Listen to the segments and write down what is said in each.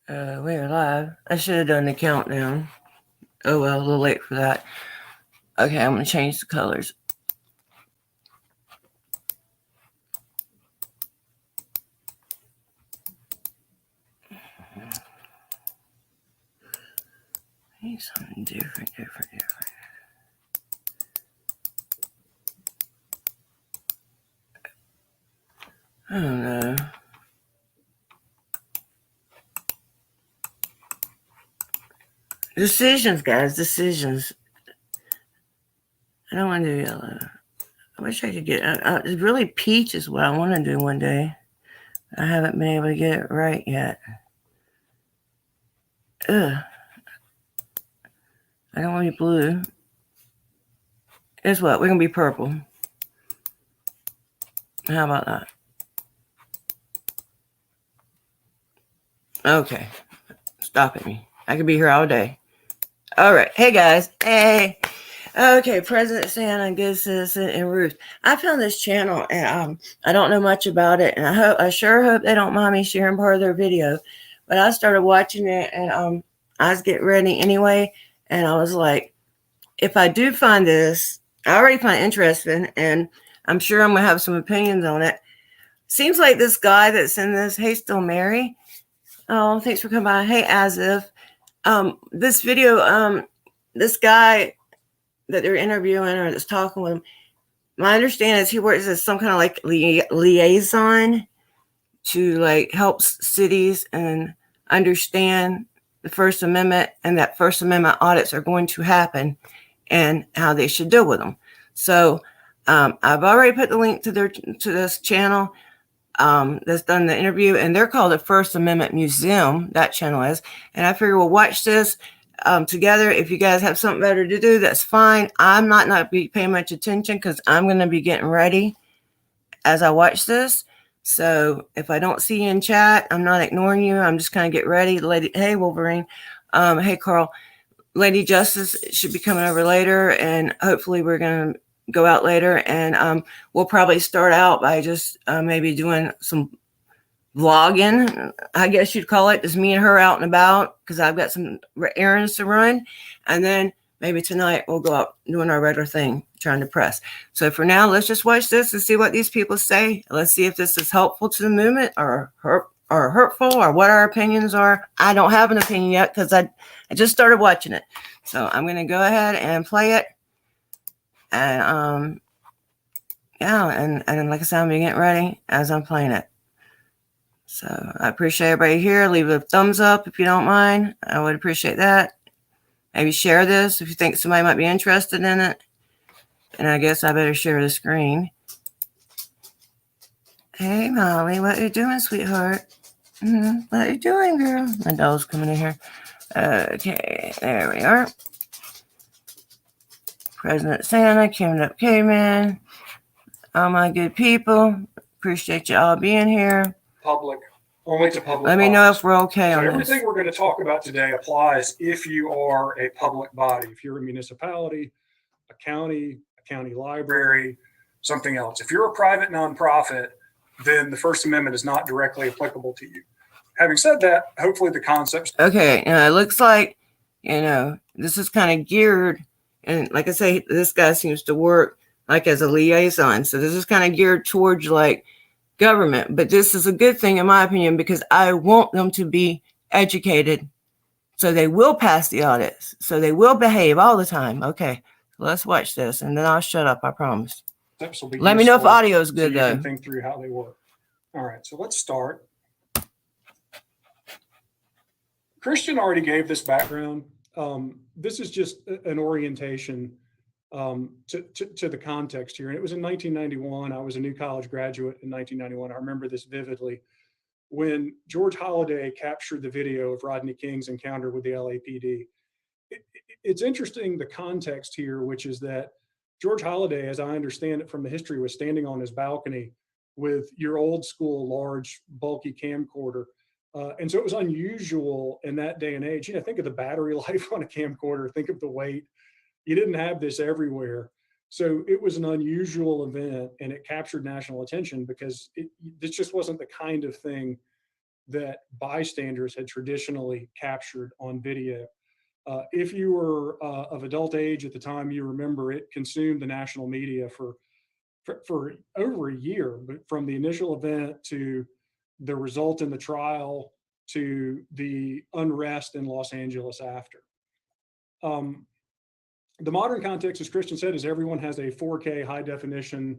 We're live. I should have done the countdown. Oh well, a little late for that. Okay, I'm gonna change the colors. Need something different. I don't know. Decisions, guys. Decisions. I don't want to do yellow. I wish I could get. It's really peach is what I want to do one day. I haven't been able to get it right yet. Ugh. I don't want to be blue. Guess what? We're gonna be purple. How about that? Okay. Stop at me. I could be here all day. All right. Hey, guys. Hey. Okay, President Santa, Good Citizen, and Ruth. I found this channel, and I don't know much about it, and I sure hope they don't mind me sharing part of their video. But I started watching it, and I was getting ready anyway, and I was like, if I do find this, I already find it interesting, and I'm sure I'm gonna have some opinions on it. Seems like this guy that's in this, hey, still Mary. Oh, thanks for coming by. Hey, as if this video, this guy that they're interviewing or that's talking with him, my understanding is he works as some kind of like liaison to like help cities and understand the First Amendment and that First Amendment audits are going to happen and how they should deal with them. So I've already put the link to this channel that's done the interview, and they're called the First Amendment Museum. That channel is, and I figure we'll watch this together. If you guys have something better to do, that's fine. I'm not be paying much attention because I'm going to be getting ready as I watch this. So if I don't see you in chat, I'm not ignoring you. I'm just kind of get ready. Lady, hey Wolverine, hey Carl, Lady Justice should be coming over later, and hopefully we're going to go out later, and we'll probably start out by just maybe doing some vlogging, I guess you'd call it, just me and her out and about, because I've got some errands to run, and then maybe tonight we'll go out doing our regular thing, trying to press. So for now, let's just watch this and see what these people say. Let's see if this is helpful to the movement or hurtful, or what our opinions are. I don't have an opinion yet because I just started watching it. So I'm going to go ahead and play it. And yeah, and like I said, I'm getting ready as I'm playing it. So I appreciate everybody here. Leave a thumbs up if you don't mind. I would appreciate that. Maybe share this if you think somebody might be interested in it. And I guess I better share the screen. Hey Molly, what are you doing, sweetheart? What are you doing, girl? My dog's coming in here. Okay, there we are. President Santa, Kim Up Caveman, all my good people. Appreciate you all being here. Public, only to public. Let me know if we're okay on this. Everything we're going to talk about today applies if you are a public body, if you're a municipality, a county library, something else. If you're a private nonprofit, then the First Amendment is not directly applicable to you. Having said that, hopefully the concepts. Okay, it looks like, this is kind of geared, and like I say, this guy seems to work like as a liaison. So this is kind of geared towards like government, but this is a good thing in my opinion, because I want them to be educated so they will pass the audits, so they will behave all the time. Okay, let's watch this and then I'll shut up, I promise. Let me know if audio is good, so you can think through how they work. All right, so let's start. Christian already gave this background. This is just an orientation to the context here. And it was in 1991. I was a new college graduate in 1991. I remember this vividly. When George Holliday captured the video of Rodney King's encounter with the LAPD. It's interesting, the context here, which is that George Holliday, as I understand it from the history, was standing on his balcony with your old school, large, bulky camcorder. And so it was unusual in that day and age. Think of the battery life on a camcorder, think of the weight. You didn't have this everywhere. So it was an unusual event, and it captured national attention because this just wasn't the kind of thing that bystanders had traditionally captured on video. If you were of adult age at the time, you remember it consumed the national media for over a year, but from the initial event to the result in the trial to the unrest in Los Angeles after. The modern context, as Christian said, is everyone has a 4K high definition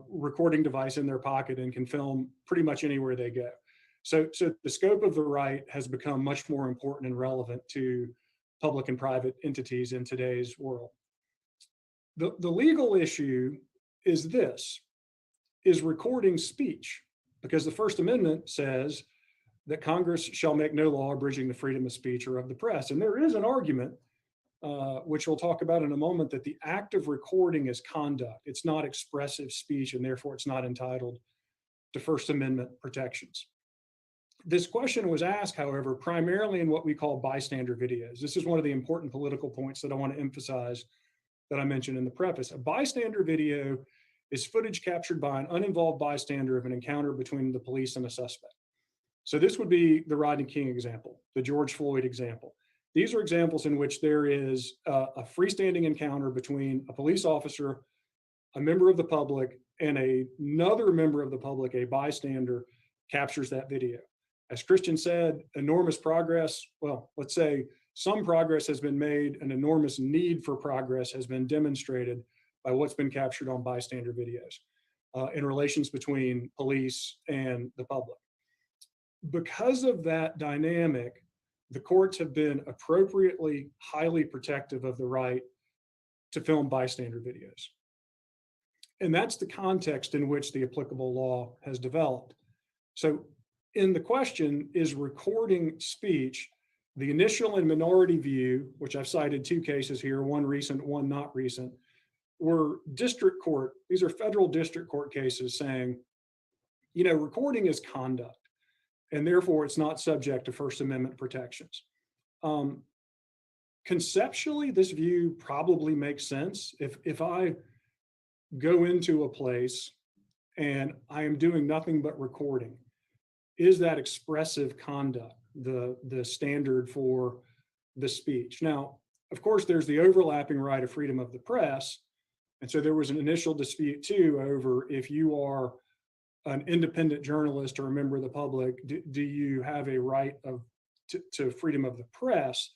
recording device in their pocket and can film pretty much anywhere they go. So the scope of the right has become much more important and relevant to public and private entities in today's world. The legal issue is this: is recording speech? Because the First Amendment says that Congress shall make no law abridging the freedom of speech or of the press. And there is an argument, which we'll talk about in a moment, that the act of recording is conduct. It's not expressive speech, and therefore it's not entitled to First Amendment protections. This question was asked, however, primarily in what we call bystander videos. This is one of the important political points that I want to emphasize that I mentioned in the preface. A bystander video is footage captured by an uninvolved bystander of an encounter between the police and a suspect. So this would be the Rodney King example, the George Floyd example. These are examples in which there is a freestanding encounter between a police officer, a member of the public, and another member of the public, a bystander, captures that video. As Christian said, enormous progress, well, let's say some progress has been made, an enormous need for progress has been demonstrated by what's been captured on bystander videos in relations between police and the public. Because of that dynamic, the courts have been appropriately highly protective of the right to film bystander videos. And that's the context in which the applicable law has developed. So in the question, is recording speech, the initial and minority view, which I've cited two cases here, one recent, one not recent, were district court, these are federal district court cases saying, you know, recording is conduct, and therefore it's not subject to First Amendment protections. Conceptually, this view probably makes sense. If I go into a place and I am doing nothing but recording, is that expressive conduct the standard for the speech? Now, of course, there's the overlapping right of freedom of the press. And so there was an initial dispute too over if you are an independent journalist or a member of the public, do you have a right to freedom of the press?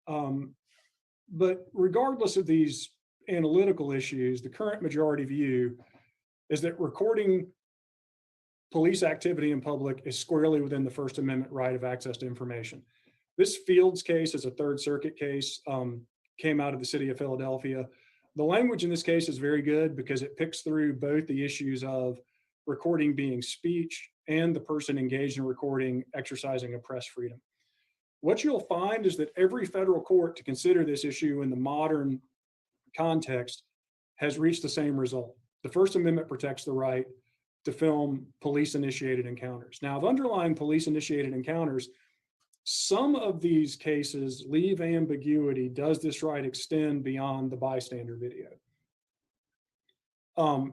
But regardless of these analytical issues, the current majority view is that recording police activity in public is squarely within the First Amendment right of access to information. This Fields case is a Third Circuit case, came out of the city of Philadelphia. The language in this case is very good because it picks through both the issues of recording being speech and the person engaged in recording exercising a press freedom. What you'll find is that every federal court to consider this issue in the modern context has reached the same result. The First Amendment protects the right to film police-initiated encounters. Now, of underlying police-initiated encounters, some of these cases leave ambiguity. Does this right extend beyond the bystander video?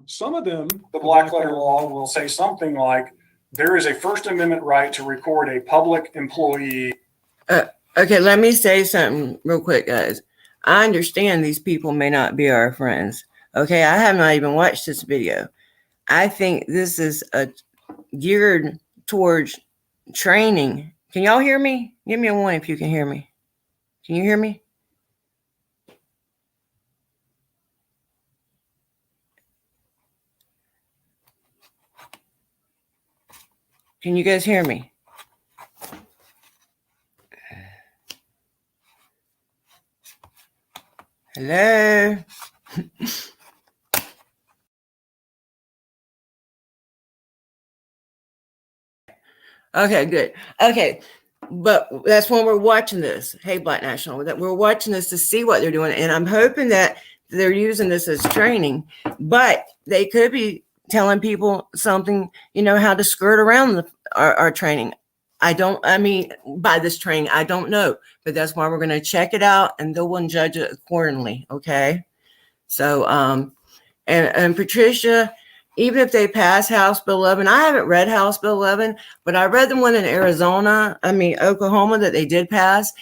Some of them, the black letter law will say something like, there is a First Amendment right to record a public employee. Okay, let me say something real quick, guys. I understand these people may not be our friends. Okay, I have not even watched this video. I think this is geared towards training. Can y'all hear me? Give me a 1 if you can hear me. Can you hear me? Can you guys hear me? Hello? Okay, good. Okay, but that's when we're watching this. Hey, Black National, that we're watching this to see what they're doing. And I'm hoping that they're using this as training, but they could be telling people something, you know, how to skirt around our training. I mean, by this training, I don't know, but that's why we're going to check it out and go and judge it accordingly. Okay. So, and Patricia, even if they pass House Bill 11, I haven't read House Bill 11, but I read the one in Oklahoma that they did pass.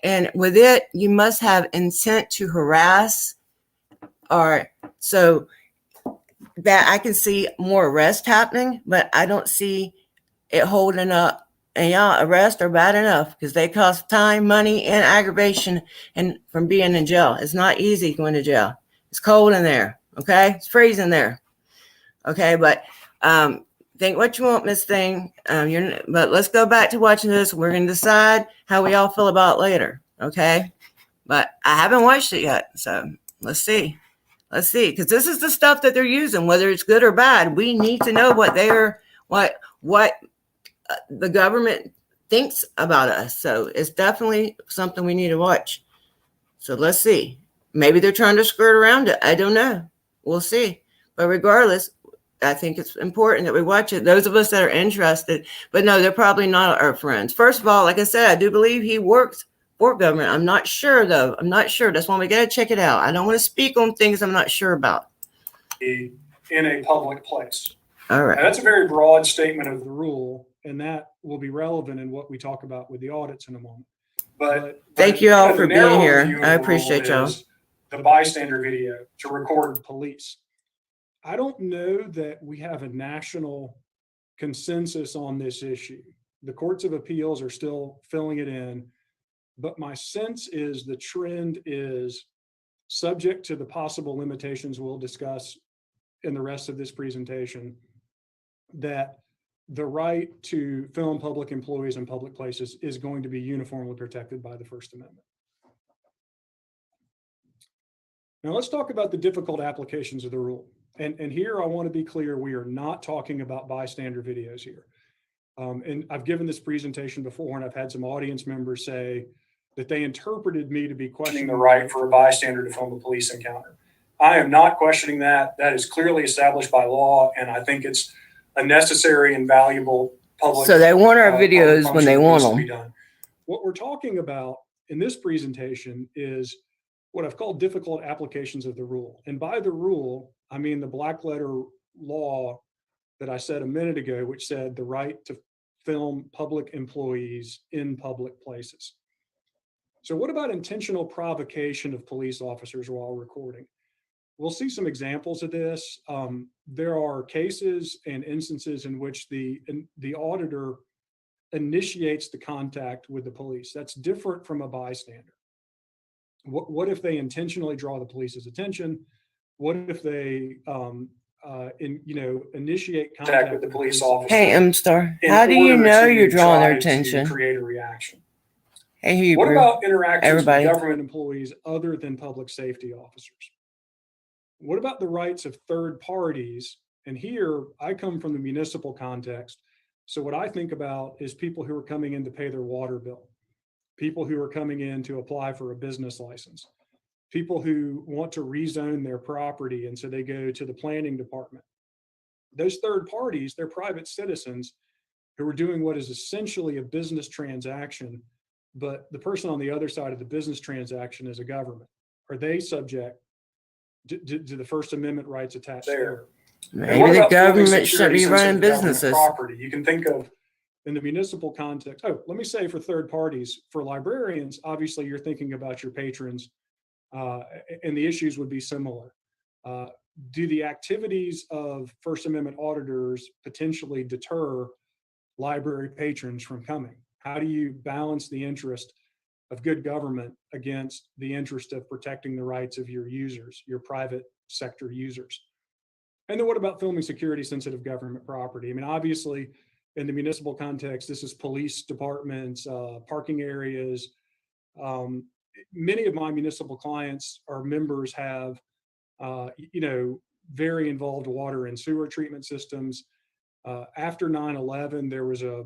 And with it, you must have intent to harass, or so that I can see more arrest happening, but I don't see it holding up. And yeah, arrests are bad enough because they cost time, money, and aggravation and from being in jail. It's not easy going to jail. It's cold in there. Okay. It's freezing there. Okay. But think what you want, Miss Thing. But let's go back to watching this. We're going to decide how we all feel about it later. Okay. But I haven't watched it yet. So let's see. Let's see. Because this is the stuff that they're using, whether it's good or bad. We need to know what the government thinks about us. So it's definitely something we need to watch. So let's see. Maybe they're trying to skirt around it. I don't know. We'll see. But regardless, I think it's important that we watch it. Those of us that are interested, but no, they're probably not our friends. First of all, like I said, I do believe he works for government. I'm not sure though. I'm not sure. That's why we got to check it out. I don't want to speak on things I'm not sure about. In a public place. All right. Now, that's a very broad statement of the rule, and that will be relevant in what we talk about with the audits in a moment. But thank you all for being here. I appreciate y'all. The bystander video to record police. I don't know that we have a national consensus on this issue. The courts of appeals are still filling it in, but my sense is the trend is, subject to the possible limitations we'll discuss in the rest of this presentation, that the right to film public employees in public places is going to be uniformly protected by the First Amendment. Now let's talk about the difficult applications of the rule. And here I want to be clear, we are not talking about bystander videos here. And I've given this presentation before, and I've had some audience members say that they interpreted me to be questioning the right for a bystander to film a police encounter. I am not questioning that. That is clearly established by law, and I think it's a necessary and valuable public. So they want our videos when they want them. Done. What we're talking about in this presentation is what I've called difficult applications of the rule. And by the rule, I mean the black letter law that I said a minute ago, which said the right to film public employees in public places. So what about intentional provocation of police officers while recording? We'll see some examples of this. There are cases and instances in which the auditor initiates the contact with the police. That's different from a bystander. What if they intentionally draw the police's attention? What if they initiate contact with the police officer? Hey, M-Star, how do you know you're drawing their attention? Create a reaction. Hey, Hebrew. What about interactions with government employees other than public safety officers? What about the rights of third parties? And here I come from the municipal context. So what I think about is people who are coming in to pay their water bill, people who are coming in to apply for a business license, people who want to rezone their property, and so they go to the planning department. Those third parties, they're private citizens who are doing what is essentially a business transaction, but the person on the other side of the business transaction is a government. Are they subject to the First Amendment rights attached there? Maybe the government should be running businesses. Property. You can think of in the municipal context. Oh, let me say for third parties, for librarians, obviously you're thinking about your patrons, and the issues would be similar. Do the activities of First Amendment auditors potentially deter library patrons from coming? How do you balance the interest of good government against the interest of protecting the rights of your users, your private sector users? And then what about filming security sensitive government property? I mean, obviously in the municipal context, this is police departments, parking areas. Many of my municipal clients or members have, very involved water and sewer treatment systems. After 9/11, there was a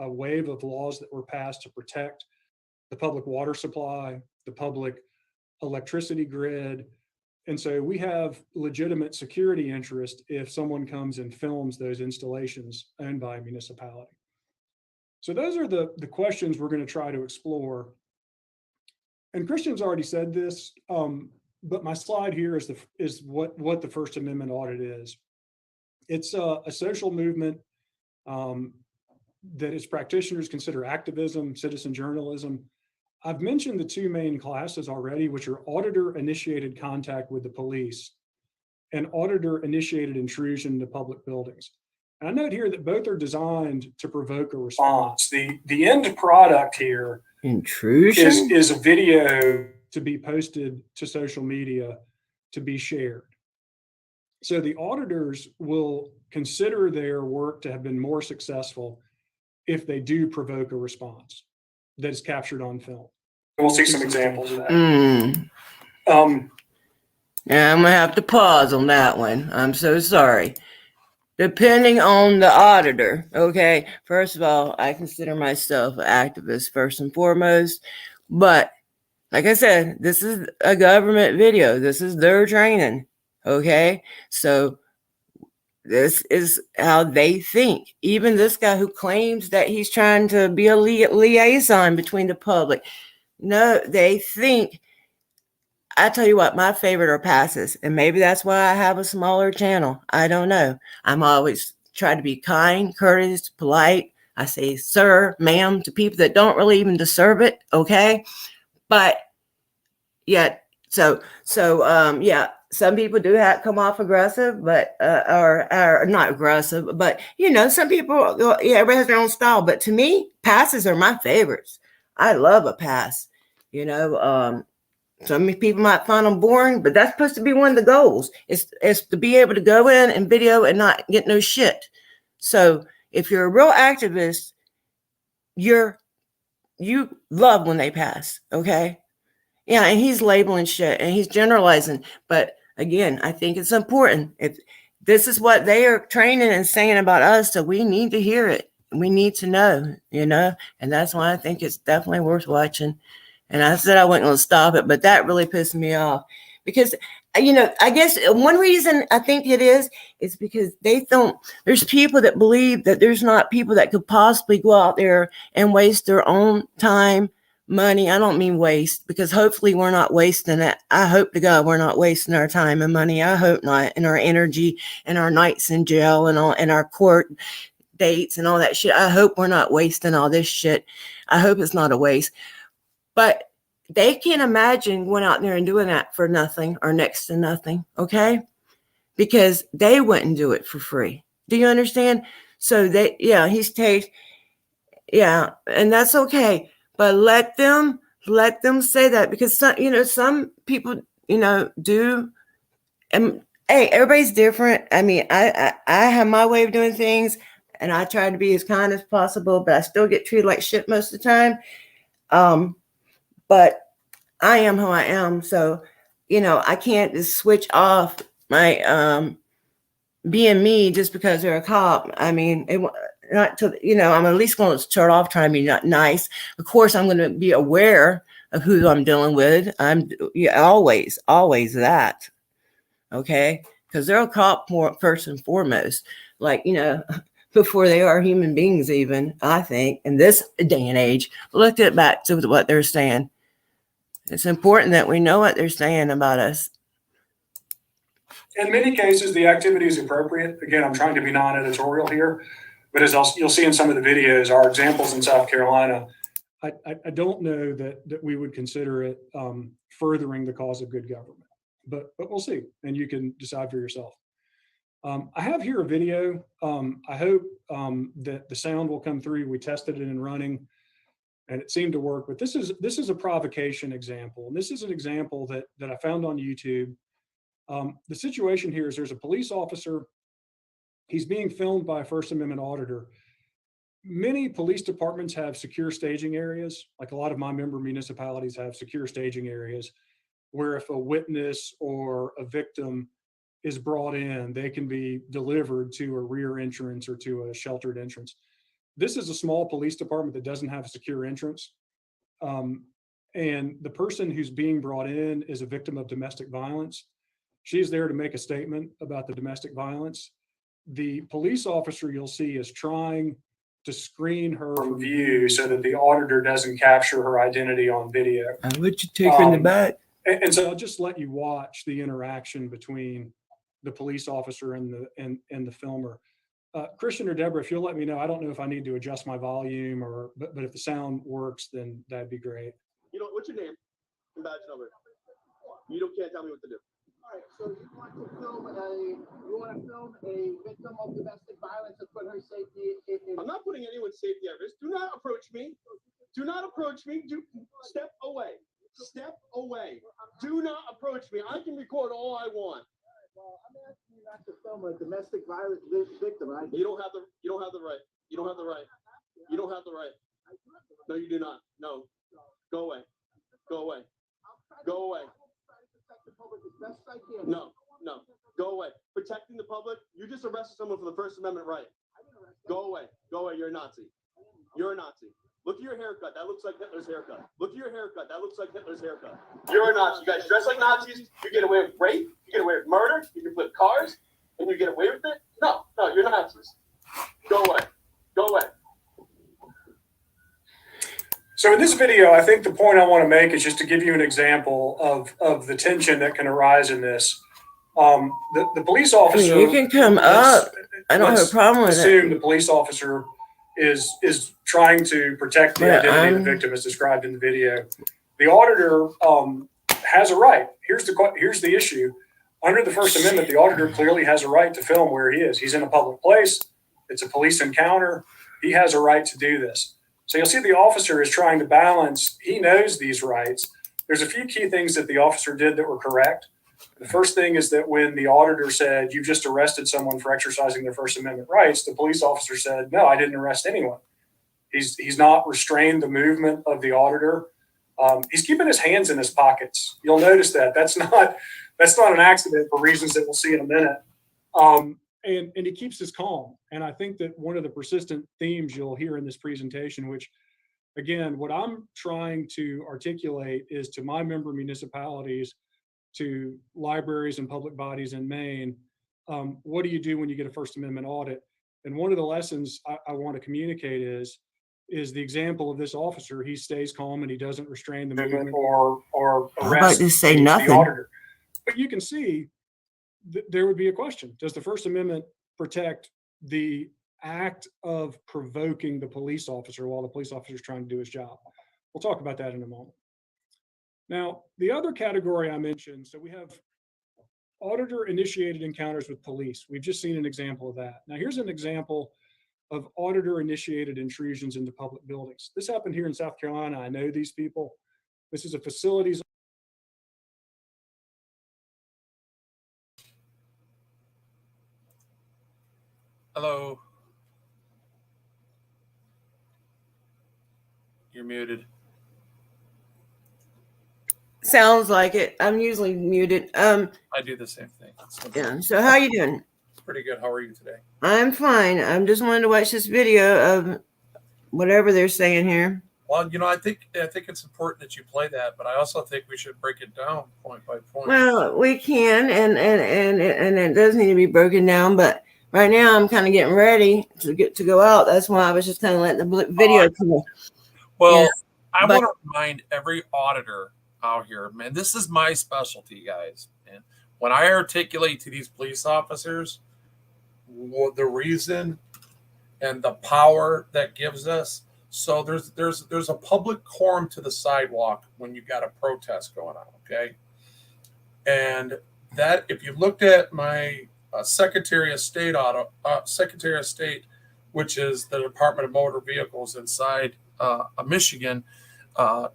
wave of laws that were passed to protect the public water supply, the public electricity grid. And so we have legitimate security interest if someone comes and films those installations owned by a municipality. So those are the questions we're going to try to explore. And Christian's already said this, but my slide here is what the First Amendment audit is. It's a social movement that its practitioners consider activism, citizen journalism. I've mentioned the two main classes already, which are auditor-initiated contact with the police and auditor-initiated intrusion into public buildings. And I note here that both are designed to provoke a response. The end product here Intrusion is a video to be posted to social media to be shared. So the auditors will consider their work to have been more successful if they do provoke a response that is captured on film. We'll see some examples of that. Yeah, I'm gonna have to pause on that one. I'm so sorry. Depending on the auditor, okay, first of all, I consider myself an activist first and foremost, but like I said, this is a government video. This is their training, okay? So this is how they think. Even this guy who claims that he's trying to be a liaison between the public, no, they think, I tell you what, my favorite are passes, and maybe that's why I have a smaller channel. I don't know. I'm always try to be kind, courteous, polite. I say sir, ma'am to people that don't really even deserve it, okay? But yeah, so yeah, some people do come off aggressive, but or not aggressive, but you know, some people, yeah, everybody has their own style. But to me, passes are my favorites. I love a pass. You know, some people might find them boring, but that's supposed to be one of the goals. It's to be able to go in and video and not get no shit. So if you're a real activist, you love when they pass, okay? Yeah, and he's labeling shit and he's generalizing. But again, I think it's important. If this is what they are training and saying about us, so we need to hear it. We need to know, you know, and that's why I think it's definitely worth watching. And I said I wasn't going to stop it, but that really pissed me off because, you know, I guess one reason I think it is because they don't, there's people that believe that there's not people that could possibly go out there and waste their own time, money. I don't mean waste, because hopefully we're not wasting it. I hope to God we're not wasting our time and money. I hope not. And our energy and our nights in jail and all, and our court dates and all that shit. I hope we're not wasting all this shit. I hope it's not a waste. But they can't imagine going out there and doing that for nothing or next to nothing, okay? Because they wouldn't do it for free. Do you understand? So they, yeah, yeah, and that's okay. But let them say that, because some, you know, some people, you know, do. And hey, everybody's different. I mean, I have my way of doing things, and I try to be as kind as possible, but I still get treated like shit most of the time. But I am who I am. So, you know, I can't just switch off my being me just because they're a cop. I mean, not to, you know, I'm at least going to start off trying to be not nice. Of course, I'm going to be aware of who I'm dealing with. I'm always that. Okay. Because they're a cop first and foremost, like, you know, before they are human beings, even, I think, in this day and age. Look at back to what they're saying. It's important that we know what they're saying about us. In many cases, the activity is appropriate. Again, I'm trying to be non-editorial here, but as you'll see in some of the videos, our examples in South Carolina, I don't know that we would consider it furthering the cause of good government, but we'll see, and you can decide for yourself. I have here a video. I hope that the sound will come through. We tested it in running, and it seemed to work. But this is a provocation example, and this is an example that I found on YouTube. The situation here is there's a police officer. He's being filmed by a First Amendment auditor. Many police departments have secure staging areas, like a lot of my member municipalities have secure staging areas, where if a witness or a victim is brought in, they can be delivered to a rear entrance or to a sheltered entrance. This is a small police department that doesn't have a secure entrance. And the person who's being brought in is a victim of domestic violence. She's there to make a statement about the domestic violence. The police officer you'll see is trying to screen her from view so that the auditor doesn't capture her identity on video. I would you take her in the back. And so I'll just let you watch the interaction between the police officer and the filmer. Christian or Deborah, if you'll let me know, I don't know if I need to adjust my volume but if the sound works, then that'd be great. You know, what's your name and badge number? Can't tell me what to do. All right, so you want to film a victim of domestic violence and put her safety in. I'm not putting anyone's safety at risk. Do not approach me. Do not approach me. Step away. Step away. Do not approach me. I can record all I want. Well, I'm asking you not to film a domestic violence victim. Right? You don't have the right. You don't have the right. You don't have the right. No, you do not. No. Go away. Go away. Go away. No. Go away. Protecting the public. You just arrested someone for the First Amendment right. Go away. Go away. You're a Nazi. You're a Nazi. Look at your haircut. That looks like Hitler's haircut. Look at your haircut. That looks like Hitler's haircut. You're a Nazi. You guys dress like Nazis. You get away with rape. You get away with murder. You can flip cars. And you get away with it? No, you're Nazis. Go away. Go away. So in this video, I think the point I want to make is just to give you an example of the tension that can arise in this. The police officer. You can come up. I don't have a problem with it. Assume the police officer is trying to protect the identity of the victim as described in the video. The auditor has a right. Here's the issue. Under the First Amendment, the auditor clearly has a right to film where he is. He's in a public place. It's a police encounter. He has a right to do this. So you'll see the officer is trying to balance. He knows these rights. There's a few key things that the officer did that were correct. The first thing is that when the auditor said, "You just arrested someone for exercising their First Amendment rights," the police officer said, "No, I didn't arrest anyone." He's not restrained the movement of the auditor. He's keeping his hands in his pockets. You'll notice that. That's not an accident for reasons that we'll see in a minute. And he keeps his calm. And I think that one of the persistent themes you'll hear in this presentation, which again, what I'm trying to articulate is to my member municipalities, to libraries and public bodies in Maine, what do you do when you get a First Amendment audit? And one of the lessons I want to communicate is the example of this officer. He stays calm and he doesn't restrain the movement or arrest. I'd like to say the nothing. auditor. But you can see there would be a question. Does the First Amendment protect the act of provoking the police officer while the police officer is trying to do his job? We'll talk about that in a moment. Now, the other category I mentioned, so we have auditor-initiated encounters with police. We've just seen an example of that. Now, here's an example of auditor-initiated intrusions into public buildings. This happened here in South Carolina. I know these people. This is a facilities. Hello. You're muted. Sounds like it. I'm usually muted. I do the same thing. Yeah. So how you doing? Pretty good. How are you today? I'm fine. I'm just wanting to watch this video of whatever they're saying here. Well, I think it's important that you play that, but I also think we should break it down point by point. Well, we can, and it does need to be broken down, but right now I'm kind of getting ready to go out. That's why I was just kind of letting the video come. Well, yeah, I want to remind every auditor out here, man, this is my specialty, guys. And when I articulate to these police officers the reason and the power that gives us, so there's a public quorum to the sidewalk when you got a protest going on, okay? And that, if you looked at my Secretary of State, which is the Department of Motor Vehicles inside Michigan,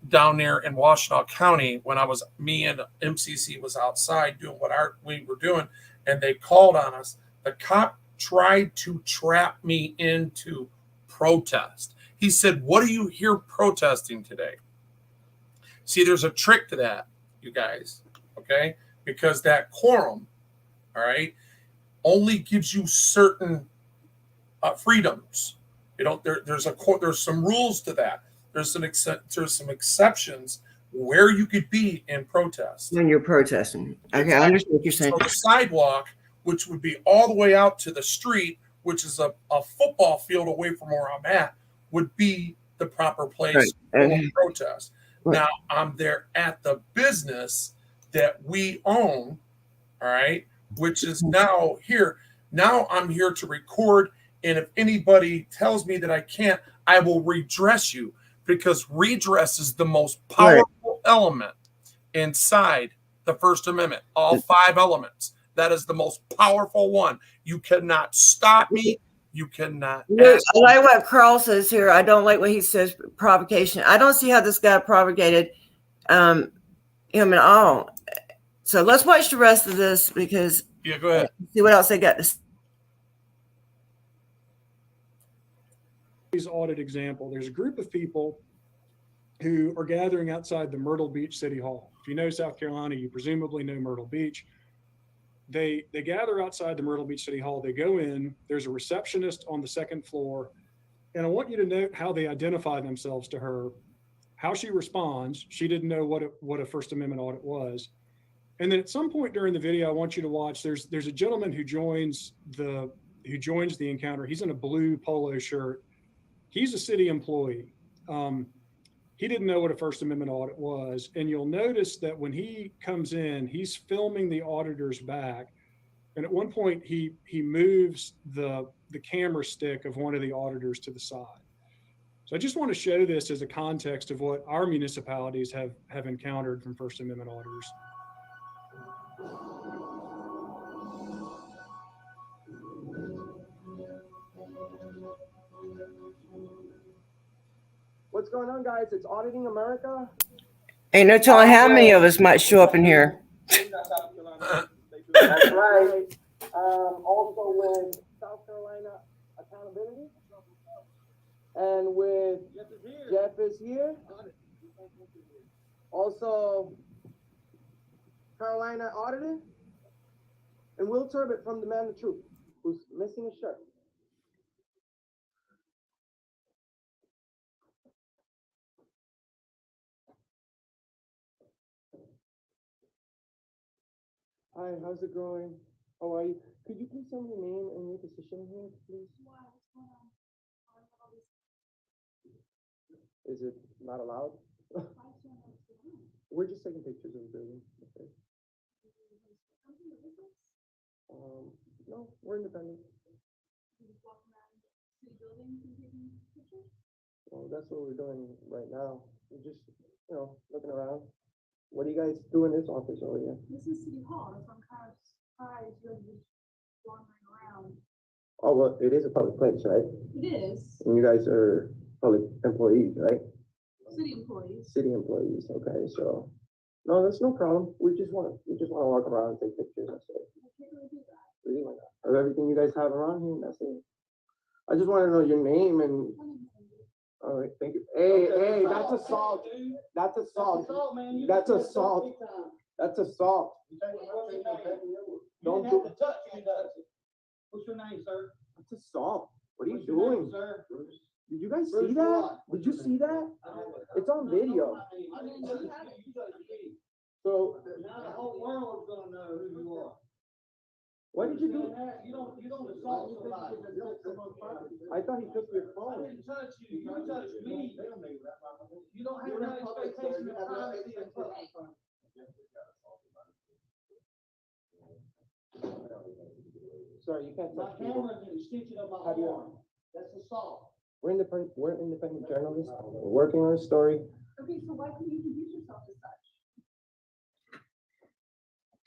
down there in Washtenaw County, when me and MCC was outside doing what we were doing, and they called on us. The cop tried to trap me into protest. He said, "What are you here protesting today?" See, there's a trick to that, you guys, okay? Because that quorum, all right, only gives you certain freedoms. There's some rules to that. There's some exceptions where you could be in protest. When you're protesting. Okay, I understand what you're saying. So the sidewalk, which would be all the way out to the street, which is a football field away from where I'm at, would be the proper place for protest. Right. Now, I'm there at the business that we own, all right, which is now here. Now I'm here to record. And if anybody tells me that I can't, I will redress you, because redress is the most powerful element inside the First Amendment. All 5 elements. That is the most powerful one. You cannot stop me. You cannot. I like what Carl says here. I don't like what he says, provocation. I don't see how this guy provocated him at all. So let's watch the rest of this, because yeah, go ahead. See what else they got to say. Audit example, there's a group of people who are gathering outside the Myrtle Beach City Hall. If you know South Carolina, you presumably know Myrtle Beach. They gather outside the Myrtle Beach City Hall. They go in. There's a receptionist on the 2nd floor. And I want you to note how they identify themselves to her, how she responds. She didn't know what a First Amendment audit was. And then at some point during the video, I want you to watch, there's a gentleman who joins the encounter. He's in a blue polo shirt. He's a city employee. He didn't know what a First Amendment audit was. And you'll notice that when he comes in, he's filming the auditor's back. And at one point he moves the camera stick of one of the auditors to the side. So I just want to show this as a context of what our municipalities have encountered from First Amendment auditors. What's going on, guys? It's Auditing America. Ain't no telling how many of us might show up in here. That's right. Also with South Carolina Accountability, and with Jeff is here. Also, Carolina Auditor, and Will Turbot from the Man of Truth, who's missing a shirt. Hi, how's it going? How are you? Could you please tell me your name and your position here, please? Is it not allowed? We're just taking pictures of the building. Okay. No, we're independent. Well, that's what we're doing right now. We're just, looking around. What do you guys do in this office over here? This is City Hall, so I'm kind of surprised you're just wandering around. Oh, well, it is a public place, right? It is. And you guys are public employees, right? City employees. City employees, okay, so, no, that's no problem. We just want to walk around and take pictures, that's it. I can't really do that. Really like that. Of everything you guys have around here, that's it. I just want to know your name and, all right, thank you. Hey, that's assault. That's assault. That's assault. That's assault. Don't do. What's your name, sir? That's assault. What are you doing? Sir? Did you guys see that? Did you see that? It's on video. So Now the whole world's gonna know who you are. what did you do? You don't assault somebody. I thought he took your I phone. didn't touch you, you touched me. You don't have no expectation of privacy and trust. Sorry, you can't My touch people. camera's an extension of my Have you- arm. That's assault. We're independent journalists. We're working on a story. Okay, so why couldn't you introduce yourself as such?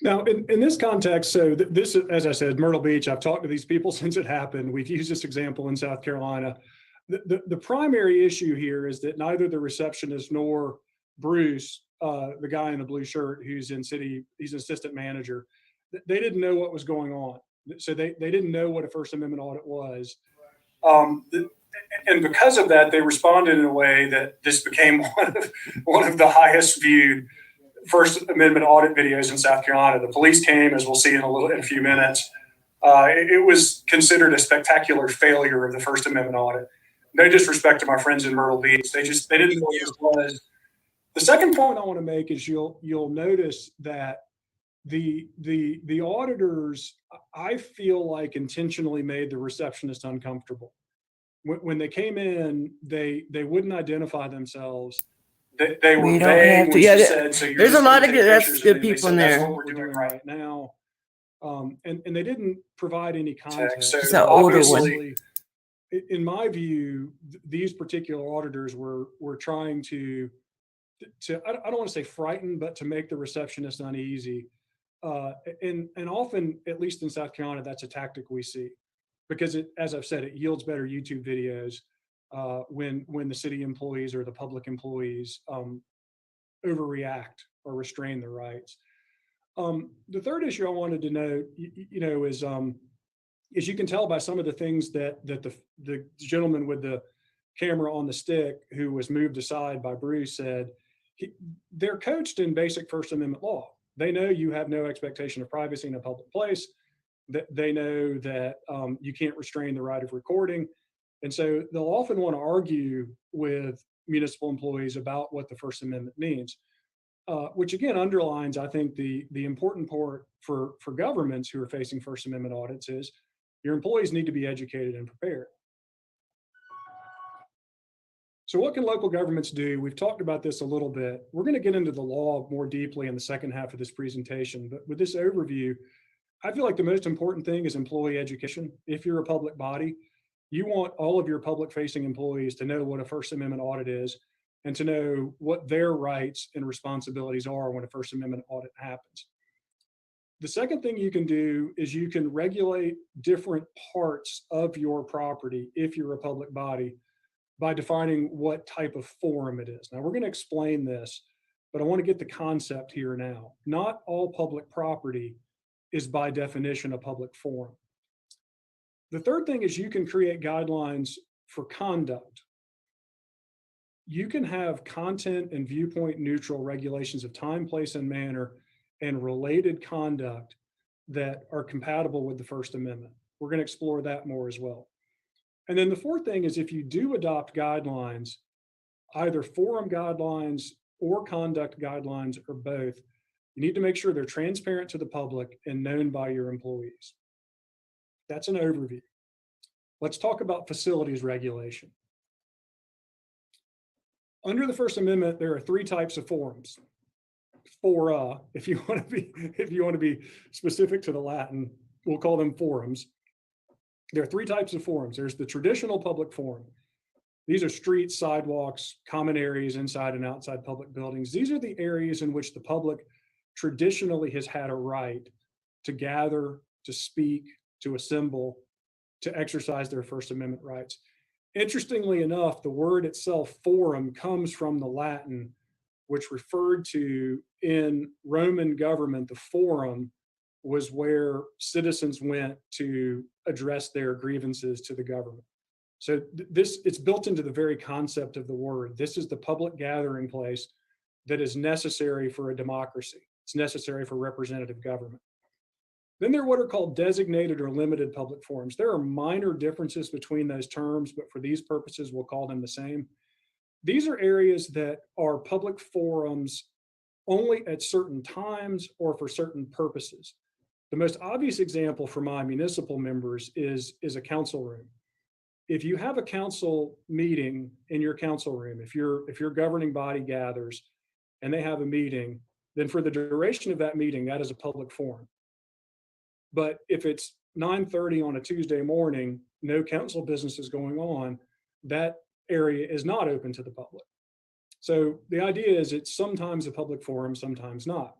Now, in this context, so this, as I said, Myrtle Beach, I've talked to these people since it happened. We've used this example in South Carolina. The primary issue here is that neither the receptionist nor Bruce, the guy in the blue shirt who's he's an assistant manager, they didn't know what was going on. So they didn't know what a First Amendment audit was. And because of that, they responded in a way that this became one of the highest viewed First Amendment audit videos in South Carolina. The police came, as we'll see in a few minutes. It was considered a spectacular failure of the First Amendment audit. No disrespect to my friends in Myrtle Beach. They didn't know what this was. The second point I want to make is you'll notice that the auditors, I feel like, intentionally made the receptionist uncomfortable. When they came in, they wouldn't identify themselves. They were We don't vague have to. when Yeah, she said, so you're there's a just lot gonna of take good, that's pictures of good me. They people said, in that's there. what we're doing right now. And they didn't provide any context. So It's an older one. Obviously, in my view, these particular auditors were trying to I don't want to say frighten, but to make the receptionist uneasy. And often, at least in South Carolina, that's a tactic we see, because as I've said, it yields better YouTube videos when the city employees or the public employees overreact or restrain their rights. The third issue I wanted to note, is you can tell by some of the things that the gentleman with the camera on the stick, who was moved aside by Bruce, said. They're coached in basic First Amendment law. They know you have no expectation of privacy in a public place. They know that you can't restrain the right of recording. And so they'll often want to argue with municipal employees about what the First Amendment means, which again underlines, I think, the important part for governments who are facing First Amendment audits is your employees need to be educated and prepared. So what can local governments do? We've talked about this a little bit. We're going to get into the law more deeply in the second half of this presentation, but with this overview, I feel like the most important thing is employee education. If you're a public body, you want all of your public-facing employees to know what a First Amendment audit is and to know what their rights and responsibilities are when a First Amendment audit happens. The second thing you can do is you can regulate different parts of your property if you're a public body by defining what type of forum it is. Now, we're going to explain this, but I want to get the concept here now. Not all public property is by definition a public forum. The third thing is you can create guidelines for conduct. You can have content and viewpoint neutral regulations of time, place, and manner and related conduct that are compatible with the First Amendment. We're going to explore that more as well. And then the fourth thing is, if you do adopt guidelines, either forum guidelines or conduct guidelines or both, you need to make sure they're transparent to the public and known by your employees. That's an overview. Let's talk about facilities regulation. Under the First Amendment, there are three types of forums. Fora, if you want to be specific to the Latin, we'll call them forums. There are three types of forums. There's the traditional public forum. These are streets, sidewalks, common areas inside and outside public buildings. These are the areas in which the public traditionally has had a right to gather, to speak, to assemble, to exercise their First Amendment rights. Interestingly enough, the word itself, forum, comes from the Latin, which referred to, in Roman government, the forum was where citizens went to address their grievances to the government. So it's built into the very concept of the word. This is the public gathering place that is necessary for a democracy. It's necessary for representative government. Then there are what are called designated or limited public forums. There are minor differences between those terms, but for these purposes, we'll call them the same. These are areas that are public forums only at certain times or for certain purposes. The most obvious example for my municipal members is a council room. If you have a council meeting in your council room, if your governing body gathers and they have a meeting, then for the duration of that meeting, that is a public forum. But if it's 9:30 on a Tuesday morning, no council business is going on, that area is not open to the public. So the idea is it's sometimes a public forum, sometimes not.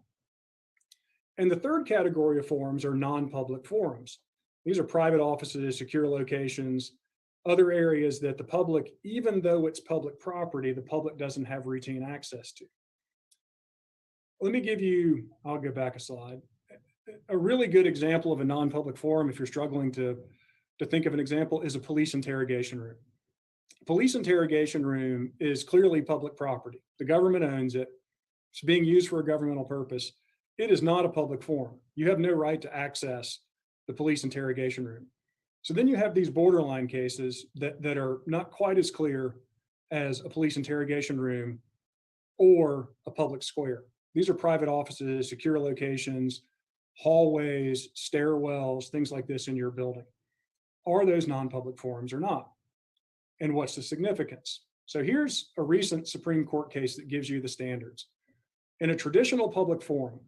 And the third category of forums are non-public forums. These are private offices, secure locations, other areas that the public, even though it's public property, the public doesn't have routine access to. Let me give you, I'll go back a slide. A really good example of a non-public forum, if you're struggling to think of an example, is a police interrogation room. Police interrogation room is clearly public property. The government owns it. It's being used for a governmental purpose. It is not a public forum. You have no right to access the police interrogation room. So then you have these borderline cases that are not quite as clear as a police interrogation room or a public square. These are private offices, secure locations, hallways, stairwells, things like this in your building. Are those non-public forums or not? And what's the significance? So here's a recent Supreme Court case that gives you the standards. In a traditional public forum,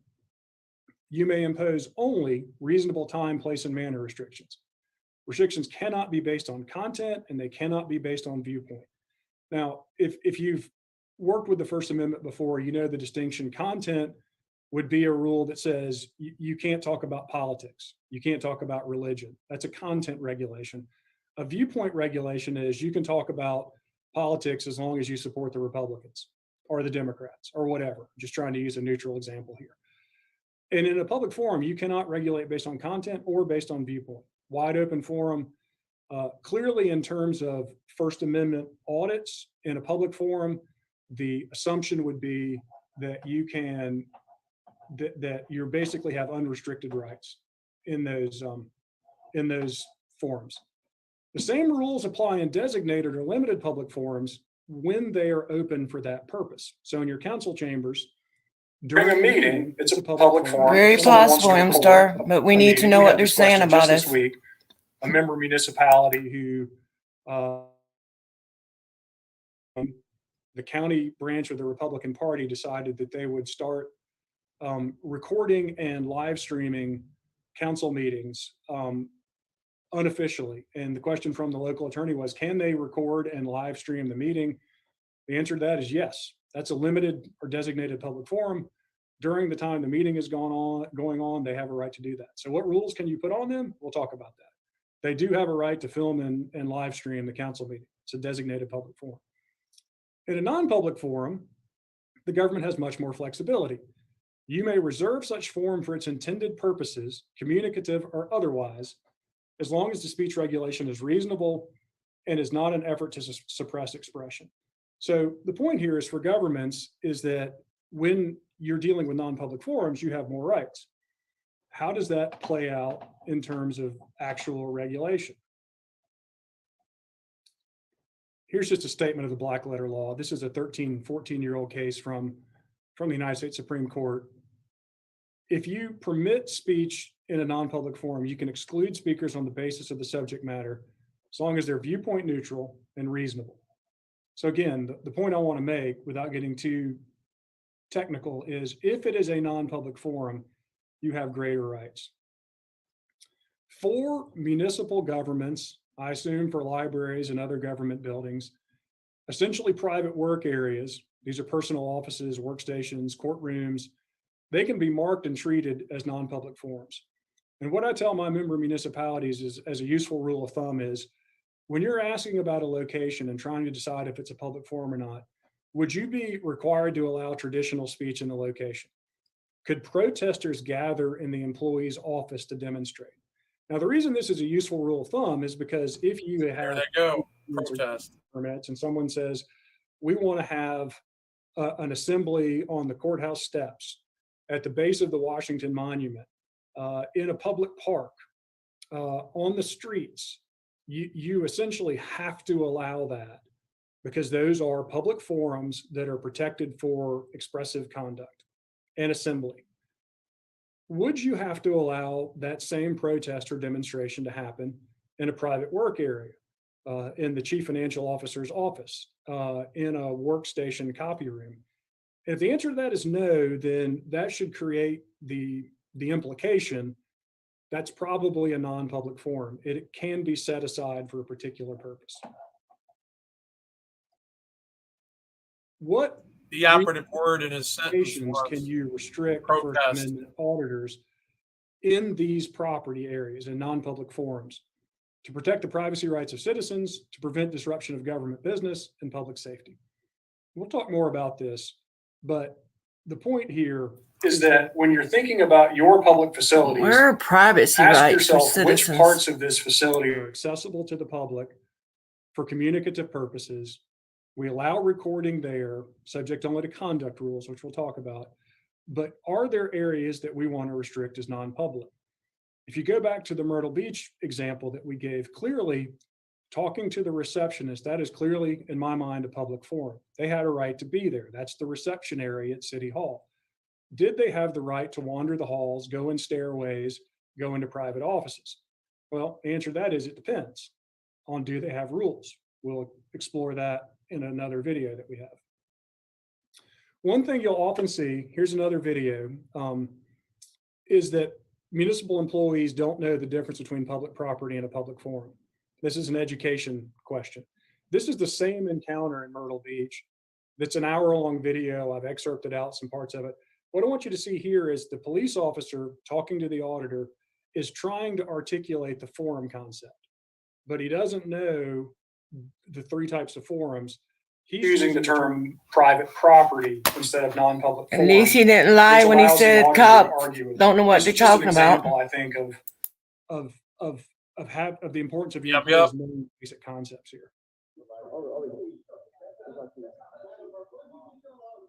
you may impose only reasonable time, place, and manner restrictions. Restrictions cannot be based on content and they cannot be based on viewpoint. Now, if you've worked with the First Amendment before, you know the distinction. Content would be a rule that says you can't talk about politics. You can't talk about religion. That's a content regulation. A viewpoint regulation is you can talk about politics as long as you support the Republicans or the Democrats or whatever. I'm just trying to use a neutral example here. And in a public forum, you cannot regulate based on content or based on viewpoint. Wide open forum. Clearly, in terms of First Amendment audits in a public forum, the assumption would be that you can, that you basically have unrestricted rights in those forums. The same rules apply in designated or limited public forums when they are open for that purpose. So in your council chambers, during a meeting, it's a public forum. Very possible, M-Star, but we need to know what they're saying about us. This week, a member municipality who the county branch of the Republican Party decided that they would start recording and live streaming council meetings unofficially. And the question from the local attorney was, can they record and live stream the meeting? The answer to that is yes. That's a limited or designated public forum. During the time the meeting is going on, they have a right to do that. So what rules can you put on them? We'll talk about that. They do have a right to film and live stream the council meeting. It's a designated public forum. In a non-public forum, the government has much more flexibility. You may reserve such forum for its intended purposes, communicative or otherwise, as long as the speech regulation is reasonable and is not an effort to suppress expression. So the point here is for governments is that when you're dealing with non-public forums, you have more rights. How does that play out in terms of actual regulation? Here's just a statement of the black letter law. This is a 14-year-old case from the United States Supreme Court. If you permit speech in a non-public forum, you can exclude speakers on the basis of the subject matter, as long as they're viewpoint neutral and reasonable. So again, the point I want to make without getting too technical is if it is a non-public forum, you have greater rights. For municipal governments, I assume for libraries and other government buildings, essentially private work areas, these are personal offices, workstations, courtrooms, they can be marked and treated as non-public forums. And what I tell my member municipalities is, as a useful rule of thumb is, when you're asking about a location and trying to decide if it's a public forum or not, would you be required to allow traditional speech in the location? Could protesters gather in the employee's office to demonstrate? Now, the reason this is a useful rule of thumb is because if you have There they go, protest permits and someone says, we want to have an assembly on the courthouse steps, at the base of the Washington Monument, in a public park, on the streets, you essentially have to allow that because those are public forums that are protected for expressive conduct and assembly. Would you have to allow that same protest or demonstration to happen in a private work area, in the chief financial officer's office, in a workstation copy room? If the answer to that is no, then that should create the implication that's probably a non-public forum. It can be set aside for a particular purpose. What the operative word in his sentence was can you restrict protest. First Amendment auditors in these property areas and non-public forums to protect the privacy rights of citizens, to prevent disruption of government business and public safety? We'll talk more about this, but the point here is that when you're thinking about your public facilities, Where are privacy ask rights for yourself which citizens? parts of this facility are accessible to the public for communicative purposes. We allow recording there, subject only to conduct rules, which we'll talk about. But are there areas that we want to restrict as non-public? If you go back to the Myrtle Beach example that we gave, clearly talking to the receptionist, that is clearly, in my mind, a public forum. They had a right to be there. That's the reception area at City Hall. Did they have the right to wander the halls, go in stairways, go into private offices? Well, the answer to that is it depends on, do they have rules? We'll explore that in another video that we have. One thing you'll often see, here's another video, is that municipal employees don't know the difference between public property and a public forum. This is an education question. This is the same encounter in Myrtle Beach. That's an hour-long video. I've excerpted out some parts of it. What I want you to see here is the police officer talking to the auditor is trying to articulate the forum concept, but he doesn't know the three types of forums. He's using the term private property instead of non-public At forum. least he didn't lie when he said cops don't know what they're talking about. I think of the importance of Yep, employees knowing basic concepts here. All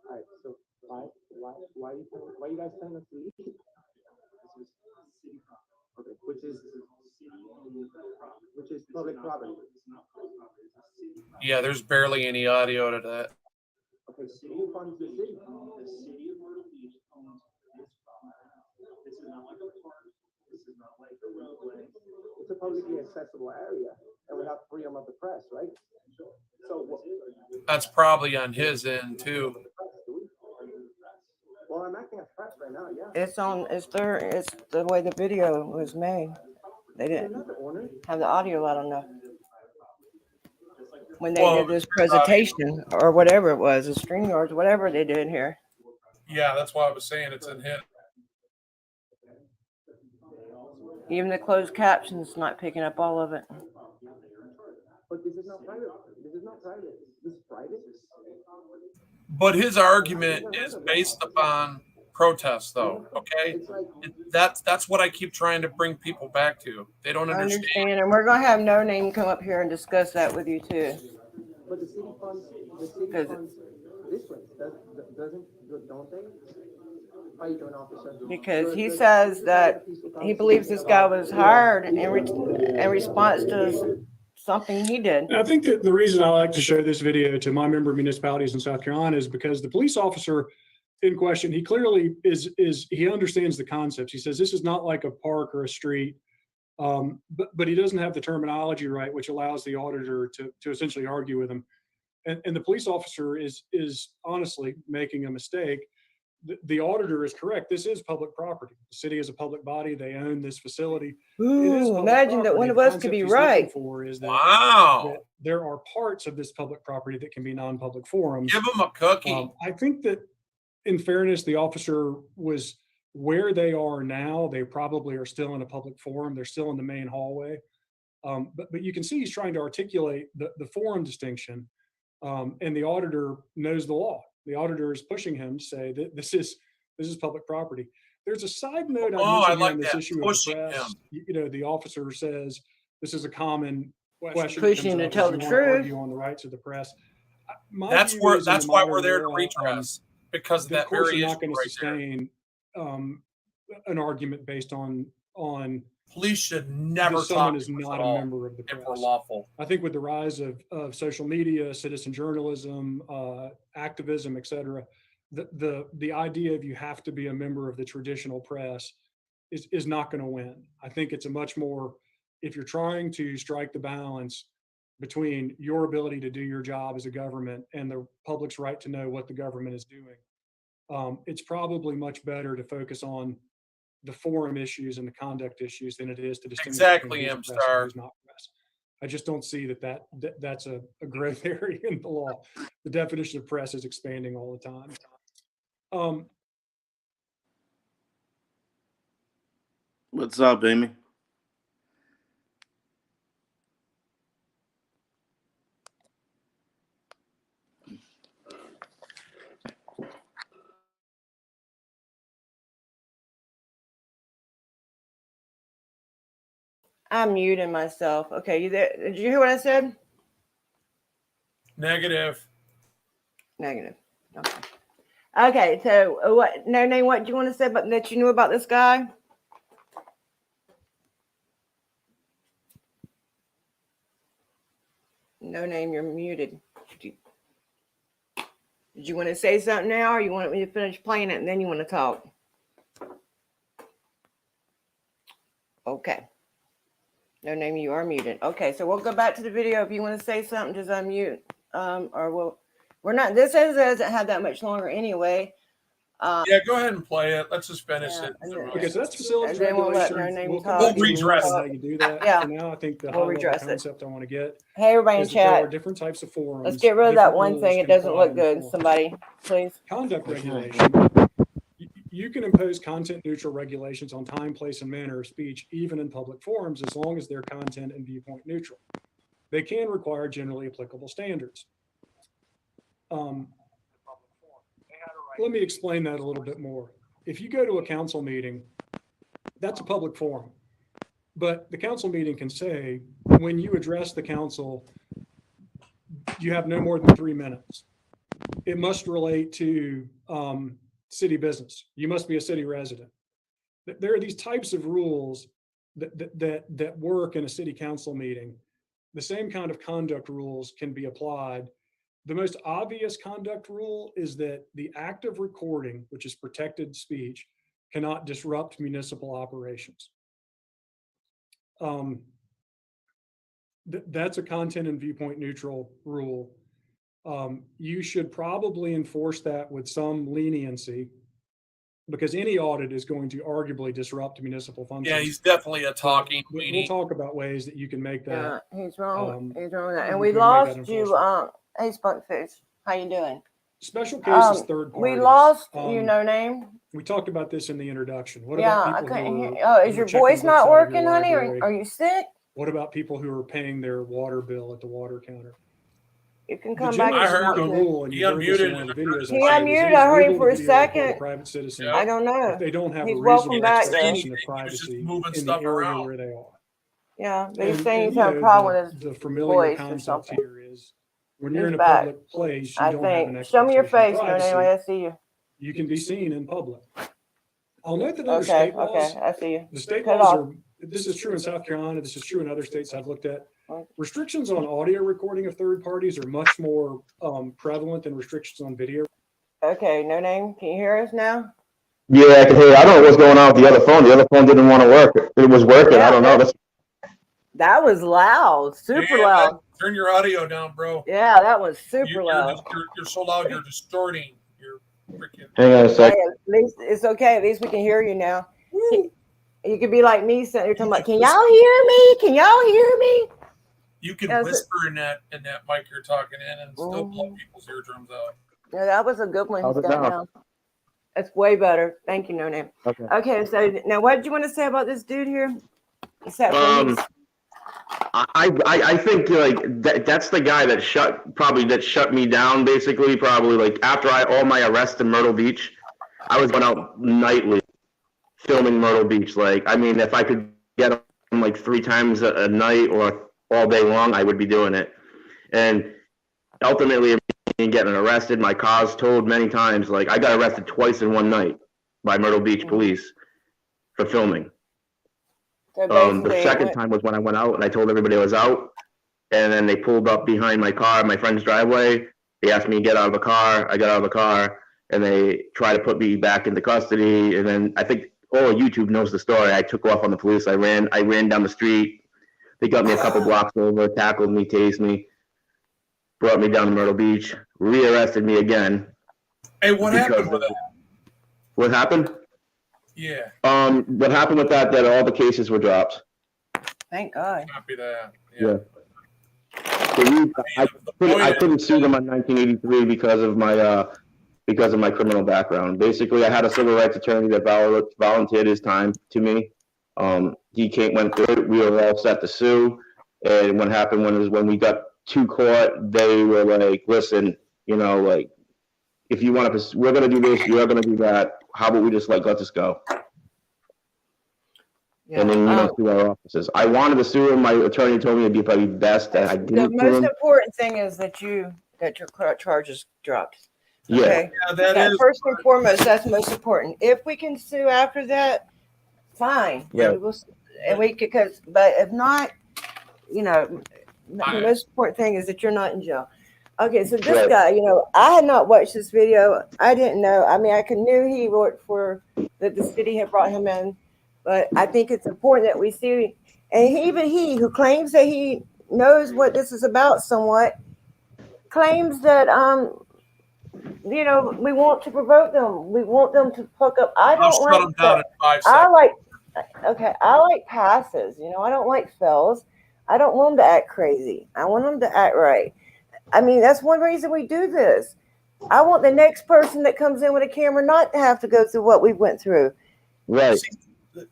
right, so why you guys telling us to leave? Okay, which is public property. Yeah, there's barely any audio to that. Okay, who funds the city? The city of Myrtle Beach owns this property. This is not like a park. This is not like a roadway. It's a publicly accessible area, and we have freedom of the press, right? So That's probably on his end too. well, I'm acting as press right now, yeah. It's the way the video was made. They They're didn't not the owner. have the audio loud enough. When they Well, did this presentation or whatever it was, the StreamYards, whatever they did here. Yeah, that's why I was saying it's in his. Even the closed captions not picking up all of it. But this is not private. This is not private. This is private. But his argument is based upon protests, though. Okay, It's like that's what I keep trying to bring people back to. They don't I understand. understand, and we're gonna have No Name come up here and discuss that with you too. but the city funds this one don't they? How you doing, officer? Because he says that he believes this guy was hired in response to something he did. And I think that the reason I like to show this video to my member municipalities in South Carolina is because the police officer in question, he clearly he understands the concepts. He says this is not like a park or a street, but he doesn't have the terminology right, which allows the auditor to essentially argue with him. And the police officer is honestly making a mistake. The auditor is correct. This is public property. The city is a public body. They own this facility. Ooh, imagine that one of us could be right. Wow. That there are parts of this public property that can be non-public forums. Give him a cookie. I think that in fairness, the officer was where they are now. They probably are still in a public forum. They're still in the main hallway. But you can see he's trying to articulate the forum distinction. And the auditor knows the law. The auditor is pushing him to say that this is public property. There's a side note I like on this that, issue of the press. The officer says this is a common question. Pushing to tell the truth on the rights of the press. That's why we're there to redress, because of that very issue not going to right there. sustain an argument based on Police should never someone talk is to us not at a all member of the if we're press. lawful. I think with the rise of social media, citizen journalism, activism, et cetera, the idea of you have to be a member of the traditional press is not going to win. I think it's a much more, if you're trying to strike the balance between your ability to do your job as a government and the public's right to know what the government is doing, it's probably much better to focus on the forum issues and the conduct issues than it is to distinguish Exactly, between who's press M-Star. and who's not press. I just don't see that's a growth area in the law. The definition of press is expanding all the time. What's up, Amy? I'm muting myself. Okay, you there? Did you hear what I said? Negative. Negative. Okay. Okay, so what? No name. What do you want to say about that you knew about this guy? No name. You're muted. Did you want to say something now, or you want me to finish playing it and then you want to talk? Okay. No name, you are muted. Okay, so we'll go back to the video. If you want to say something, just unmute. We're not, this doesn't have that much longer anyway. Yeah, go ahead and play it. Let's just finish Yeah, it. and then- Okay, so that's facilities And then we'll let regulations. no name We'll talk. come back to We'll rules redress and how it. you do that. Yeah. For now, I think the We'll high level redress it. concept I want to get Hey, everybody in is that there are chat. different types of forums. Let's get rid of that different one rules thing. It can doesn't apply look in good. forums. Somebody, please. Conduct Okay. regulation. You can impose content neutral regulations on time, place, and manner of speech, even in public forums, as long as they're content and viewpoint neutral. They can require generally applicable standards. Let me explain that a little bit more. If you go to a council meeting, that's a public forum. But the council meeting can say, when you address the council, you have no more than 3 minutes. It must relate to city business. You must be a city resident. There are these types of rules that work in a city council meeting. The same kind of conduct rules can be applied. The most obvious conduct rule is that the act of recording, which is protected speech, cannot disrupt municipal operations. That's a content and viewpoint neutral rule. You should probably enforce that with some leniency, because any audit is going to arguably disrupt municipal functions. Yeah, he's definitely a talking We'll weenie. talk about ways that you can make that. Yeah, he's wrong. He's wrong with that. you And we can make that lost you. enforceable. Hey, Spunkfish, how you doing? Special cases, third parties. We lost you. No name. We talked about this in the introduction. What Yeah, about I people couldn't who hear. are, Oh, is who your are checking voice books not out of your working, honey? Or library? are you sick? What about people who are paying their water bill at the water counter? You can The come back. general I heard speaker him. rule, and He you heard this in unmuted one of the and I heard videos. his I He said, unmuted. it is I heard him legal for to a video record second. private citizen Yeah. I don't know. if they don't have He's a welcome reasonable back, expectation though. of He was just privacy moving in the stuff area around. where they are. Yeah, but he's And- saying and, he's you having a know, problem with his the familiar voice or concept something. here is when you're He's in a back. public place, you I don't have an think. Show me your expectation face. of No name. privacy. I see you. You can be seen in public. I'll note that under Okay. state laws, Okay. I see you. the state Cut laws off. are, this is true in South Carolina, this is true in other states I've looked at. Restrictions on audio recording of third parties are much more prevalent than restrictions on video. Okay. No name. Can you hear us now? Yeah, I can hear you. I don't know what's going on with the other phone. The other phone didn't want to work. It was working. I Yeah, don't know. that was loud. Super Yeah, loud. man, turn your audio down, bro. Yeah, that was super You're loud. so loud, you're distorting. You're freaking. Hang on a Hey, sec. at least it's okay. At least we can hear you now. You could be like me, sitting there talking about, can y'all hear me? Can y'all hear me? You can Yes, whisper in that mic you're talking in and still blow Mhm. people's eardrums out. Yeah, that was a good one. How's He's it got now? now. That's way better. Thank you, No Name. Okay. Okay, so now what did you want to say about this dude here? Except for Um, I think like that's the guy that shut me down basically. Probably like after all my arrests in Myrtle Beach, I was going out nightly filming Myrtle Beach. Like, I mean, if I could get them like 3 times a night or all day long, I would be doing it. And ultimately, getting arrested, my car's towed many times. Like, I got arrested twice in one night by Myrtle Beach police for filming. so The basically, second time was when I went out and I told everybody I was out, and then they pulled up behind my car, my friend's driveway. They asked me to get out of the car. I got out of the car, and they tried to put me back into custody. And then I think all of YouTube knows the story. I took off on the police. I ran down the street. They got me a couple blocks over, tackled me, tased me, brought me down to Myrtle Beach, rearrested me again. Hey, what happened with that? What happened? Yeah, What happened with that all the cases were dropped. thank God. copy that. Yeah. Yeah. So I couldn't sue them on 1983 because of my criminal background. Basically, I had a civil rights attorney that volunteered his time to me. He went through it. We were all set to sue. And what happened when we got to court, they were like, listen, you know, like, if you want to, we're going to do this, you're going to do that. How about we just let this go? Yeah. And then, sue our offices. I wanted to sue him. My attorney told me it'd be probably best that I The didn't sue most him. important thing is that your charges dropped. Yeah. Okay. Yeah, that is. First and foremost, that's most important. If we can sue after that, fine. Yeah. But if not, the most important thing is that you're not in jail. Okay, so this Right. guy, I had not watched this video. I didn't know. I mean, knew he worked for that the city had brought him in, but I think it's important that we see. And even he who claims that he knows what this is about somewhat, claims that You know, we want to provoke them. We want them to hook up. I I'll don't shut like them down in 5 I seconds. like okay, I like passes. You know, I don't like fails. I don't want them to act crazy. I want them to act right. I mean, that's one reason we do this. I want the next person that comes in with a camera not to have to go through what we went through. Right. See,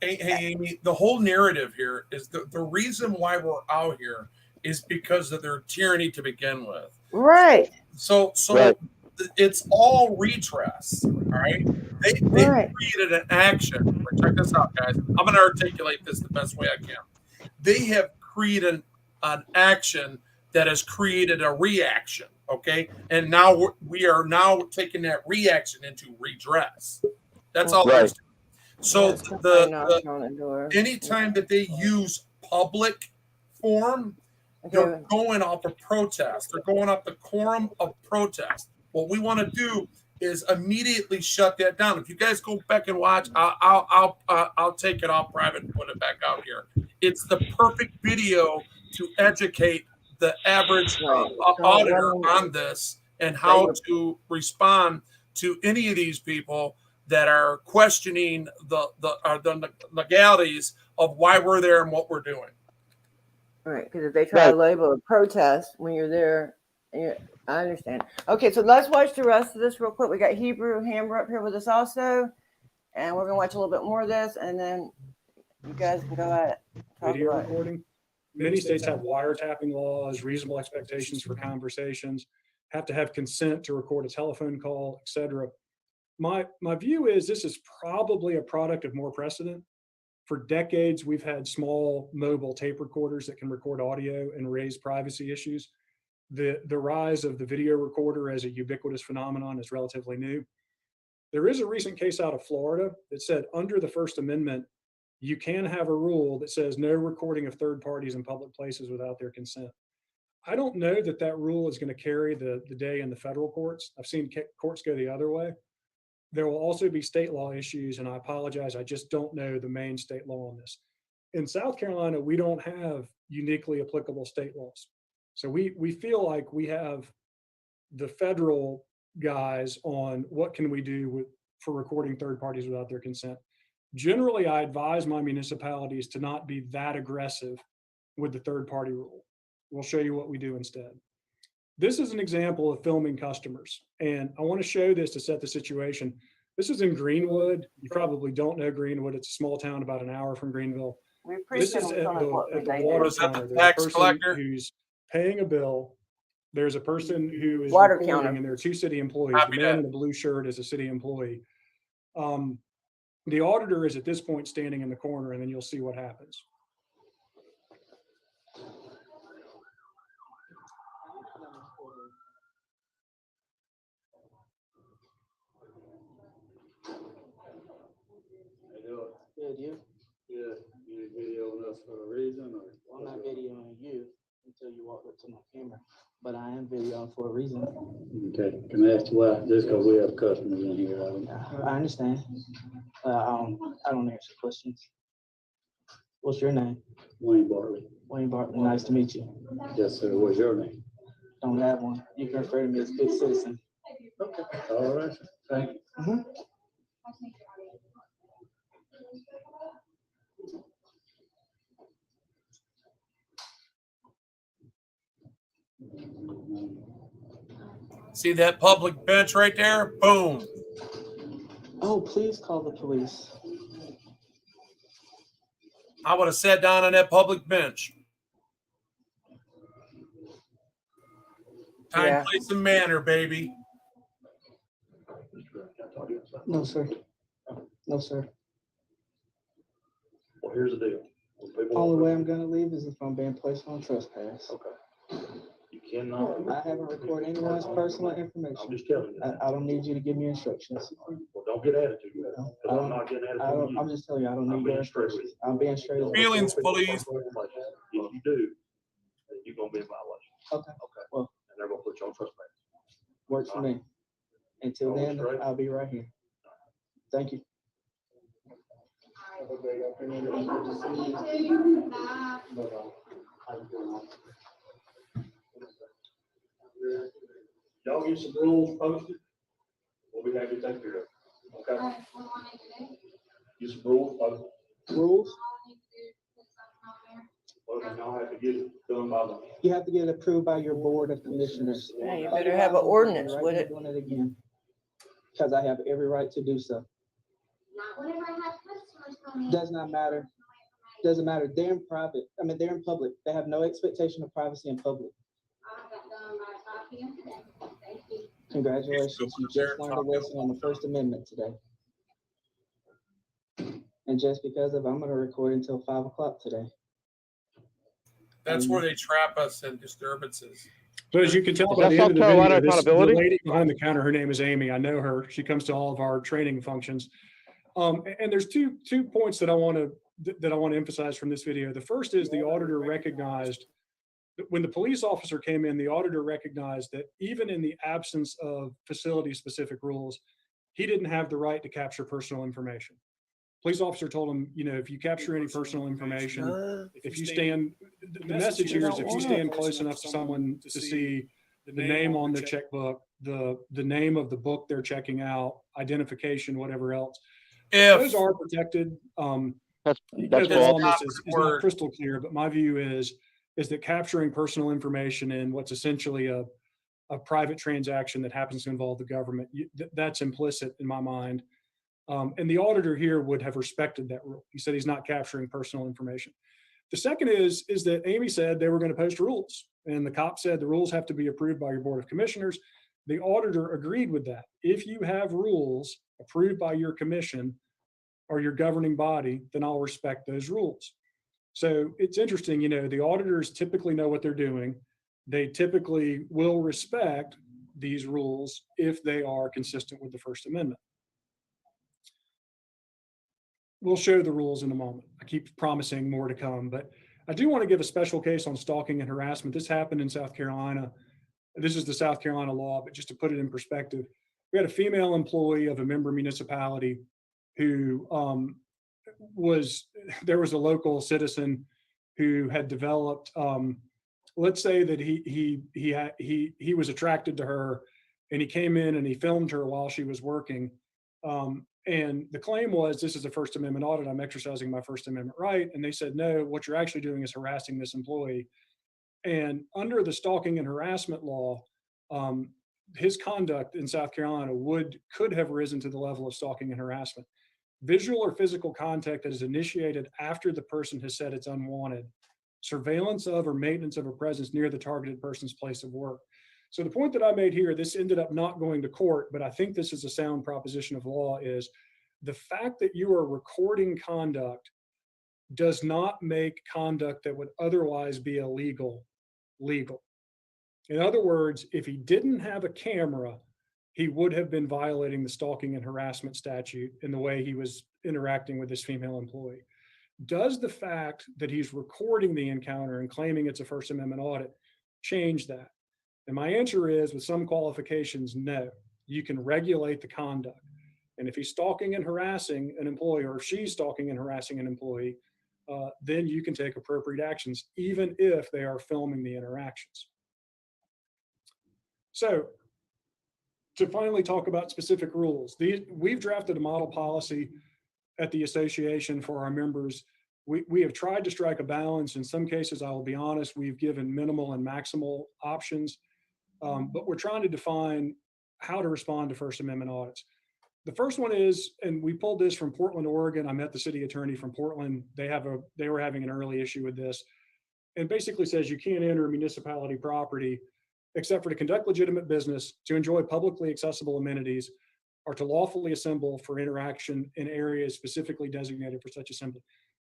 hey, Amy, the whole narrative here is the reason why we're out here is because of their tyranny to begin with. Right. So Right. it's all redress. All right. They Right. created an action. Check this out, guys. I'm going to articulate this the best way I can. They have created an action that has created a reaction. Okay. And now we are now taking that reaction into redress. That's all there is to it. So That's somebody knocking on the door. anytime that they use public form, they're Okay. going off of protest. They're going off the quorum of protest. What we want to do is immediately shut that down. If you guys go back and watch, I'll take it off private and put it back out here. It's the perfect video to educate the average auditor on this and how to respond to any of these people that are questioning the legalities of why we're there and what we're doing. Right, because if they try to label a protest when you're there, I understand. Okay, so let's watch the rest of this real quick. We got Hebrew Hammer up here with us also, and we're gonna watch a little bit more of this, and then you guys can go at it. Video recording. Many states have wiretapping laws, reasonable expectations for conversations, have to have consent to record a telephone call, etc. My view is this is probably a product of more precedent. For decades, we've had small mobile tape recorders that can record audio and raise privacy issues. The rise of the video recorder as a ubiquitous phenomenon is relatively new. There is a recent case out of Florida that said under the First Amendment, you can have a rule that says no recording of third parties in public places without their consent. I don't know that that rule is going to carry the day in the federal courts. I've seen courts go the other way. There will also be state law issues, and I apologize, I just don't know the main state law on this. In South Carolina, we don't have uniquely applicable state laws. So we feel like we have the federal guys on what can we do for recording third parties without their consent. Generally, I advise my municipalities to not be that aggressive with the third party rule. We'll show you what we do instead. This is an example of filming customers, and I want to show this to set the situation. This is in Greenwood. You probably don't know Greenwood. It's a small town about an hour from Greenville. This is at the water counter. There's a person who's paying a bill. There's a person who is recording, and there are two city employees. The man in the blue shirt is a city employee. The auditor is at this point standing in the corner, and then you'll see what happens. Good, you? Yeah, you videoing us for a reason, or? I'm not videoing you until you walk up to my camera, but I am videoing for a reason. Okay, can I ask you why? Just because we have customers in here, I understand. I don't answer questions. What's your name? Wayne Bartley. Wayne Bartley, nice to meet you. Yes, sir. What's your name? Don't have one. You can refer to me as good citizen. Okay. All right. Thank you. Mm-hmm. See that public bench right there? Boom. Oh, please call the police. I would have sat down on that public bench. Time, place, and manner, baby. No, sir. No, sir. Well, here's the deal. Only way I'm gonna leave is if I'm being placed on trespass. Okay. You cannot. I haven't recorded anyone's personal information. I'm just telling you. I don't need you to give me instructions. Well, don't get attitude. I'm not getting attitude. I'm just telling you, I don't need your instructions. I'm being straight up. Feelings, please. If you do, then you're gonna be in violation. Okay. Okay. Well, and they're gonna put you on trespass. Works for me. Until then, I'll be right here. Thank you. Y'all get some rules posted. gotta get that cleared up. Okay? What do I need to do? Just rules, Rules, All I need to do is I'm not there. well, then y'all have to get it done by the. you have to get it approved by your board of commissioners. Yeah, you better have an ordinance Right, with you're it. doing it again. Because I have every right to do so. Not whenever I have customers come in. Does not matter. Doesn't matter. They're in private. I mean, they're in public. They have no expectation of privacy in public. I got done by 5 p.m. today. Thank you. Congratulations. You just learned a lesson on the First Amendment today. And just because of, I'm gonna record until 5 o'clock today. That's where they trap us in disturbances. So as you can tell Is by that the South end of the Carolina video, the accountability? lady behind the counter, her name is Amy. I know her. She comes to all of our training functions. And there's two points that I want to emphasize from this video. The first is the auditor recognized that when the police officer came in, the auditor recognized that even in the absence of facility-specific rules, he didn't have the right to capture personal information. Police officer told him, if you capture any personal information, if you stand, the message here is if you stand close enough to someone to see the name on their checkbook, the name of the book they're checking out, identification, whatever else, those are protected. That's The false. law is not crystal clear, but my view is that capturing personal information in what's essentially a private transaction that happens to involve the government, that's implicit in my mind. And the auditor here would have respected that rule. He said he's not capturing personal information. The second is that Amy said they were going to post rules, and the cop said the rules have to be approved by your board of commissioners. The auditor agreed with that. If you have rules approved by your commission or your governing body, then I'll respect those rules. So it's interesting, the auditors typically know what they're doing. They typically will respect these rules if they are consistent with the First Amendment. We'll show the rules in a moment. I keep promising more to come, but I do want to give a special case on stalking and harassment. This happened in South Carolina. This is the South Carolina law, but just to put it in perspective, we had a female employee of a member municipality who there was a local citizen who had developed, let's say that he was attracted to her, and he came in and he filmed her while she was working. And the claim was, this is a First Amendment audit, I'm exercising my First Amendment right. And they said, no, what you're actually doing is harassing this employee. And under the stalking and harassment law, his conduct in South Carolina could have risen to the level of stalking and harassment. Visual or physical contact that is initiated after the person has said it's unwanted, surveillance of or maintenance of a presence near the targeted person's place of work. So the point that I made here, this ended up not going to court, but I think this is a sound proposition of law, is the fact that you are recording conduct does not make conduct that would otherwise be illegal, legal. In other words, if he didn't have a camera, he would have been violating the stalking and harassment statute in the way he was interacting with this female employee. Does the fact that he's recording the encounter and claiming it's a First Amendment audit change that? And my answer is, with some qualifications, no. You can regulate the conduct. And if he's stalking and harassing an employee, or if she's stalking and harassing an employee, then you can take appropriate actions, even if they are filming the interactions. So to finally talk about specific rules, we've drafted a model policy at the association for our members. We have tried to strike a balance. In some cases, I will be honest, we've given minimal and maximal options. But we're trying to define how to respond to First Amendment audits. The first one is, and we pulled this from Portland, Oregon. I met the city attorney from Portland. They were having an early issue with this, and basically says you can't enter municipality property except for to conduct legitimate business, to enjoy publicly accessible amenities, or to lawfully assemble for interaction in areas specifically designated for such assembly.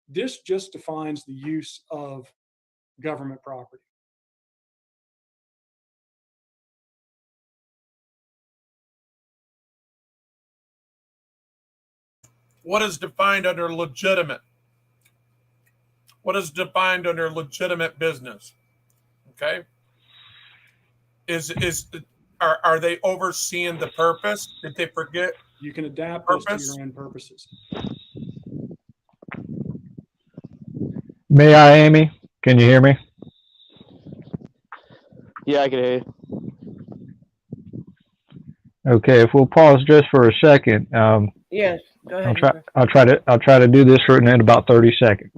This just defines the use of government property. What is defined under legitimate? What is defined under legitimate business? Okay. Are they overseeing the purpose? Did they forget? You can adapt this to your own purposes. May I, Amy? Can you hear me? Yeah, I can hear you. Okay, if we'll pause just for a second, Yes, go ahead. I'll try to do this in about 30 seconds.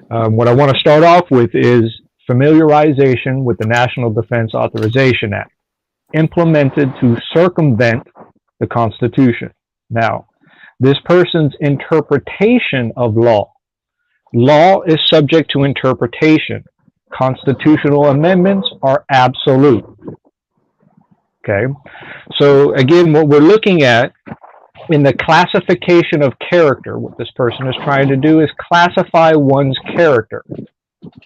What I want to start off with is familiarization with the National Defense Authorization Act, implemented to circumvent the Constitution. Now, this person's interpretation of law. Law is subject to interpretation. Constitutional amendments are absolute. Okay, so again, what we're looking at in the classification of character, what this person is trying to do is classify one's character.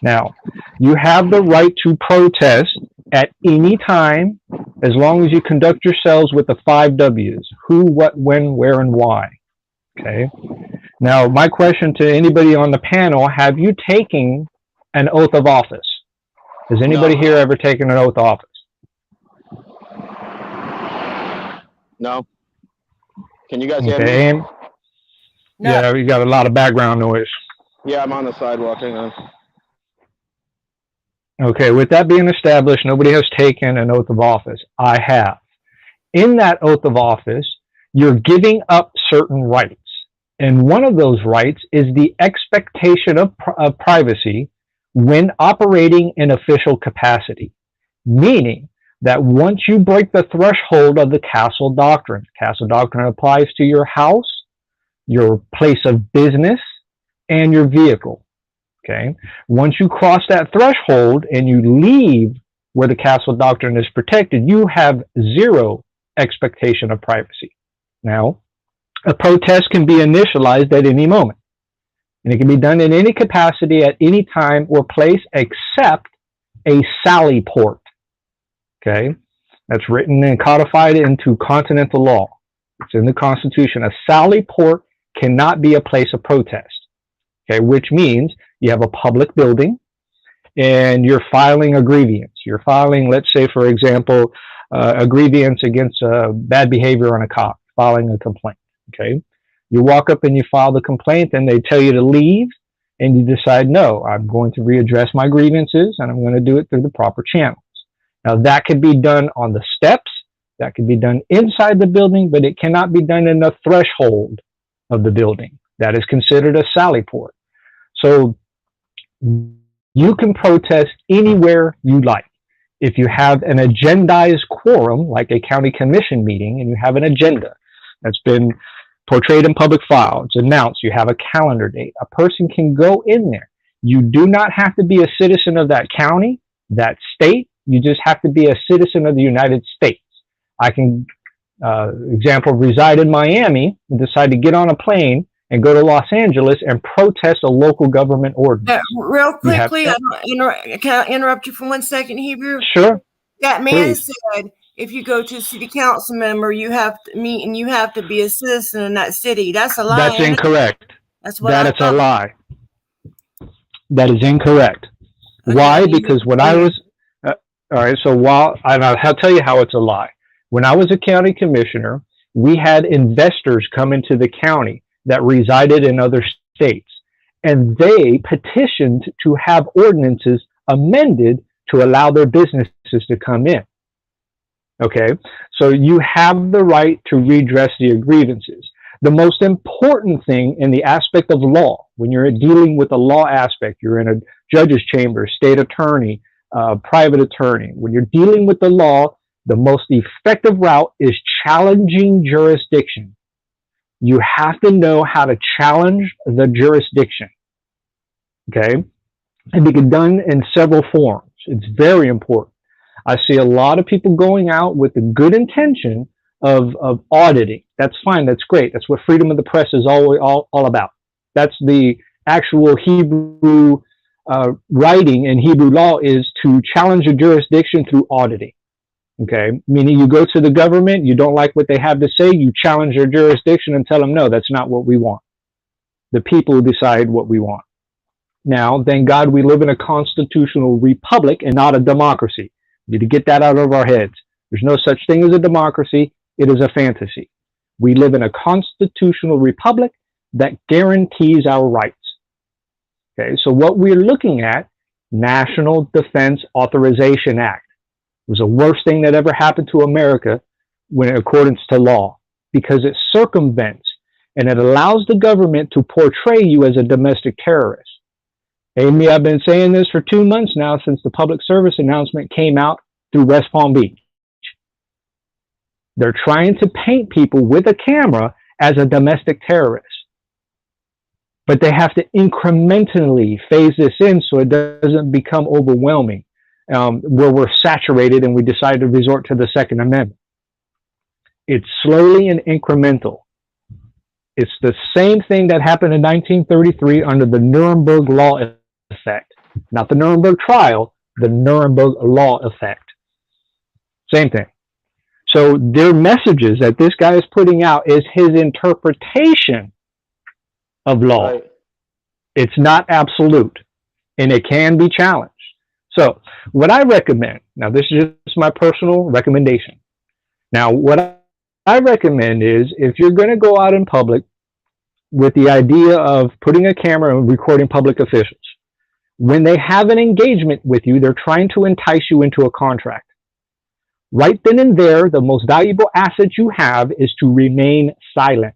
Now, you have the right to protest at any time as long as you conduct yourselves with the 5 W's: who, what, when, where, and why. Okay. Now, my question to anybody on the panel, have you taken an oath of office? Has anybody here ever taken an oath of office? No. Can you guys hear me? Okay. No. Yeah, we got a lot of background noise. Yeah, I'm on the sidewalk. Hang on. Okay, with that being established, nobody has taken an oath of office. I have. In that oath of office, you're giving up certain rights. And one of those rights is the expectation of privacy when operating in official capacity, meaning that once you break the threshold of the Castle Doctrine applies to your house, your place of business, and your vehicle. Okay. Once you cross that threshold and you leave where the Castle Doctrine is protected, you have zero expectation of privacy. Now, a protest can be initialized at any moment, and it can be done in any capacity at any time or place except a sally port. Okay, that's written and codified into continental law. It's in the Constitution. A sally port cannot be a place of protest. Okay, which means you have a public building and you're filing a grievance. You're filing, let's say, for example, a grievance against bad behavior on a cop, filing a complaint. Okay, you walk up and you file the complaint and they tell you to leave, and you decide, no, I'm going to readdress my grievances and I'm going to do it through the proper channels. Now, that could be done on the steps, that could be done inside the building, but it cannot be done in the threshold of the building. That is considered a sally port. So you can protest anywhere you like. If you have an agendized quorum, like a county commission meeting, and you have an agenda that's been portrayed in public file, it's announced, you have a calendar date, a person can go in there. You do not have to be a citizen of that county, that state. You just have to be a citizen of the United States. I can, example, reside in Miami and decide to get on a plane and go to Los Angeles and protest a local government ordinance. Real quickly, can I interrupt you for 1 second, Hebrew? Sure. That man Please. said, if you go to a city council member, you have to meet and you have to be a citizen in that city. That's a lie. That's incorrect. That's what That I is a thought. lie. That is incorrect. Okay, Why? Because when I was, all right, so I'll tell you how it's a lie. When I was a county commissioner, we had investors come into the county that resided in other states, and they petitioned to have ordinances amended to allow their businesses to come in. Okay, so you have the right to redress your grievances. The most important thing in the aspect of law, when you're dealing with a law aspect, you're in a judge's chamber, state attorney, private attorney. When you're dealing with the law, the most effective route is challenging jurisdiction. You have to know how to challenge the jurisdiction. Okay? And it can be done in several forms. It's very important. I see a lot of people going out with the good intention of auditing. That's fine. That's great. That's what freedom of the press is all about. That's the actual Hebrew writing in Hebrew law, is to challenge a jurisdiction through auditing. Okay, meaning you go to the government, you don't like what they have to say, you challenge their jurisdiction and tell them, no, that's not what we want. The people decide what we want. Now, thank God we live in a constitutional republic and not a democracy. We need to get that out of our heads. There's no such thing as a democracy. It is a fantasy. We live in a constitutional republic that guarantees our rights. Okay, so what we're looking at, National Defense Authorization Act. It was the worst thing that ever happened to America when in accordance to law, because it circumvents and it allows the government to portray you as a domestic terrorist. Amy, I've been saying this for 2 months now since the public service announcement came out through West Palm Beach. They're trying to paint people with a camera as a domestic terrorist. But they have to incrementally phase this in so it doesn't become overwhelming, where we're saturated and we decide to resort to the Second Amendment. It's slowly and incremental. It's the same thing that happened in 1933 under the Nuremberg Law effect. Not the Nuremberg trial, the Nuremberg Law effect. Same thing. So their messages that this guy is putting out is his interpretation of law. Right. It's not absolute, and it can be challenged. So what I recommend, now this is just my personal recommendation. Now what I recommend is, if you're going to go out in public with the idea of putting a camera and recording public officials, when they have an engagement with you, they're trying to entice you into a contract. Right then and there, the most valuable asset you have is to remain silent.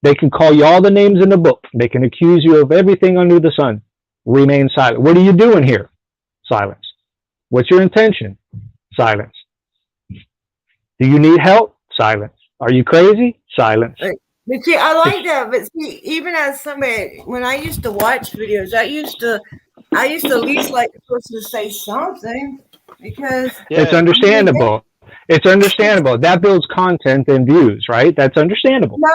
They can call you all the names in the book. They can accuse you of everything under the sun. Remain silent. What are you doing here? Silence. What's your intention? Silence. Do you need help? Silence. Are you crazy? Silence. But see, I like that. But see, even as somebody, when I used to watch videos, I used to at least like the person to say something, because it's understandable. It's understandable. That builds content and views, right? That's understandable. No,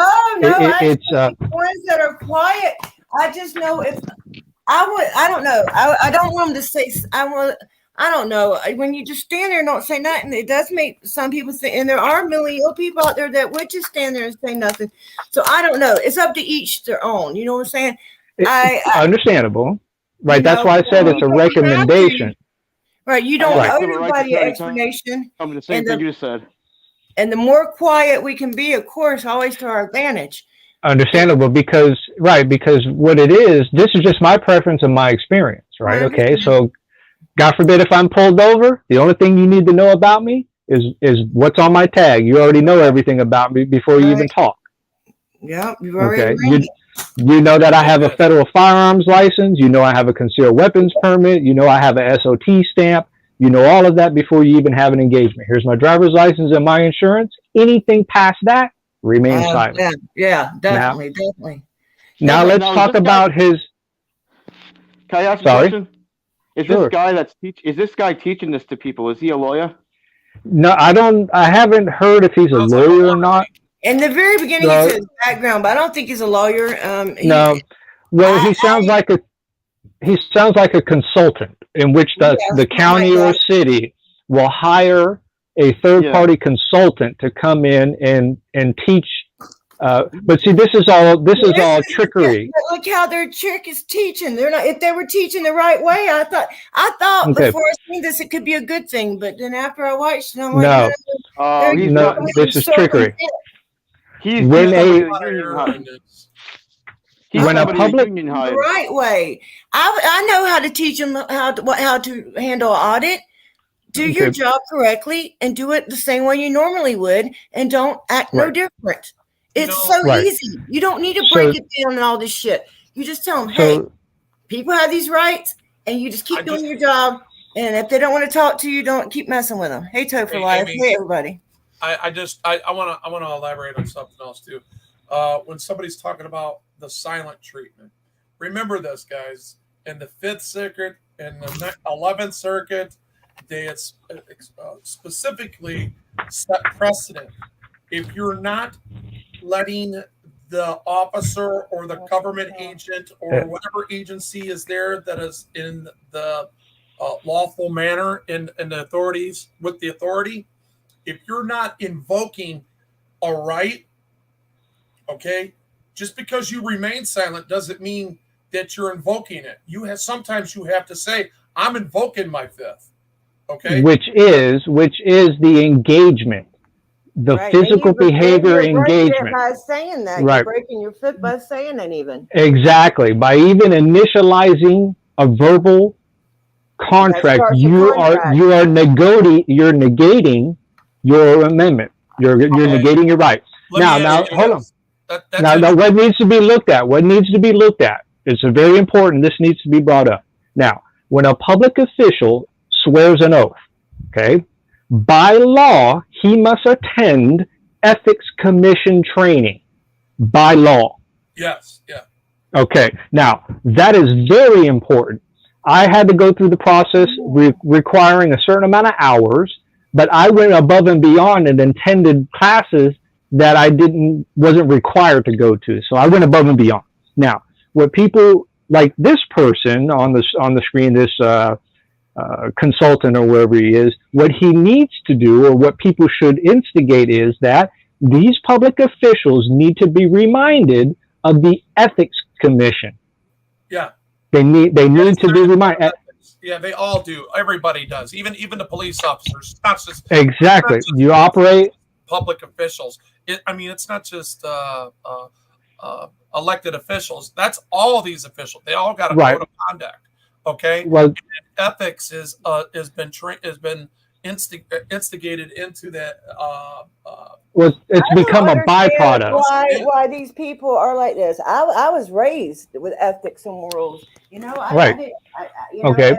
it's ones that are quiet. I just know if I don't know. I don't want them to say. I don't know. When you just stand there and don't say nothing, it does make some people think, and there are mentally ill people out there that would just stand there and say nothing. So I don't know. It's up to each their own. You know what I'm saying? Understandable. Right. That's why I said it's a recommendation. Right. You don't owe anybody an explanation. I'm the same thing you just said. And the more quiet we can be, of course, always to our advantage. Understandable, because what it is, this is just my preference and my experience, right? Okay. So God forbid if I'm pulled over, the only thing you need to know about me is what's on my tag. You already know everything about me before you even talk. Yeah, you've already you know that I have a federal firearms license. You know I have a concealed weapons permit. You know I have a SOT stamp. You know all of that before you even have an engagement. Here's my driver's license and my insurance. Anything past that, remain silent. Yeah, definitely. Now let's talk about his. Can I ask a question? Is this guy teaching this to people? Is he a lawyer? No, I haven't heard if he's a lawyer or not. In the very beginning, he said his background, but I don't think he's a lawyer. He sounds like a consultant, in which the county or city will hire a third-party consultant to come in and teach. But see, this is all trickery. Look how their trick is teaching. They're not. If they were teaching the right way, I thought before I seen this, it could be a good thing. But then after I watched it, I'm like, this is trickery. He's when a public the right way. I know how to teach them how to handle audit. Do your job correctly and do it the same way you normally would, and don't act no different. It's easy. You don't need to break it down and all this shit. You just tell them, hey, people have these rights, and you just keep doing your job. And if they don't want to talk to you, don't keep messing with them. Hey, Toe for life. Hey, everybody. I want to elaborate on something else too. When somebody's talking about the silent treatment, remember this, guys. In the 5th Circuit and the 11th Circuit, they specifically set precedent. If you're not letting the officer or the government agent or whatever agency is there that is in the lawful manner in the authorities with the authority, if you're not invoking a right, okay, just because you remain silent doesn't mean that you're invoking it. Sometimes you have to say, I'm invoking my 5th. Okay. Which is the engagement, the physical behavior engagement. By saying that, right. You're breaking your 5th by saying it even. Exactly. By even initializing a verbal contract, you're negating your amendment. You're negating your rights. Let me Now, ask you hold on. this. That's Now, what needs to be looked at? What needs to be looked at? It's very important. This needs to be brought up. Now, when a public official swears an oath, okay, by law, he must attend ethics commission training. By law. Yes. Yeah. Okay. Now, that is very important. I had to go through the process requiring a certain amount of hours, but I went above and beyond and attended classes that I wasn't required to go to. So I went above and beyond. Now, what people like this person on the screen, this consultant or wherever he is, what he needs to do, or what people should instigate, is that these public officials need to be reminded of the ethics commission. Yeah. They need to be reminded. Yeah, they all do. Everybody does. Even the police officers. It's not just exactly. It's not just You operate public officials. It's not just elected officials. That's all these officials. They all got a code of conduct. Okay. Well, and ethics has been instigated into that. It's become a byproduct. Why these people are like this? I was raised with ethics and morals. Okay.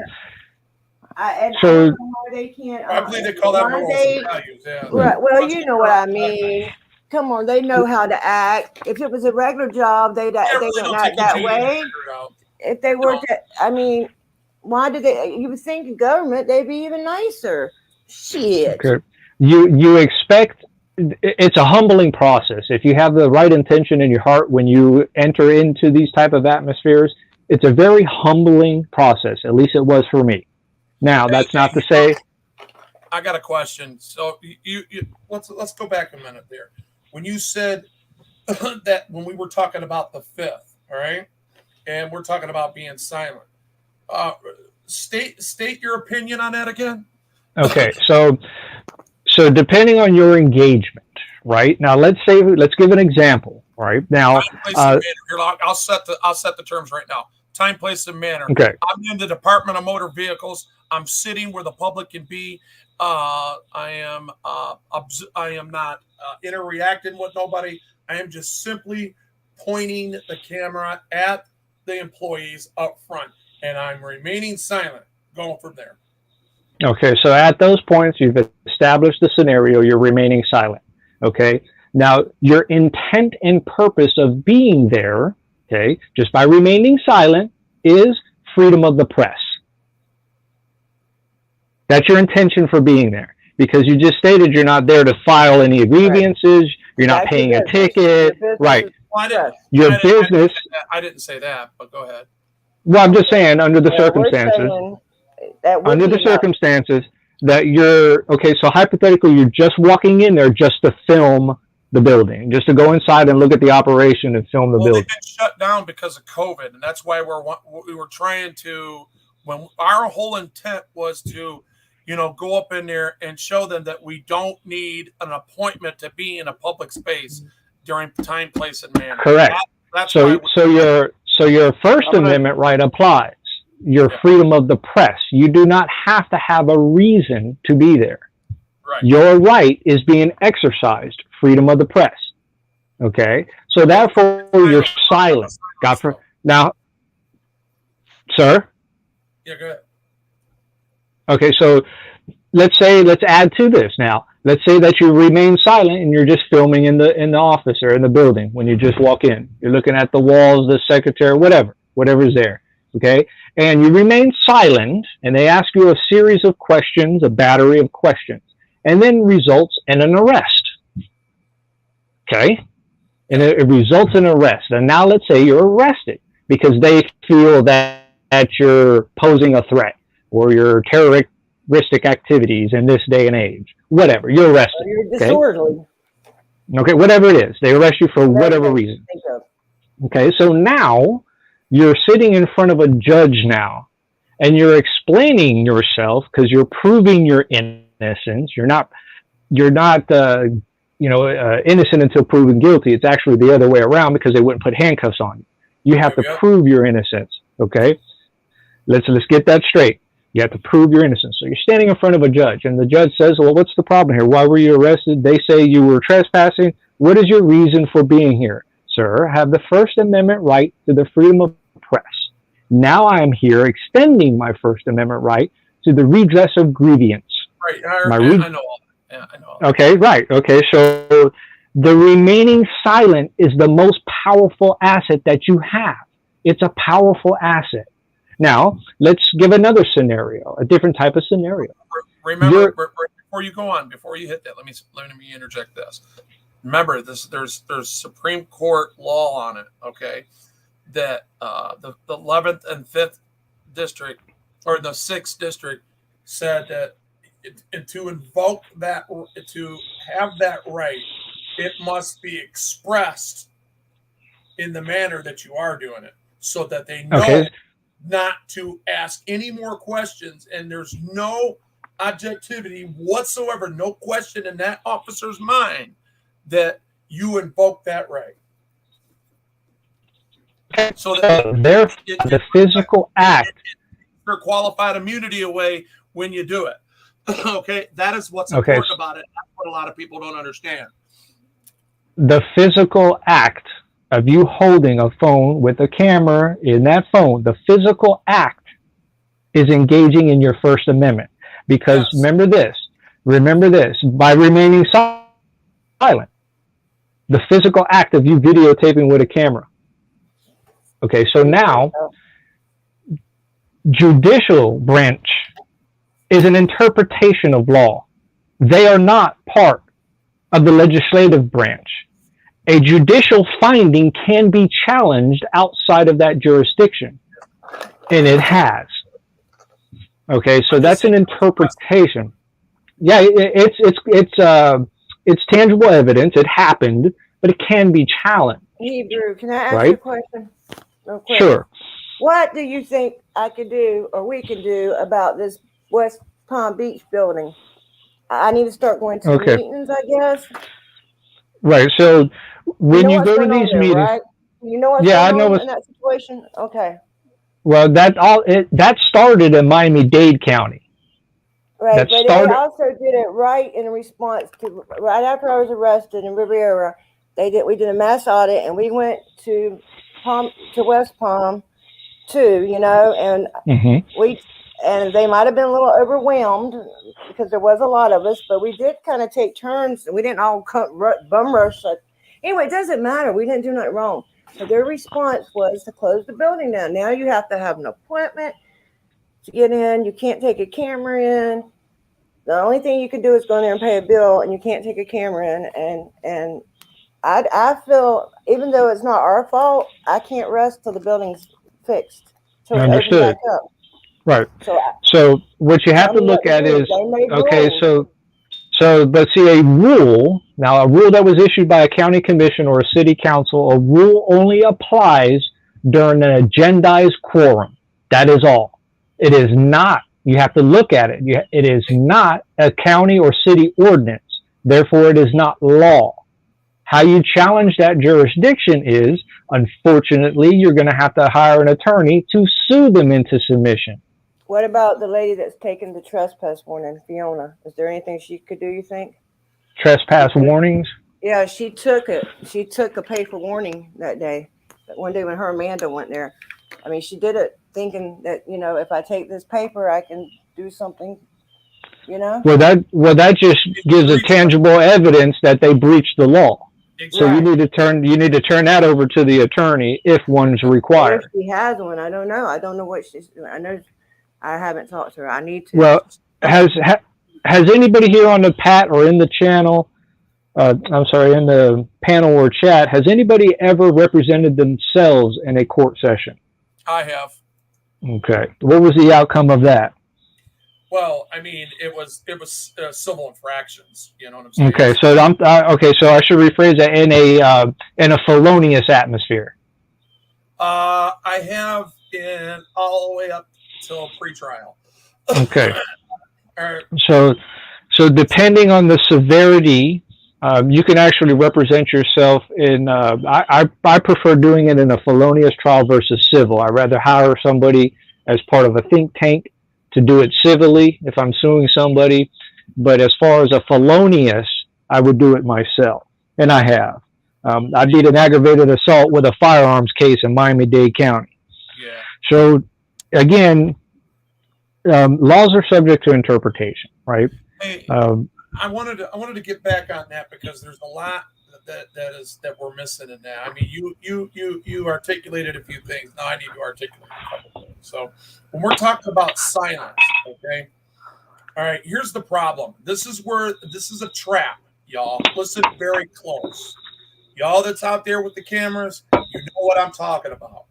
I So don't know why they can't. I believe they call that morals and values. Yeah. Right. Well, you know what I mean. Come on, they know how to act. If it was a regular job, they wouldn't act that way. If they worked why did they? You would think government, they'd be even nicer. Shit. Okay. You expect. It's a humbling process. If you have the right intention in your heart when you enter into these type of atmospheres, it's a very humbling process. At least it was for me. Now, that's not to say. I got a question. So you let's go back a minute there. When you said that, when we were talking about the fifth, all right, and we're talking about being silent, state your opinion on that again. Okay, so depending on your engagement, right? Now, let's give an example, right? Now, I'll set the terms right now. Time, place, and manner. Okay. I'm in the Department of Motor Vehicles. I'm sitting where the public can be. I am not interacting with nobody. I am just simply pointing the camera at the employees up front, and I'm remaining silent. Going from there. Okay, so at those points, you've established the scenario. You're remaining silent. Okay. Now, your intent and purpose of being there, okay, just by remaining silent, is freedom of the press. That's your intention for being there, because you just stated you're not there to file any grievances. You're not paying a ticket, right? Well, your business. I didn't say that, but go ahead. Well, I'm just saying, under the circumstances. Under the circumstances that you're okay. So hypothetically, you're just walking in there just to film the building, just to go inside and look at the operation and film the building. They've been shut down because of COVID, and that's why we were trying to. When our whole intent was to, go up in there and show them that we don't need an appointment to be in a public space during time, place, and manner. Correct. That's so your First Amendment right applies. Your freedom of the press. You do not have to have a reason to be there. Right. Your right is being exercised. Freedom of the press. Okay. So therefore, you're silent. Now, sir. Yeah, go ahead. Okay, so let's add to this now. Let's say that you remain silent and you're just filming in the office or in the building when you just walk in. You're looking at the walls, the secretary, whatever's there. Okay, and you remain silent, and they ask you a series of questions, a battery of questions, and then results in an arrest. Okay, and it results in arrest. And now let's say you're arrested because they feel that you're posing a threat or your terroristic activities in this day and age. Whatever, you're arrested. You're disorderly. Okay, whatever it is, they arrest you for whatever reason. Okay, so now you're sitting in front of a judge now, and you're explaining yourself because you're proving your innocence. You're not innocent until proven guilty. It's actually the other way around because they wouldn't put handcuffs on you. You have to prove your innocence. Okay, let's get that straight. You have to prove your innocence. So you're standing in front of a judge, and the judge says, well, what's the problem here? Why were you arrested? They say you were trespassing. What is your reason for being here? Sir, I have the First Amendment right to the freedom of press. Now I am here extending my First Amendment right to the redress of grievance. Right. I know all that. Yeah, I know all that. Okay, right. Okay, so the remaining silent is the most powerful asset that you have. It's a powerful asset. Now, let's give another scenario, a different type of scenario. Remember, before you go on, before you hit that, let me interject this. Remember, there's Supreme Court law on it, okay? That the 11th and 5th district, or the 6th district, said that to invoke that, to have that right, it must be expressed in the manner that you are doing it, so that they know not to ask any more questions, and there's no objectivity whatsoever, no question in that officer's mind that you invoke that right. So that the physical act, for qualified immunity away when you do it. Okay, that is what's important about it. That's what a lot of people don't understand. The physical act of you holding a phone with a camera in that phone, the physical act is engaging in your First Amendment. Because remember this, by remaining silent, the physical act of you videotaping with a camera. Okay, so now, Judicial Branch is an interpretation of law. They are not part of the legislative branch. A judicial finding can be challenged outside of that jurisdiction, and it has. Okay, so that's an interpretation. Yeah, it's tangible evidence. It happened, but it can be challenged. Hebrew, can I ask you a question? Real quick? Sure. What do you think I could do, or we can do, about this West Palm Beach building? I need to start going to meetings, I guess. Right. So when you go to these meetings, right? You know what's going on in that situation? Okay. Well, that started in Miami-Dade County. Right, but they also did it right in response to right after I was arrested in Riviera. We did a mass audit, and we went to West Palm too, and and they might have been a little overwhelmed because there was a lot of us, but we did kind of take turns, and we didn't all bum rush. Anyway, it doesn't matter. We didn't do nothing wrong. So their response was to close the building down. Now you have to have an appointment to get in. You can't take a camera in. The only thing you can do is go in there and pay a bill, and you can't take a camera in. And I feel, even though it's not our fault, I can't rest till the building's fixed. Understood. Right. So what you have to look at is, but see, a rule that was issued by a county commission or a city council, a rule only applies during an agendized quorum. That is all. It is not, you have to look at it. It is not a county or city ordinance. Therefore, it is not law. How you challenge that jurisdiction is, unfortunately, you're going to have to hire an attorney to sue them into submission. What about the lady that's taken the trespass warning, Fiona? Is there anything she could do, you think? Trespass warnings? Yeah, she took it. She took a pay for warning that day. One day when her Amanda went there. I mean, she did it thinking that, if I take this paper, I can do something, Well, that just gives a tangible evidence that they breached the law. Exactly. So you need to turn that over to the attorney if one's required. If she has one, I don't know. I don't know what she's doing. I know I haven't talked to her. I need to. Well, has anybody here on the Pat or in the channel, in the panel or chat, has anybody ever represented themselves in a court session? I have. Okay. What was the outcome of that? Well, I mean, it was civil infractions. You know what I'm saying? Okay, so so I should rephrase that in a felonious atmosphere. I have been all the way up till pretrial. Okay. So depending on the severity, you can actually represent yourself in. I prefer doing it in a felonious trial versus civil. I'd rather hire somebody as part of a think tank to do it civilly if I'm suing somebody. But as far as a felonious, I would do it myself, and I have. I did an aggravated assault with a firearms case in Miami-Dade County. Yeah. So again, laws are subject to interpretation, right? Hey, I wanted to get back on that because there's a lot that we're missing in that. I mean, you articulated a few things. Now I need to articulate a couple things. So when we're talking about silence, okay. All right, here's the problem. This is a trap, y'all. Listen very close. Y'all that's out there with the cameras, you know what I'm talking about.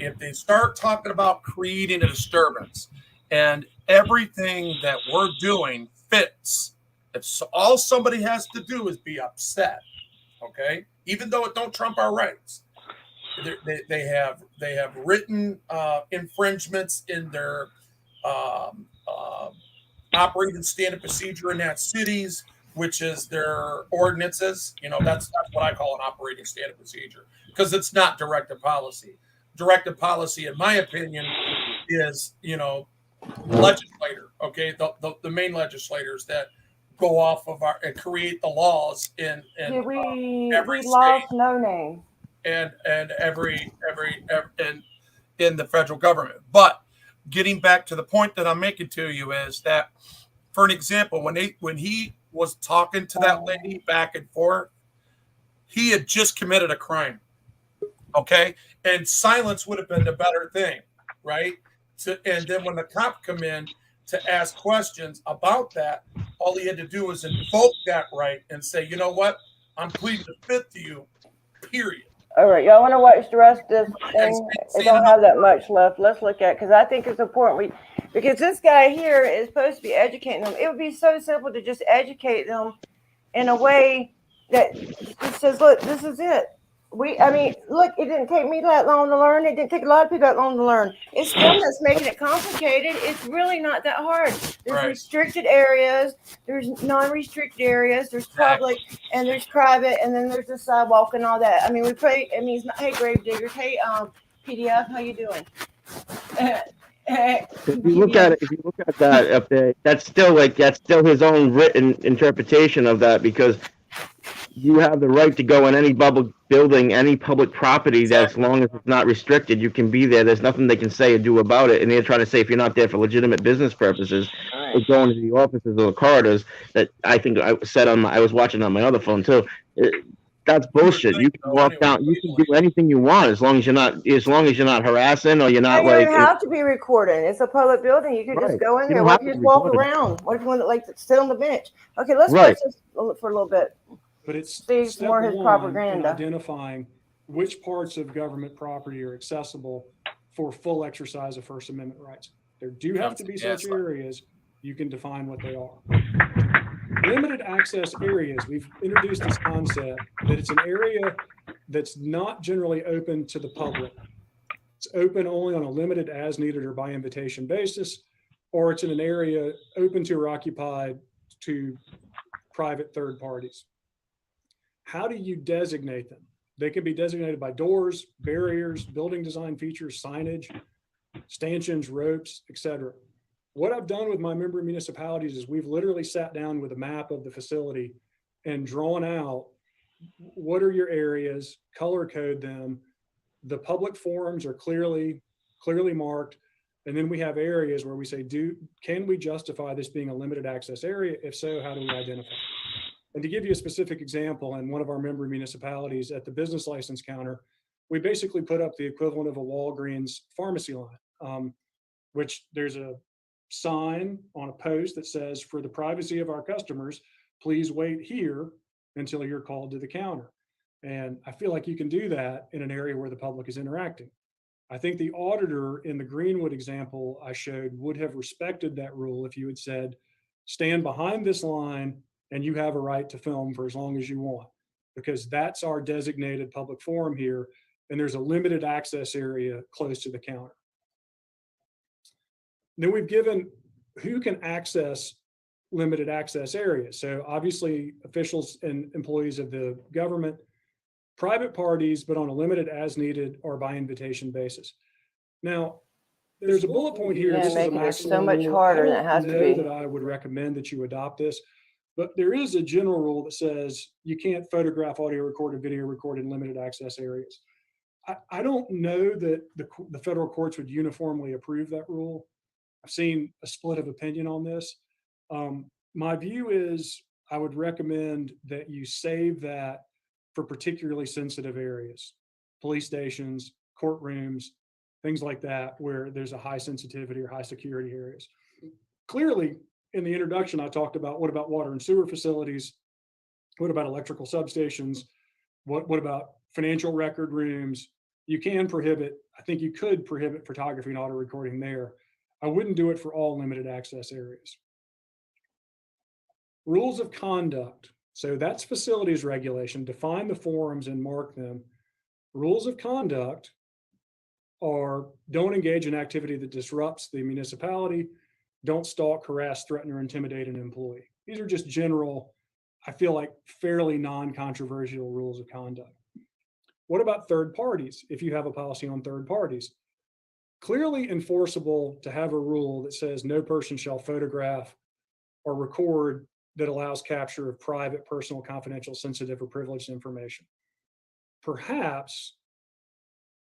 If they start talking about creating a disturbance and everything that we're doing fits, if all somebody has to do is be upset, okay, even though it don't trump our rights, they have written infringements in their operating standard procedure in that cities, which is their ordinances. You know, that's what I call an operating standard procedure because it's not directive policy. Directive policy, in my opinion, is, you know, legislator, okay, the main legislators that go off of our and create the laws in every state lost no name and every in the federal government. But getting back to the point that I'm making to you is that, for an example, when he was talking to that lady back and forth, he had just committed a crime, okay, and silence would have been the better thing, right? And then when the cop come in to ask questions about that, all he had to do was invoke that right and say, you know what, I'm pleading the fifth to you, period. All right, y'all want to watch the rest of this thing? I don't have that much left. Let's look at it because I think it's important. Because this guy here is supposed to be educating them. It would be so simple to just educate them in a way that says, look, this is it. Look, it didn't take me that long to learn. It didn't take a lot of people that long to learn. It's them that's making it complicated. It's really not that hard. There's restricted areas. There's non-restricted areas. There's public and there's private, and then there's the sidewalk and all that. I mean, hey, grave diggers. Hey, PDF, how you doing? If you look at that up there, that's still his own written interpretation of that, because you have the right to go in any public building, any public property, that as long as it's not restricted, you can be there. There's nothing they can say or do about it. And they're trying to say if you're not there for legitimate business purposes, or going to the offices or the corridors, that I think I said I was watching on my other phone too. That's bullshit. You can walk down. You can do anything you want as long as you're not harassing or you're not you don't have to be recording. It's a public building. You can just go in there. What if you just walk around? What if you want to sit on the bench? Okay, let's watch this for a little bit. But it's Steve's more his propaganda. in identifying which parts of government property are accessible for full exercise of First Amendment rights. There do have to be such areas. You can define what they are. Limited access areas, we've introduced this concept that it's an area that's not generally open to the public. It's open only on a limited as needed or by invitation basis, or it's in an area open to or occupied to private third parties. How do you designate them? They can be designated by doors, barriers, building design features, signage, stanchions, ropes, etc. What I've done with my member municipalities is we've literally sat down with a map of the facility and drawn out what are your areas, color code them. The public forums are clearly marked. And then we have areas where we say, can we justify this being a limited access area? If so, how do we identify? And to give you a specific example, in one of our member municipalities at the business license counter, we basically put up the equivalent of a Walgreens pharmacy line, which there's a sign on a post that says, for the privacy of our customers, please wait here until you're called to the counter. And I feel like you can do that in an area where the public is interacting. I think the auditor in the Greenwood example I showed would have respected that rule if you had said, stand behind this line and you have a right to film for as long as you want, because that's our designated public forum here. And there's a limited access area close to the counter. Then we've given who can access limited access areas. So obviously officials and employees of the government, private parties, but on a limited as needed or by invitation basis. Now, There's a bullet point here. You're This gonna is a make it so maximum much rule. harder I than it don't has to know be. that I would recommend that you adopt this, but there is a general rule that says you can't photograph, audio recorded, video recorded in limited access areas. I don't know that the federal courts would uniformly approve that rule. I've seen a split of opinion on this. My view is I would recommend that you save that for particularly sensitive areas, police stations, courtrooms, things like that, where there's a high sensitivity or high security areas. Clearly, in the introduction, I talked about what about water and sewer facilities? What about electrical substations? What about financial record rooms? You can prohibit, I think you could prohibit photography and audio recording there. I wouldn't do it for all limited access areas. Rules of conduct. So that's facilities regulation. Define the forums and mark them. Rules of conduct are don't engage in activity that disrupts the municipality, don't stalk, harass, threaten, or intimidate an employee. These are just general, I feel like fairly non-controversial rules of conduct. What about third parties? If you have a policy on third parties, clearly enforceable to have a rule that says no person shall photograph or record that allows capture of private, personal, confidential, sensitive, or privileged information. Perhaps,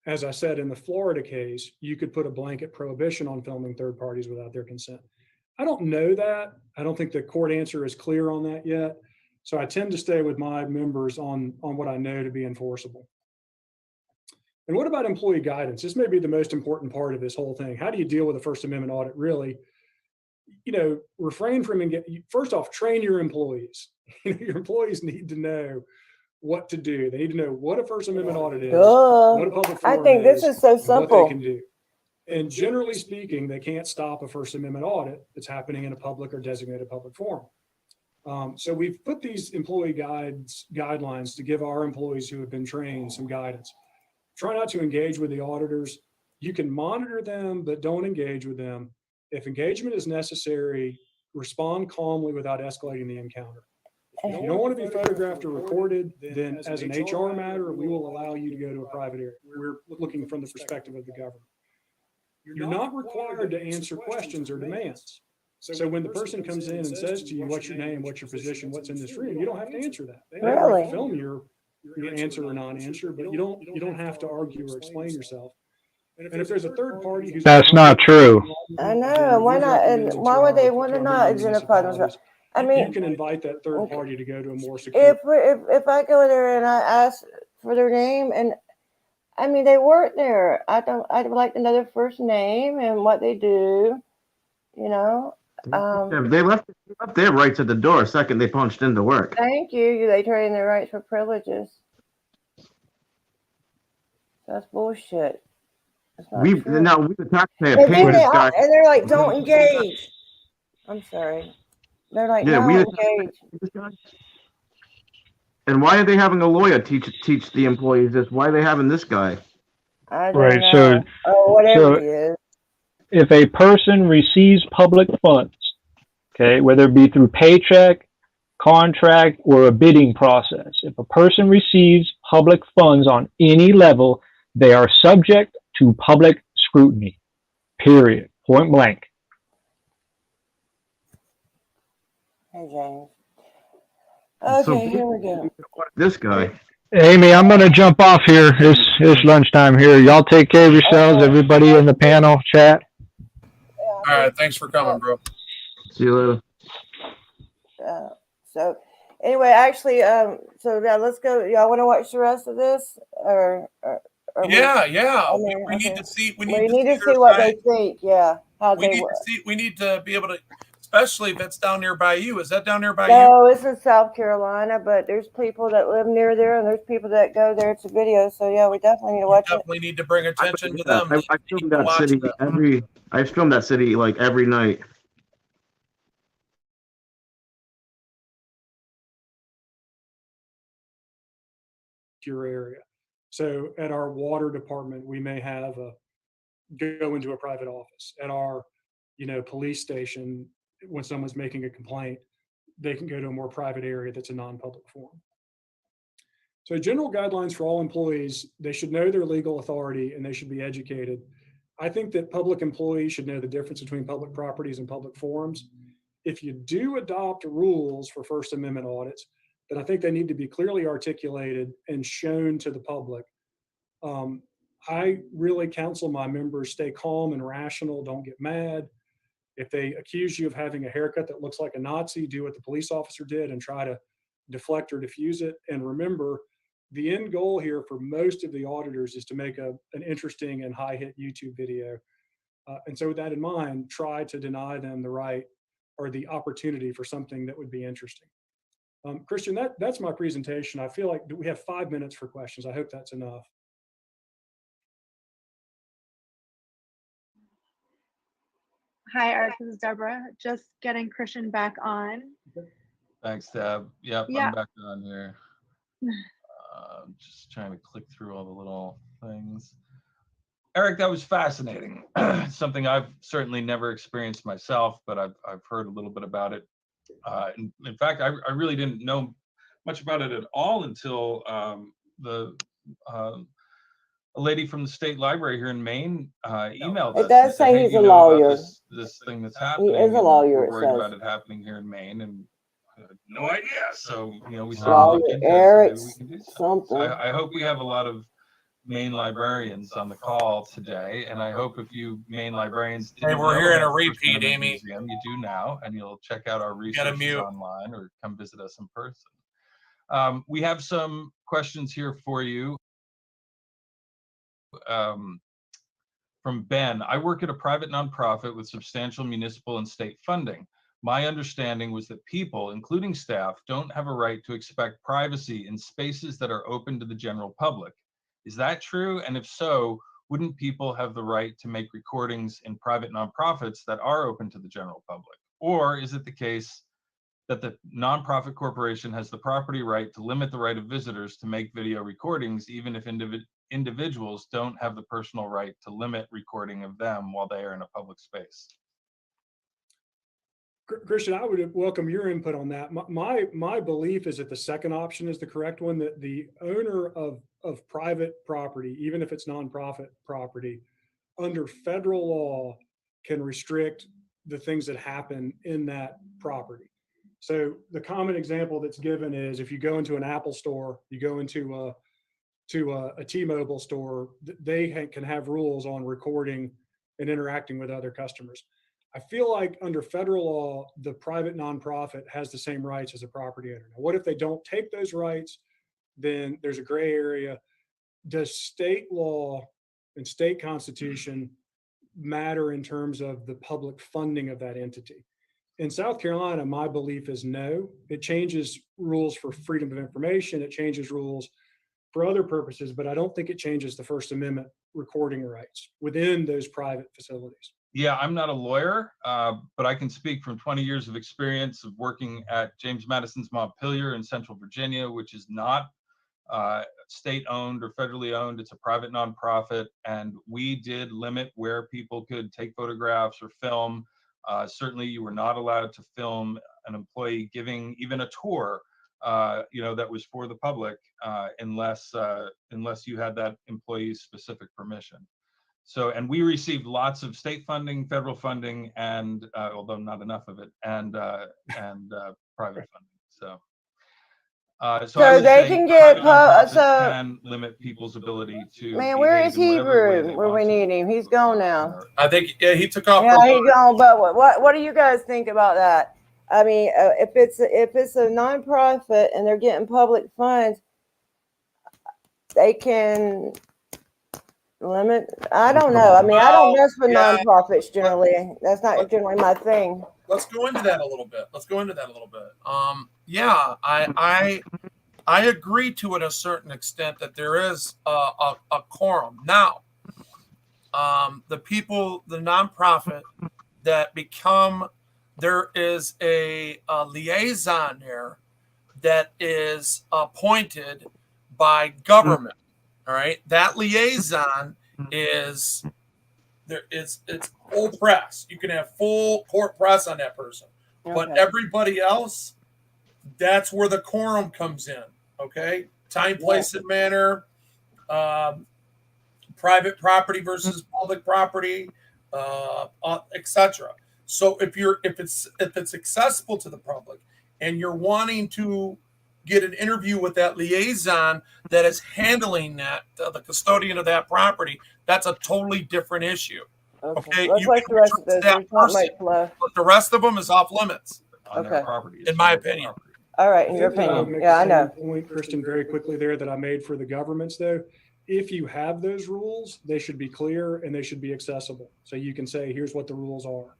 as I said in the Florida case, you could put a blanket prohibition on filming third parties without their consent. I don't know that. I don't think the court answer is clear on that yet. So I tend to stay with my members on what I know to be enforceable. And what about employee guidance? This may be the most important part of this whole thing. How do you deal with a First Amendment audit? Really, refrain from, first off, train your employees. Your employees need to know what to do. They need to know what a First Amendment audit is, what a public I forum think this is so and what they simple. can do. And generally speaking, they can't stop a First Amendment audit that's happening in a public or designated public forum. So we've put these employee guidelines to give our employees who have been trained some guidance. Try not to engage with the auditors. You can monitor them, but don't engage with them. If engagement is necessary, respond calmly without escalating the encounter. If you don't want to be photographed or recorded, then as an HR matter, we will allow you to go to a private area. We're looking from the perspective of the government. You're not required to answer questions or demands. So when the person comes in and says to you, what's your name, what's your position, what's in this room, you don't have to answer that. They have Really? to film your answer or non-answer, but you don't have to argue or explain yourself. And if there's a third party who's That's not true. I know. Why not? And why would they want to not identify themselves? I you mean, can invite that third party to go to a more secure. if I go there and I ask for their name, and I mean they work there, I'd like to know their first name and what they do. Yeah, they left their rights at the door the second they punched into work. Thank you. They trade in their rights for privileges. That's bullshit. That's not true. We the taxpayer And paid then this guy. and they're like, don't engage. I'm sorry. They're like, Yeah, no, engage. This guy. And why are they having a lawyer teach the employees this? Why are they having this guy? I don't Right. know. Whatever he is. If a person receives public funds, okay, whether it be through paycheck, contract, or a bidding process, if a person receives public funds on any level, they are subject to public scrutiny. Period. Point blank. Hey, James. Okay, here we go. This guy. Amy, I'm going to jump off here. It's lunchtime here. Y'all take care of yourselves. Everybody in the panel chat. All right. Thanks for coming, bro. See you later. So anyway, actually, so now let's go. Y'all want to watch the rest of this, or Yeah. We need to see. We need to see what they think. Yeah, how we they need work. to see. We need to be able to, especially if it's down there by you. Is that down there by you? No, it's in South Carolina, but there's people that live near there, and there's people that go there to video. So yeah, we definitely need to watch it. Definitely need to bring attention to them. I filmed that city I filmed that city like every night. Your area. So at our water department, we may have go into a private office. At our, police station, when someone's making a complaint, they can go to a more private area that's a non-public forum. So general guidelines for all employees, they should know their legal authority and they should be educated. I think that public employees should know the difference between public properties and public forums. If you do adopt rules for First Amendment audits, then I think they need to be clearly articulated and shown to the public. I really counsel my members, stay calm and rational, don't get mad. If they accuse you of having a haircut that looks like a Nazi, do what the police officer did and try to deflect or diffuse it. And remember, the end goal here for most of the auditors is to make an interesting and high hit YouTube video. And so with that in mind, try to deny them the right or the opportunity for something that would be interesting. Christian, that's my presentation. I feel like we have 5 minutes for questions. I hope that's enough. Hi, Art. This is Deborah. Just getting Christian back on. Thanks, Deb. Yep, Yeah. I'm back on here. Just trying to click through all the little things. Eric, that was fascinating. Something I've certainly never experienced myself, but I've heard a little bit about it. In fact, I really didn't know much about it at all until a lady from the state library here in Maine emailed us. It does say "Hey, he's you a know about lawyer. This thing that's happening. He is a and lawyer, We're it worried says. about it happening here in Maine, and no idea. So we said, Lawyer look into Eric it, so maybe we can do something. something. So I hope we have a lot of Maine librarians on the call today, and I hope if you Maine librarians Hey, didn't we're know hearing about a the First repeat, Amendment Amy. Museum, you do now, and you'll check out our resources mute. online or come visit us in person. We have some questions here for you. From Ben, I work at a private nonprofit with substantial municipal and state funding. My understanding was that people, including staff, don't have a right to expect privacy in spaces that are open to the general public. Is that true? And if so, wouldn't people have the right to make recordings in private nonprofits that are open to the general public? Or is it the case that the nonprofit corporation has the property right to limit the right of visitors to make video recordings, even if individuals don't have the personal right to limit recording of them while they are in a public space? Christian, I would welcome your input on that. My belief is that the second option is the correct one, that the owner of private property, even if it's nonprofit property, under federal law can restrict the things that happen in that property. So the common example that's given is if you go into an Apple store, you go into a T-Mobile store, they can have rules on recording and interacting with other customers. I feel like under federal law, the private nonprofit has the same rights as a property owner. Now, what if they don't take those rights? Then there's a gray area. Does state law and state constitution matter in terms of the public funding of that entity? In South Carolina, my belief is no. It changes rules for freedom of information. It changes rules for other purposes, but I don't think it changes the First Amendment recording rights within those private facilities. Yeah, I'm not a lawyer, but I can speak from 20 years of experience of working at James Madison's Montpelier in Central Virginia, which is not state owned or federally owned. It's a private nonprofit. And we did limit where people could take photographs or film. Certainly you were not allowed to film an employee giving even a tour, that was for the public, unless you had that employee's specific permission. So, and we received lots of state funding, federal funding, and although not enough of it, and private funding. So they can get can limit people's ability to. Man, where is Hebrew? Where we need him? He's gone now. I think he took off. Yeah, he's gone. But what do you guys think about that? I mean, if it's a nonprofit and they're getting public funds, they can limit. I don't know. I mean, I don't mess with nonprofits generally. That's not generally my thing. Let's go into that a little bit. Yeah, I agree to it a certain extent that there is a quorum. Now, the nonprofit that there is a liaison there that is appointed by government. All right, that liaison it's full press. You can have full court press on that person, but everybody else, that's where the quorum comes in. Okay, time, place, and manner, private property versus public property, etc. So if it's accessible to the public and you're wanting to get an interview with that liaison that is handling that, the custodian of that property, that's a totally different issue. Okay, Let's you like can the rest of trust this. that There's not person, much left. but the rest of them is off limits On their property. in my opinion. All right, in I your think that I'll opinion. make Yeah, I the know. same point, Christian, very quickly there that I made for the governments though. If you have those rules, they should be clear and they should be accessible. So you can say, here's what the rules are.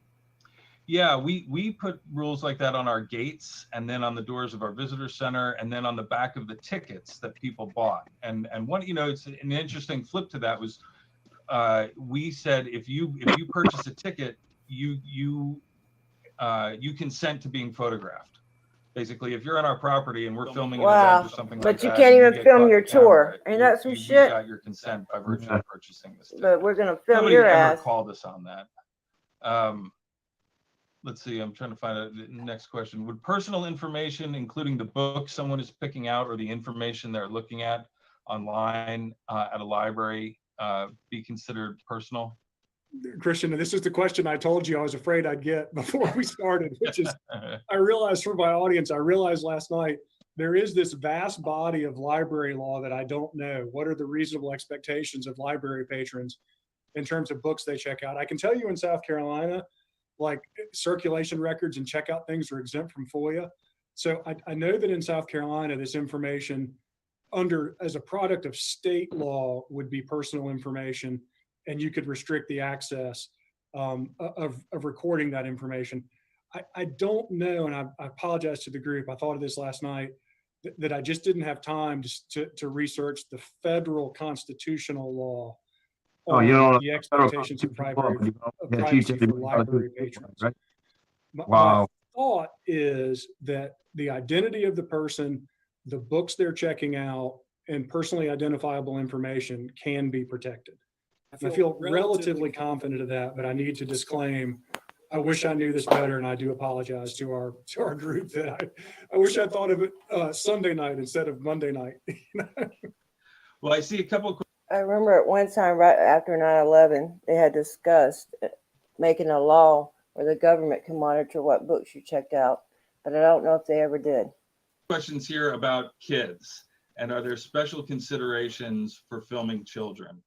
Yeah, we put rules like that on our gates and then on the doors of our visitor center and then on the back of the tickets that people bought. And one, you know, it's an interesting flip to that was we said if you purchase a ticket, you consent to being photographed. Basically, if you're on our property and we're filming an event or something like that. But you can't even get film caught your on camera, tour. Ain't that some you shit? got your consent by virtue of purchasing this ticket. But we're gonna film Nobody your ever ass. called us on that. Let's see, I'm trying to find the next question. Would personal information, including the book someone is picking out or the information they're looking at online at a library, be considered personal? Christian, this is the question I told you I was afraid I'd get before we started, which is, I realized for my audience, I realized last night, there is this vast body of library law that I don't know. What are the reasonable expectations of library patrons in terms of books they check out? I can tell you in South Carolina, like circulation records and checkout things are exempt from FOIA. So I know that in South Carolina, this information as a product of state law would be personal information, and you could restrict the access of recording that information. I don't know, and I apologize to the group. I thought of this last night, that I just didn't have time to research the federal constitutional law on the expectations of privacy for library patrons. Right? My thought is that the identity of the person, the books they're checking out, and personally identifiable information can be protected. I feel relatively confident of that, but I need to disclaim, I wish I knew this better, and I do apologize to our group that I wish I thought of it Sunday night instead of Monday night. Well, I see a couple of I remember at one time, right after 9/11, they had discussed making a law where the government can monitor what books you checked out, but I don't know if they ever did. questions here about kids, and are there special considerations for filming children?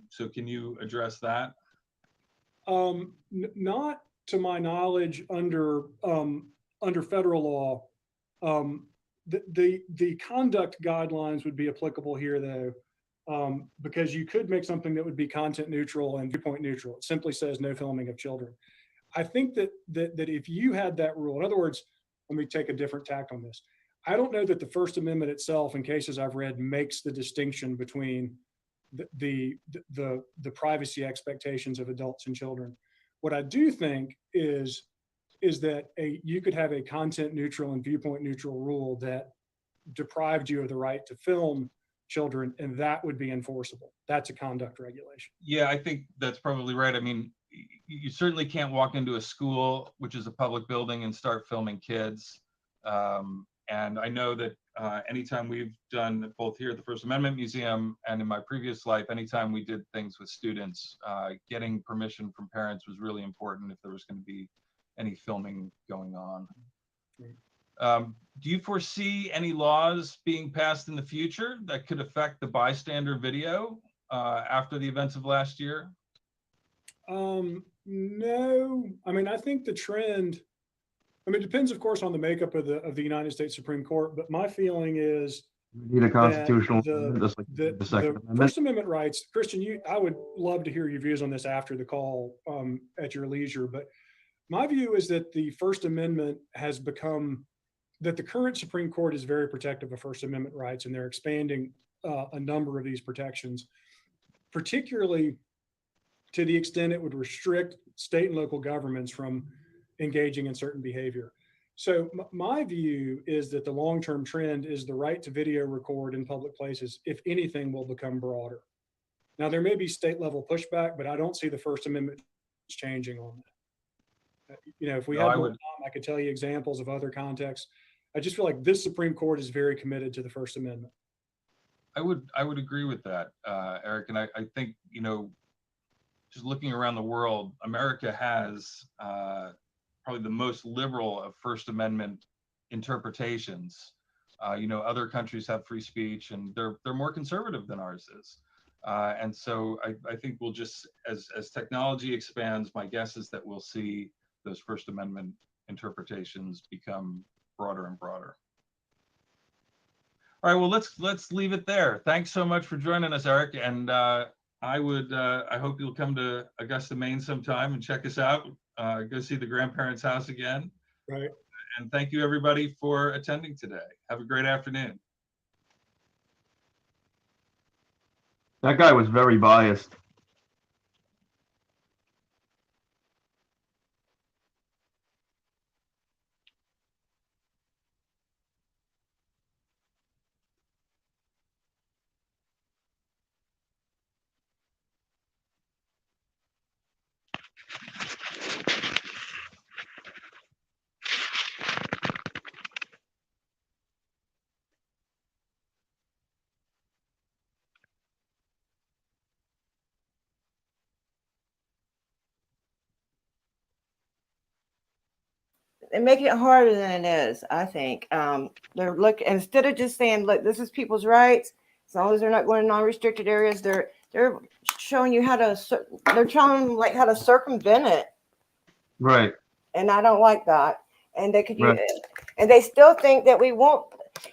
So can you address that? Not to my knowledge under federal law. The conduct guidelines would be applicable here though, because you could make something that would be content neutral and viewpoint neutral. It simply says no filming of children. I think that if you had that rule, in other words, let me take a different tack on this. I don't know that the First Amendment itself, in cases I've read, makes the distinction between the privacy expectations of adults and children. What I do think is that you could have a content neutral and viewpoint neutral rule that deprived you of the right to film children, and that would be enforceable. That's a conduct regulation. Yeah, I think that's probably right. I mean, you certainly can't walk into a school, which is a public building, and start filming kids. And I know that anytime we've done, both here at the First Amendment Museum and in my previous life, anytime we did things with students, getting permission from parents was really important if there was going to be any filming going on. Do you foresee any laws being passed in the future that could affect the bystander video after the events of last year? No, I mean, I think the trend, I mean, it depends, of course, on the makeup of the United States Supreme Court, but my feeling is We need a constitutional the amendment, just like the Second Amendment. First Amendment rights. Christian, I would love to hear your views on this after the call at your leisure, but my view is that the First Amendment has become, that the current Supreme Court is very protective of First Amendment rights, and they're expanding a number of these protections, particularly to the extent it would restrict state and local governments from engaging in certain behavior. So my view is that the long-term trend is the right to video record in public places, if anything, will become broader. Now, there may be state level pushback, but I don't see the First Amendment changing on that. You know, if we had more time, I could tell you examples of other contexts. I just feel like this Supreme Court is very committed to the First Amendment. I would agree with that, Eric. And I think, you know, just looking around the world, America has probably the most liberal of First Amendment interpretations. You know, other countries have free speech, and they're more conservative than ours is. And so I think we'll just, as technology expands, my guess is that we'll see those First Amendment interpretations become broader and broader. All right, well, let's leave it there. Thanks so much for joining us, Eric. And I hope you'll come to Augusta, Maine sometime and check us out. Go see the grandparents' house again. Right. And thank you, everybody, for attending today. Have a great afternoon. That guy was very biased. They're making it harder than it is, I think. They're looking, instead of just saying, look, this is people's rights, as long as they're not going to non-restricted areas, they're showing you how to, they're showing them like how to circumvent it. Right. And I don't like that. And they could Right. use, and they still think that we won't,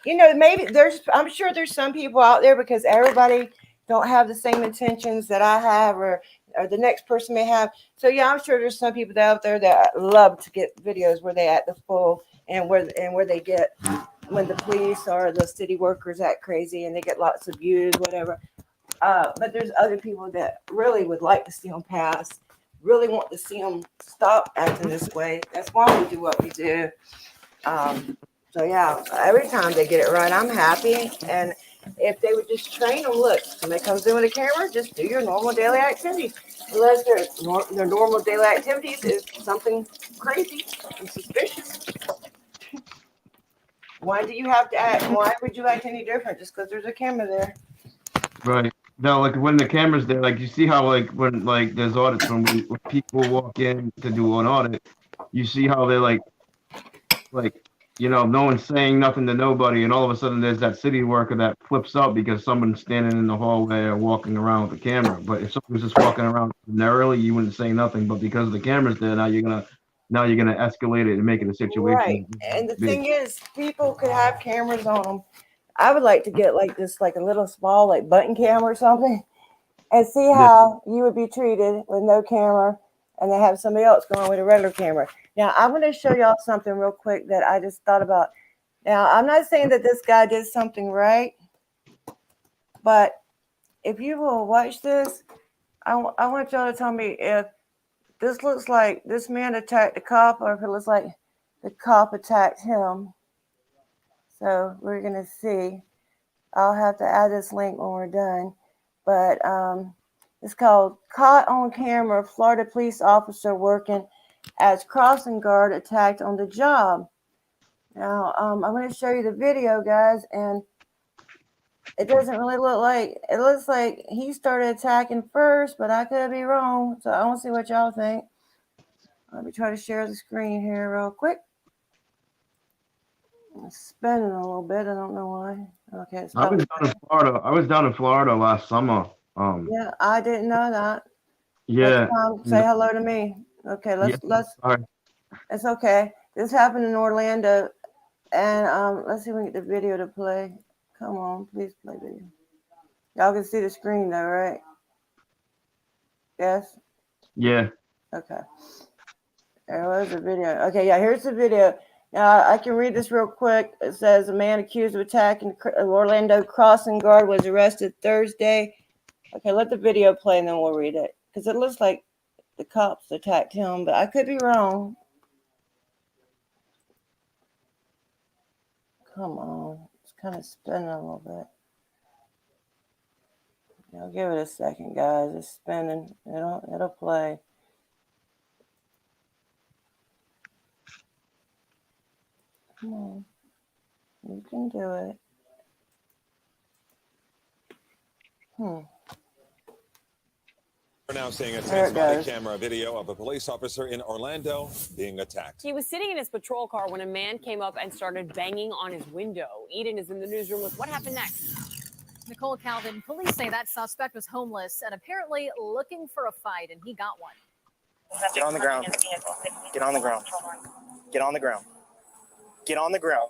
you know, maybe I'm sure there's some people out there, because everybody don't have the same intentions that I have, or the next person may have. So yeah, I'm sure there's some people out there that love to get videos where they act the fool, and where they get, when the police or the city workers act crazy and they get lots of views, whatever. But there's other people that really would like to see them pass, really want to see them stop acting this way. That's why we do what we do. So yeah, every time they get it right, I'm happy. And if they would just train them, look, somebody comes in with a camera, just do your normal daily activities. Unless their normal daily activities is something crazy and suspicious. Why do you have to act? Why would you act any different just because there's a camera there? Right. No, like when the camera's there, like you see how like when like there's audits when people walk in to do an audit, you see how they're like you know, no one's saying nothing to nobody, and all of a sudden there's that city worker that flips up because someone's standing in the hallway or walking around with the camera. But if someone was just walking around narrowly, you wouldn't say nothing. But because the camera's there, now you're gonna escalate it and make it a situation. Right. And the thing is, people could have cameras on them. I would like to get like this, like a little small, like button camera or something, and see how you would be treated with no camera, and they have somebody else going with a regular camera. Now, I'm going to show y'all something real quick that I just thought about. Now, I'm not saying that this guy did something right, but if you will watch this, I want y'all to tell me if this looks like this man attacked the cop, or if it looks like the cop attacked him. So we're going to see. I'll have to add this link when we're done. But it's called Caught on Camera, Florida Police Officer Working as Crossing Guard Attacked on the Job. Now, I'm going to show you the video, guys, and it doesn't really look like, it looks like he started attacking first, but I could be wrong. So I want to see what y'all think. Let me try to share the screen here real quick. It's spinning a little bit. I don't know why. Okay, it's I was down in Florida. I was down in Florida last summer. Yeah, I didn't know that. Yeah. Say hello to me. Okay, let's. All right. It's okay. This happened in Orlando, and let's see if we can get the video to play. Come on, please play video. Y'all can see the screen though, right? Yes. Yeah. Okay. There was a video. Okay, yeah, here's the video. Now I can read this real quick. It says a man accused of attacking Orlando crossing guard was arrested Thursday. Okay, let the video play and then we'll read it, because it looks like the cops attacked him, but I could be wrong. Come on, it's kind of spinning a little bit. I'll give it a second, guys. It's spinning. It'll play. Come on, you can do it. Hmm. We're now seeing a There it body goes. camera video of a police officer in Orlando being attacked. He was sitting in his patrol car when a man came up and started banging on his window. Eden is in the newsroom with what happened next. Nicole Calvin, police say that suspect was homeless and apparently looking for a fight, and he got one. Get on the ground. Get on the ground. Get on the ground. Get on the ground.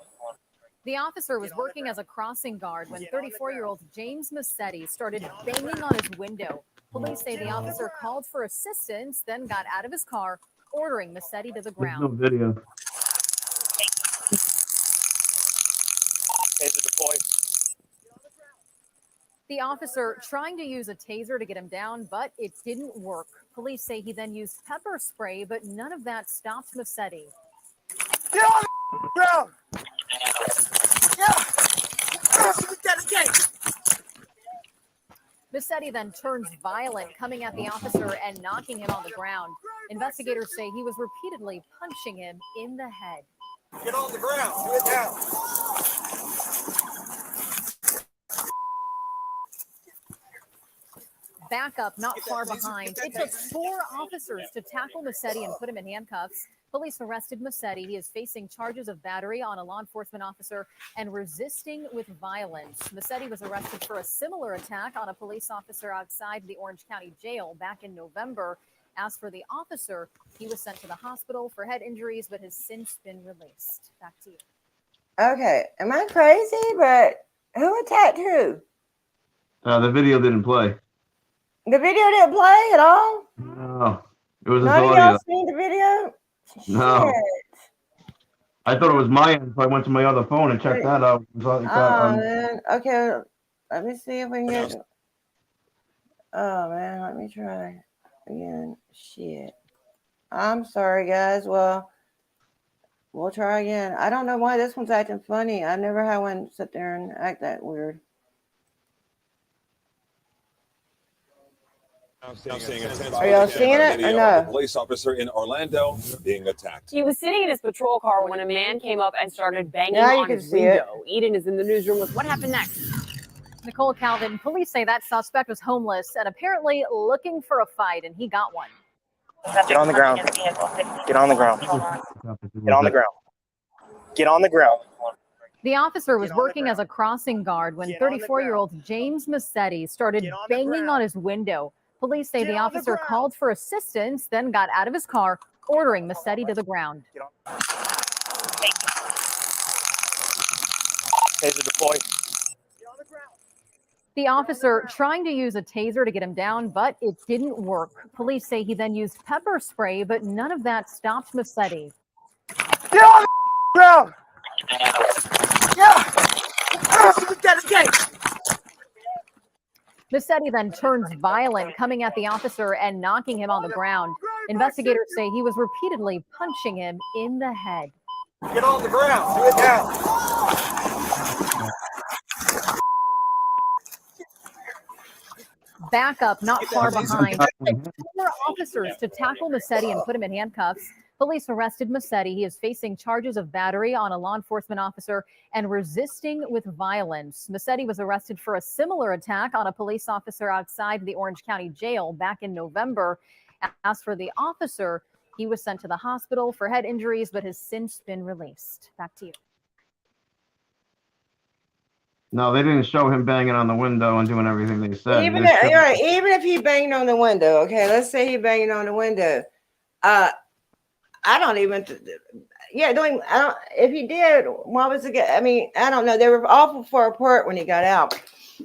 The officer was working as a crossing guard when 34-year-old James Masetti started banging on his window. Police say the officer called for assistance, then got out of his car, ordering Masetti to the There's no ground. video. Taser deploy. The officer trying to use a taser to get him down, but it didn't work. Police say he then used pepper spray, but none of that stopped Masetti. Get on the ground. Masetti then turns violent, coming at the officer and knocking him on the ground. Investigators say he was repeatedly punching him in the head. Get on the ground. Do it down. Back up, not far behind. It took 4 officers to tackle Masetti and put him in handcuffs. Police arrested Masetti. He is facing charges of battery on a law enforcement officer and resisting with violence. Masetti was arrested for a similar attack on a police officer outside the Orange County Jail back in November. As for the officer, he was sent to the hospital for head injuries, but has since been released. Back to you. Okay, am I crazy? But who attacked who? The video didn't play. The video didn't play at all? No, it was his None of audio. y'all seen the video? No. Shit. I thought it was my end, so I went to my other phone and checked that out. Man. Okay, let me see if we can get. Oh man, let me try again. Shit. I'm sorry, guys. Well, we'll try again. I don't know why this one's acting funny. I never had one sit there and act that weird. Are y'all seeing it or no? A police officer in Orlando being attacked. He was sitting in his patrol car when a man came up and started banging Now you on can his see it. window. Eden is in the newsroom with what happened next. Nicole Calvin, police say that suspect was homeless and apparently looking for a fight, and he got one. Get on the ground. Get on the ground. Get on the ground. Get on the ground. The officer was working as a crossing guard when 34-year-old James Masetti started banging on his window. Police say the officer called for assistance, then got out of his car, ordering Masetti to the ground. Taser deploy. The officer trying to use a taser to get him down, but it didn't work. Police say he then used pepper spray, but none of that stopped Masetti. Get on the ground. Masetti then turns violent, coming at the officer and knocking him on the ground. Investigators say he was repeatedly punching him in the head. Get on the ground. Do it down. Back up, not far behind. It took 4 officers to tackle Masetti and put him in handcuffs. Police arrested Masetti. He is facing charges of battery on a law enforcement officer and resisting with violence. Masetti was arrested for a similar attack on a police officer outside the Orange County Jail back in November. As for the officer, he was sent to the hospital for head injuries, but has since been released. Back to you. No, they didn't show him banging on the window and doing everything they said. Even if he banged on the window, okay, let's say he banged on the window. I don't even. If he did, what was it? I mean, I don't know. They were awful for a report when he got out.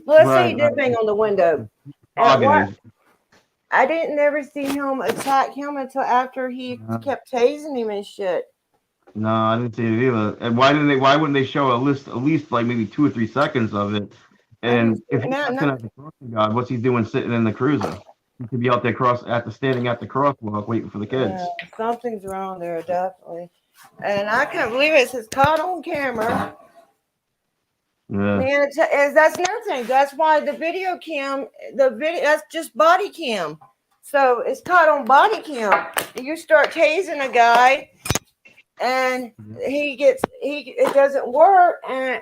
Let's say he did bang on the window. I didn't never see him attack him until after he kept tasing him and shit. No, I didn't see it either. And why wouldn't they show at least like maybe 2 or 3 seconds of it? And if he's looking at the crossing guard, what's he doing sitting in the cruiser? He could be out there standing at the crosswalk waiting for the kids. Yeah, something's wrong there, definitely. And I can't believe it's caught on camera. Yeah. Man, that's another thing. That's why the video, that's just body cam. So it's caught on body cam. You start tasing a guy and it doesn't work and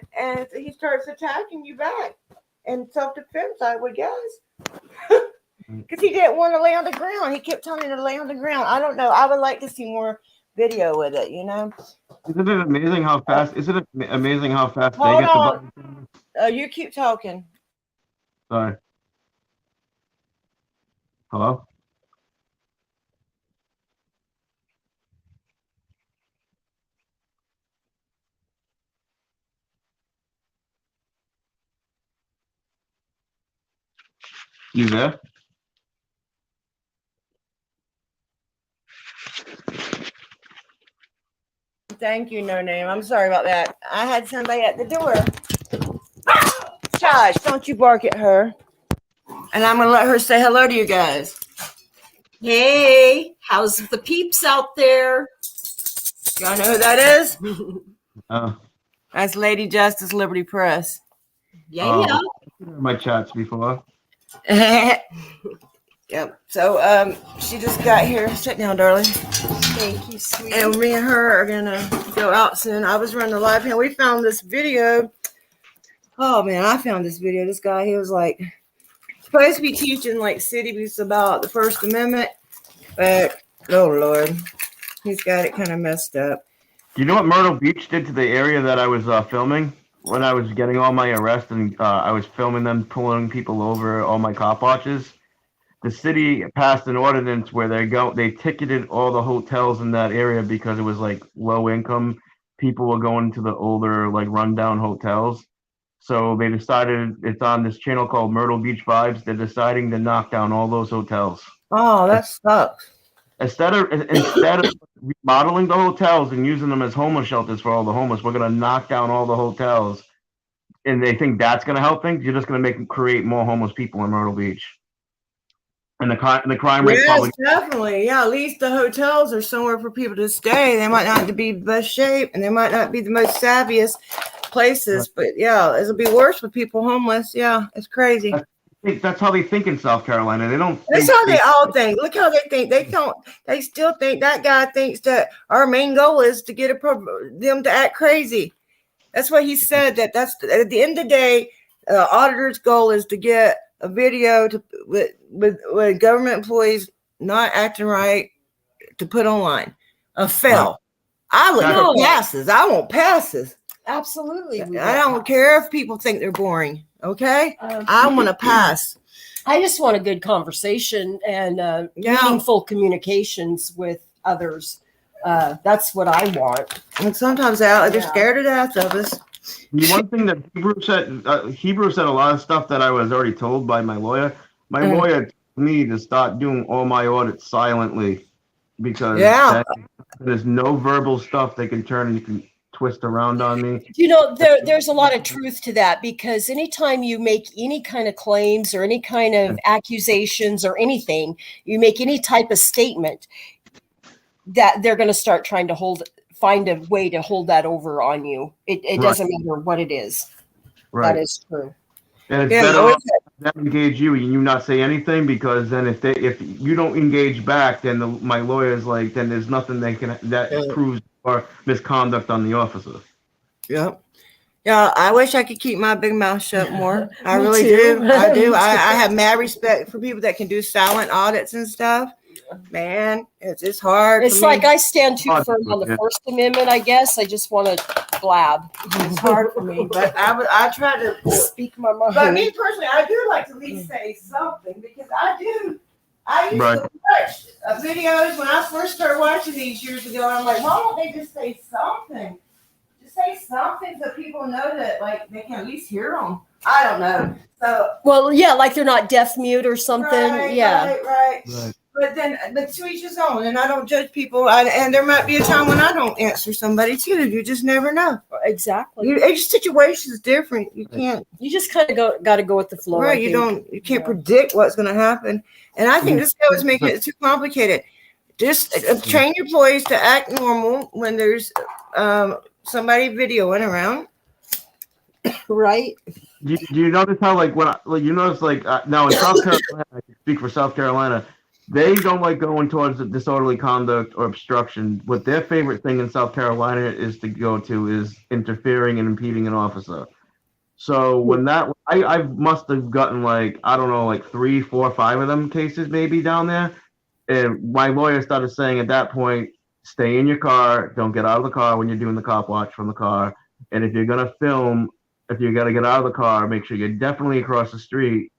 he starts attacking you back. in self-defense, I would guess. Because he didn't want to lay on the ground. He kept telling me to lay on the ground. I don't know. I would like to see more video with it, you know? Isn't it amazing how fast? Isn't it amazing how fast they Hold get on. the button? You keep talking. Sorry. Hello? You there? Thank you, No Name. I'm sorry about that. I had somebody at the door. Josh, don't you bark at her. And I'm going to let her say hello to you guys. Hey, how's the peeps out there? Y'all know who that is? Oh. That's Lady Justice Liberty Press. Yeah. I've seen my chats before. Yep. So she just got here. Sit down, darling. Thank you, sweetie. And me and her are gonna go out soon. I was running a live here. We found this video. Oh man, I found this video. This guy, he was like supposed to be teaching like cities about the First Amendment, but oh Lord, he's got it kind of messed up. Do you know what Myrtle Beach did to the area that I was filming when I was getting all my arrests and I was filming them pulling people over, all my cop watches? The city passed an ordinance where they ticketed all the hotels in that area because it was like low income. People were going to the older, like rundown hotels. So they decided, it's on this channel called Myrtle Beach Vibes. They're deciding to knock down all those hotels. Oh, that sucks. Instead of remodeling the hotels and using them as homeless shelters for all the homeless, we're gonna knock down all the hotels. And they think that's gonna help things. You're just gonna create more homeless people in Myrtle Beach. And the crime rate Yes, probably definitely. Yeah, at least the hotels are somewhere for people to stay. They might not be the best shape and they might not be the most savviest places, but yeah, it'll be worse for people homeless. Yeah, it's crazy. that's how they think in South Carolina. They don't. That's how they all think. Look how they think. They still think that guy thinks that our main goal is to get them to act crazy. That's what he said. That's at the end of the day, auditor's goal is to get a video with government employees not acting right to put online. A fail. I look for passes. I want passes. Absolutely. I don't care if people think they're boring. Okay, I want to pass. I just want a good conversation and meaningful communications with others. That's what I want. And sometimes they're scared to death of us. The one thing that Hebrew said a lot of stuff that I was already told by my lawyer. My lawyer told me to start doing all my audits silently because there's no verbal stuff they can turn and you can twist around on me. You know, there's a lot of truth to that because anytime you make any kind of claims or any kind of accusations or anything, you make any type of statement that they're going to start trying to find a way to hold that over on you. It doesn't matter what it is. Right. That is true. And it's better off to engage you and you not say anything because then if you don't engage back, then my lawyer's like, then there's nothing that proves or misconduct on the officer. Yep. Yeah, I wish I could keep my big mouth shut more. I really do. I do. I have mad respect for people that can do silent audits and stuff. Man, it's hard. It's like I stand too firm on the First Amendment, I guess. I just want to blab. It's hard for me, but I try to speak my mind. But me personally, I do like to at least say something because I used to watch videos when I first started watching these years ago. I'm like, why don't they just say something? Just say something so people know that like they can at least hear them. I don't know. So like they're not deaf mute or something. Right. But to each his own, and I don't judge people. And there might be a time when I don't answer somebody too. You just never know. Exactly. Each situation is different. You can't. You just kind of got to go with the flow. Right. You can't predict what's going to happen. And I think this guy was making it too complicated. Just train your employees to act normal when there's somebody videoing around. Right. Do you notice how you notice now in South Carolina, I can speak for South Carolina, they don't like going towards disorderly conduct or obstruction. What their favorite thing in South Carolina is to go to is interfering and impeding an officer. So when I must have gotten like, I don't know, like 3, 4, 5 of them cases maybe down there. And my lawyer started saying at that point, stay in your car, don't get out of the car when you're doing the cop watch from the car. And if you're gonna film, if you're gonna get out of the car, make sure you're definitely across the street,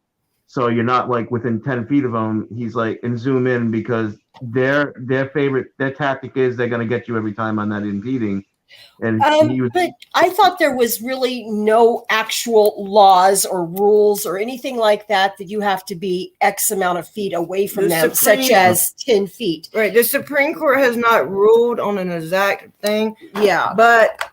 so you're not like within 10 feet of them. He's like, and zoom in, because their tactic is they're gonna get you every time on that impeding. And but I thought there was really no actual laws or rules or anything like that you have to be X amount of feet away from them, such as 10 feet. Right. The Supreme Court has not ruled on an exact thing. Yeah. But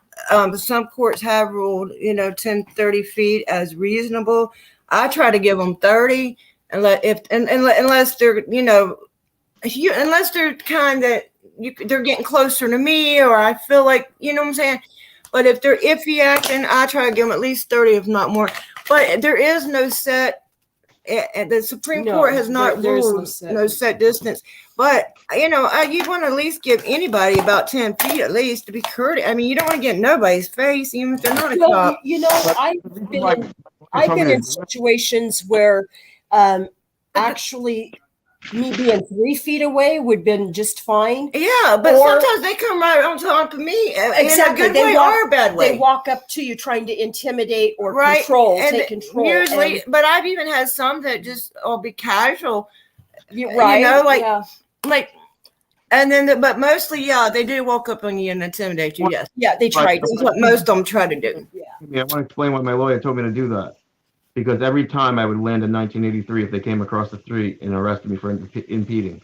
some courts have ruled, 10, 30 feet as reasonable. I try to give them 30, unless they're, unless they're kind of, they're getting closer to me, or I feel like, you know what I'm saying? But if they're iffy acting, I try to give them at least 30, if not more. But there is no set, the Supreme Court has not ruled no set distance. But, you want to at least give anybody about 10 feet at least to be courteous. I mean, you don't want to get in nobody's face, even if they're not a cop. I've been in situations where actually me being 3 feet away would have been just fine. Yeah, but sometimes they come right on top of me. Exactly. In a good way or a bad way. They walk up to you trying to intimidate or take control. Usually, but I've even had some that just will be casual. Right. And then, but mostly, they do walk up on you and intimidate you. Yes. Yeah, they try. That's what most of them try to do. Yeah. I want to explain why my lawyer told me to do that. Because every time I would land in 1983 if they came across the street and arrested me for impeding.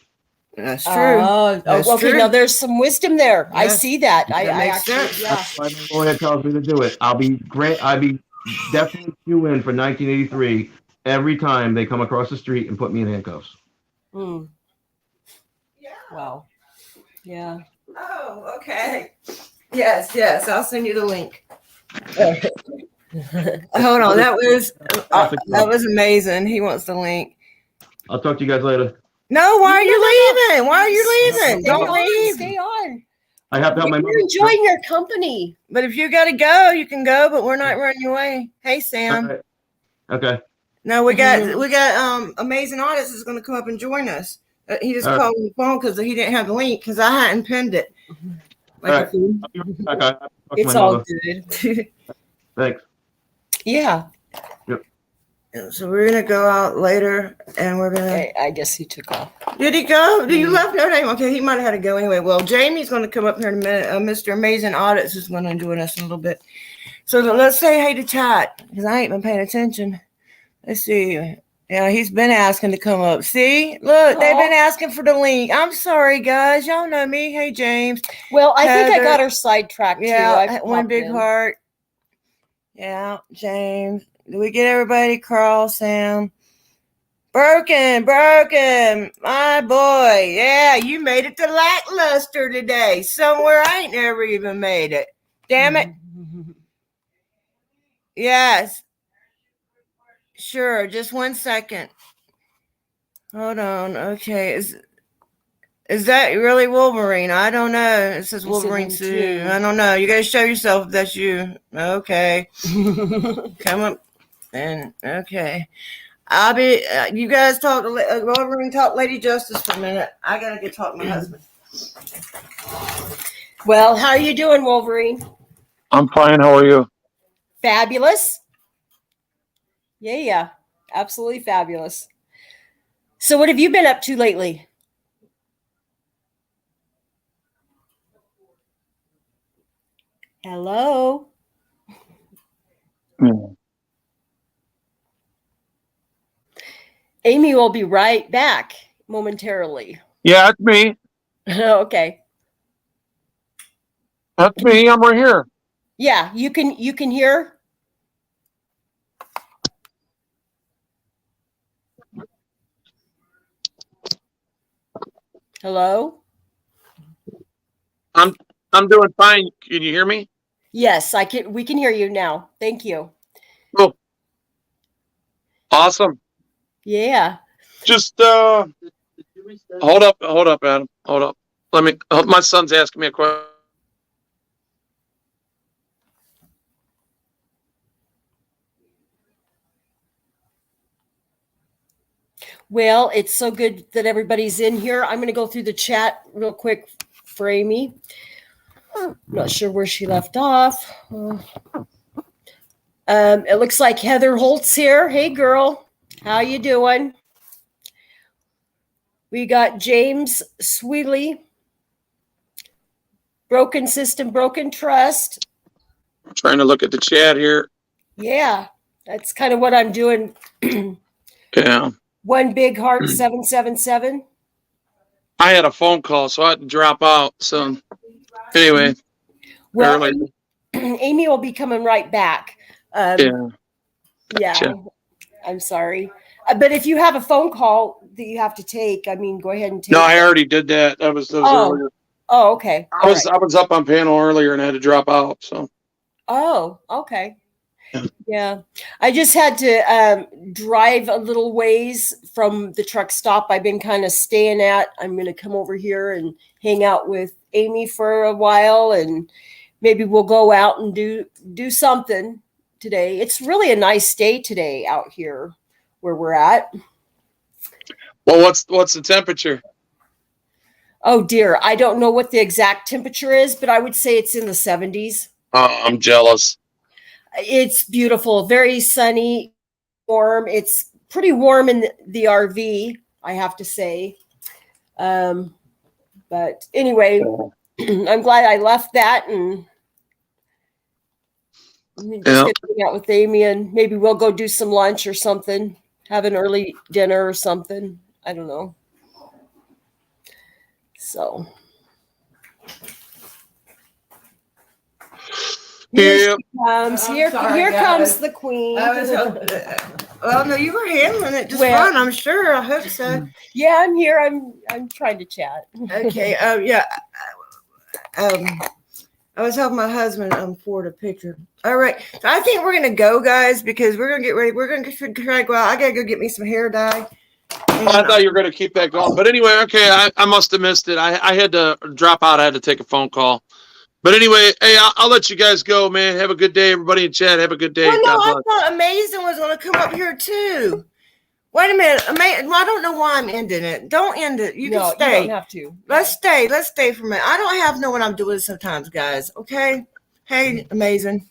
That's true. Okay, true. now there's some wisdom there. Yeah. I see that. I makes actually, sense. yeah. That's why my lawyer tells me to do it. I'll be definitely due in for 1983 every time they come across the street and put me in handcuffs. Yeah. Wow. Yeah. Oh, okay. Yes. I'll send you the link. Hold on. That was amazing. He wants the link. I'll talk to you guys later. No, why are you leaving? Why are you leaving? Don't leave. Stay on. I have to help my mother. You're enjoying your company. But if you got to go, you can go. But we're not running away. Hey, Sam. Right. Okay. No, we got Amazing Audits is going to come up and join us. He just called me the phone because he didn't have the link because I hadn't pinned it. Right. It's all good. Thanks. Yeah. Yep. So we're gonna go out later, and we're gonna. Okay, I guess he took off. Did he go? Did you left no name? Okay, he might have had to go anyway. Well, Jamie's gonna come up here in a minute. Mr. Amazing Audits is gonna join us in a little bit. So let's say hey to chat because I ain't been paying attention. Let's see. Yeah, he's been asking to come up. See, look, they've been asking for the link. I'm sorry, guys. Y'all know me. Hey, James. Well, I think I got her sidetracked too. Yeah, one big heart. Yeah, James. Do we get everybody? Carl, Sam. Broken, my boy. Yeah, you made it to Lackluster today. Somewhere I ain't never even made it. Damn it. Yes. Sure, just 1 second. Hold on. Okay. Is that really Wolverine? I don't know. It says Wolverine too. I don't know. You gotta show yourself if that's you. Okay. Come up. And okay. I'll be. You guys talk. Wolverine talk. Lady Justice for a minute. I gotta get talk to my husband. Well, how are you doing, Wolverine? I'm fine. How are you? Fabulous. Yeah. Absolutely fabulous. So what have you been up to lately? Hello? Amy will be right back momentarily. Yeah, it's me. Okay. That's me. I'm right here. Yeah, you can hear? Hello? I'm doing fine. Can you hear me? Yes, we can hear you now. Thank you. Cool. Awesome. Yeah. Just hold up, Adam. Hold up. My son's asking me a question. Well, it's so good that everybody's in here. I'm going to go through the chat real quick for Amy. I'm not sure where she left off. It looks like Heather Holt's here. Hey, girl. How you doing? We got James Sweeley. Broken system, broken trust. I'm trying to look at the chat here. Yeah, that's kind of what I'm doing. Yeah. One big heart 777. I had a phone call, so I had to drop out. So anyway. Well, Amy will be coming right back. Yeah. Yeah. I'm sorry. But if you have a phone call that you have to take, I mean, go ahead and take No, it. I already did that. That was earlier. Oh, okay. I was up on panel earlier and I had to drop out. So. Oh, okay. Yeah. I just had to drive a little ways from the truck stop I've been kind of staying at. I'm going to come over here and hang out with Amy for a while, and maybe we'll go out and do something today. It's really a nice day today out here where we're at. Well, what's the temperature? Oh dear, I don't know what the exact temperature is, but I would say it's in the 70s. Oh, I'm jealous. It's beautiful, very sunny, warm. It's pretty warm in the RV, I have to say. But anyway, I'm glad I left that and just get to hang out with Amy, and maybe we'll go do some lunch or something, have an early dinner or something. I don't know. So. Here comes, here comes the queen. Well, no, you were handling it just fine, I'm sure. I hope so. Yeah, I'm here. I'm trying to chat. Okay. Yeah. I was helping my husband forward a picture. All right. So I think we're gonna go, guys, because we're gonna get ready. We're gonna try to go out. I gotta go get me some hair dye. I thought you were going to keep that going. But anyway, okay, I must have missed it. I had to drop out. I had to take a phone call. But anyway, hey, I'll let you guys go, man. Have a good day. Everybody in chat, have a good day. Well, no, I thought Amazing was going to come up here, too. Wait a minute. Well, I don't know why I'm ending it. Don't end it. You can stay. You don't have to. Let's stay. Let's stay for a minute. I don't have to know what I'm doing sometimes, guys. Okay? Hey, Amazing.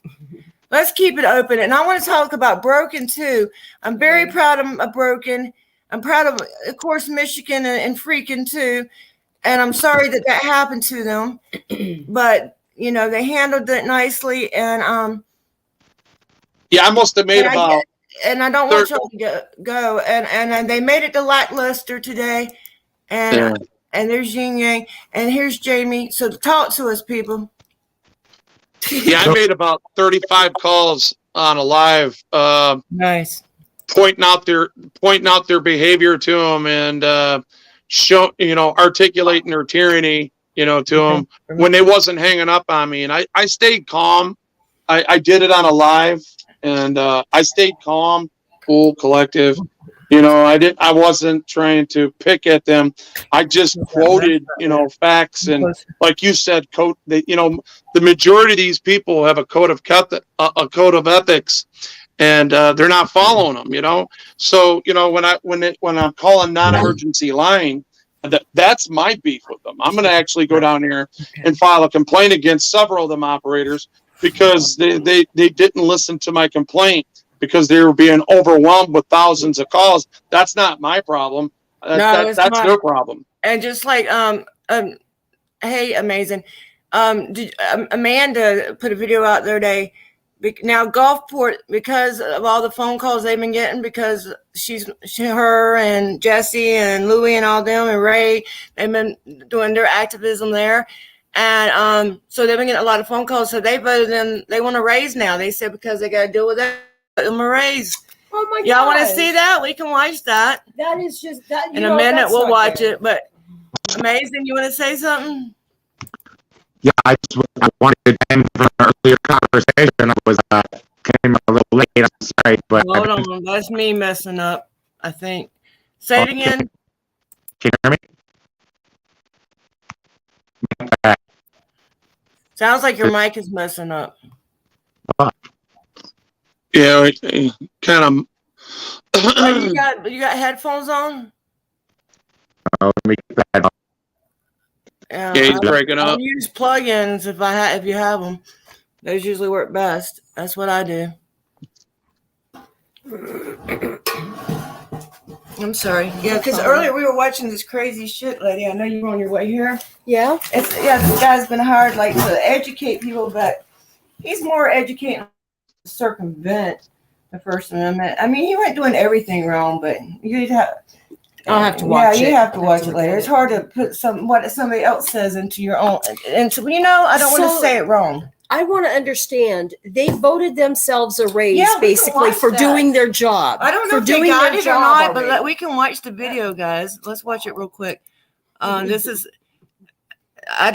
Let's keep it open. And I want to talk about Broken, too. I'm very proud of Broken. I'm proud of course, Michigan and Freaking, too. And I'm sorry that happened to them. But, you know, they handled it nicely. And yeah, I must have made about. And I don't want y'all to go. And they made it to Lackluster today. And there's Yin Yang. And here's Jamie. So talk to us, people. Yeah, I made about 35 calls on a live. Nice. Pointing out their behavior to them and articulating their tyranny, to them when they wasn't hanging up on me. And I stayed calm. I did it on a live, and I stayed calm, cool, collective. I wasn't trying to pick at them. I just quoted, facts, and like you said, the majority of these people have a code of ethics. And they're not following them, So when I'm calling non-emergency line, that's my beef with them. I'm going to actually go down here and file a complaint against several of them operators because they didn't listen to my complaint because they were being overwhelmed with thousands of calls. That's not my problem. That's their problem. And just like hey, Amazing. Amanda put a video out the other day. Now Gulfport, because of all the phone calls they've been getting, because her and Jesse and Louie and all them and Ray, they've been doing their activism there, and so they've been getting a lot of phone calls. So they voted them. They want a raise now. They said because they got to deal with that, them a raise. Oh my God! Y'all want to see that? We can watch that. That is just that. In a minute, we'll watch it. But Amazing, you want to say something? Yeah, I wanted to end from an earlier conversation. I was came a little late. I'm sorry, but Hold on, that's me messing up. I think. Say it again. Can you hear me? Sounds like your mic is messing up. Yeah, kind of Oh, you got headphones on? Let me get that. Yeah, he's breaking I'll up. use plugins if you have them. Those usually work best. That's what I do. I'm sorry. Yeah, because earlier we were watching this crazy shit, lady. I know you were on your way here. Yeah. This guy's been hired to educate people, but he's more educating to circumvent the First Amendment. I mean, he wasn't doing everything wrong, but you'd have. I'll have to watch it. Yeah, you have to watch it look later. at It's hard to put what somebody else says into your own. And so, I don't want to say it wrong. I want to understand. They voted themselves a raise, Yeah, we can basically, watch for that. doing their job. I don't know for if they doing got their it or job not, already. but we can watch the video, guys. Let's watch it real quick. This is. I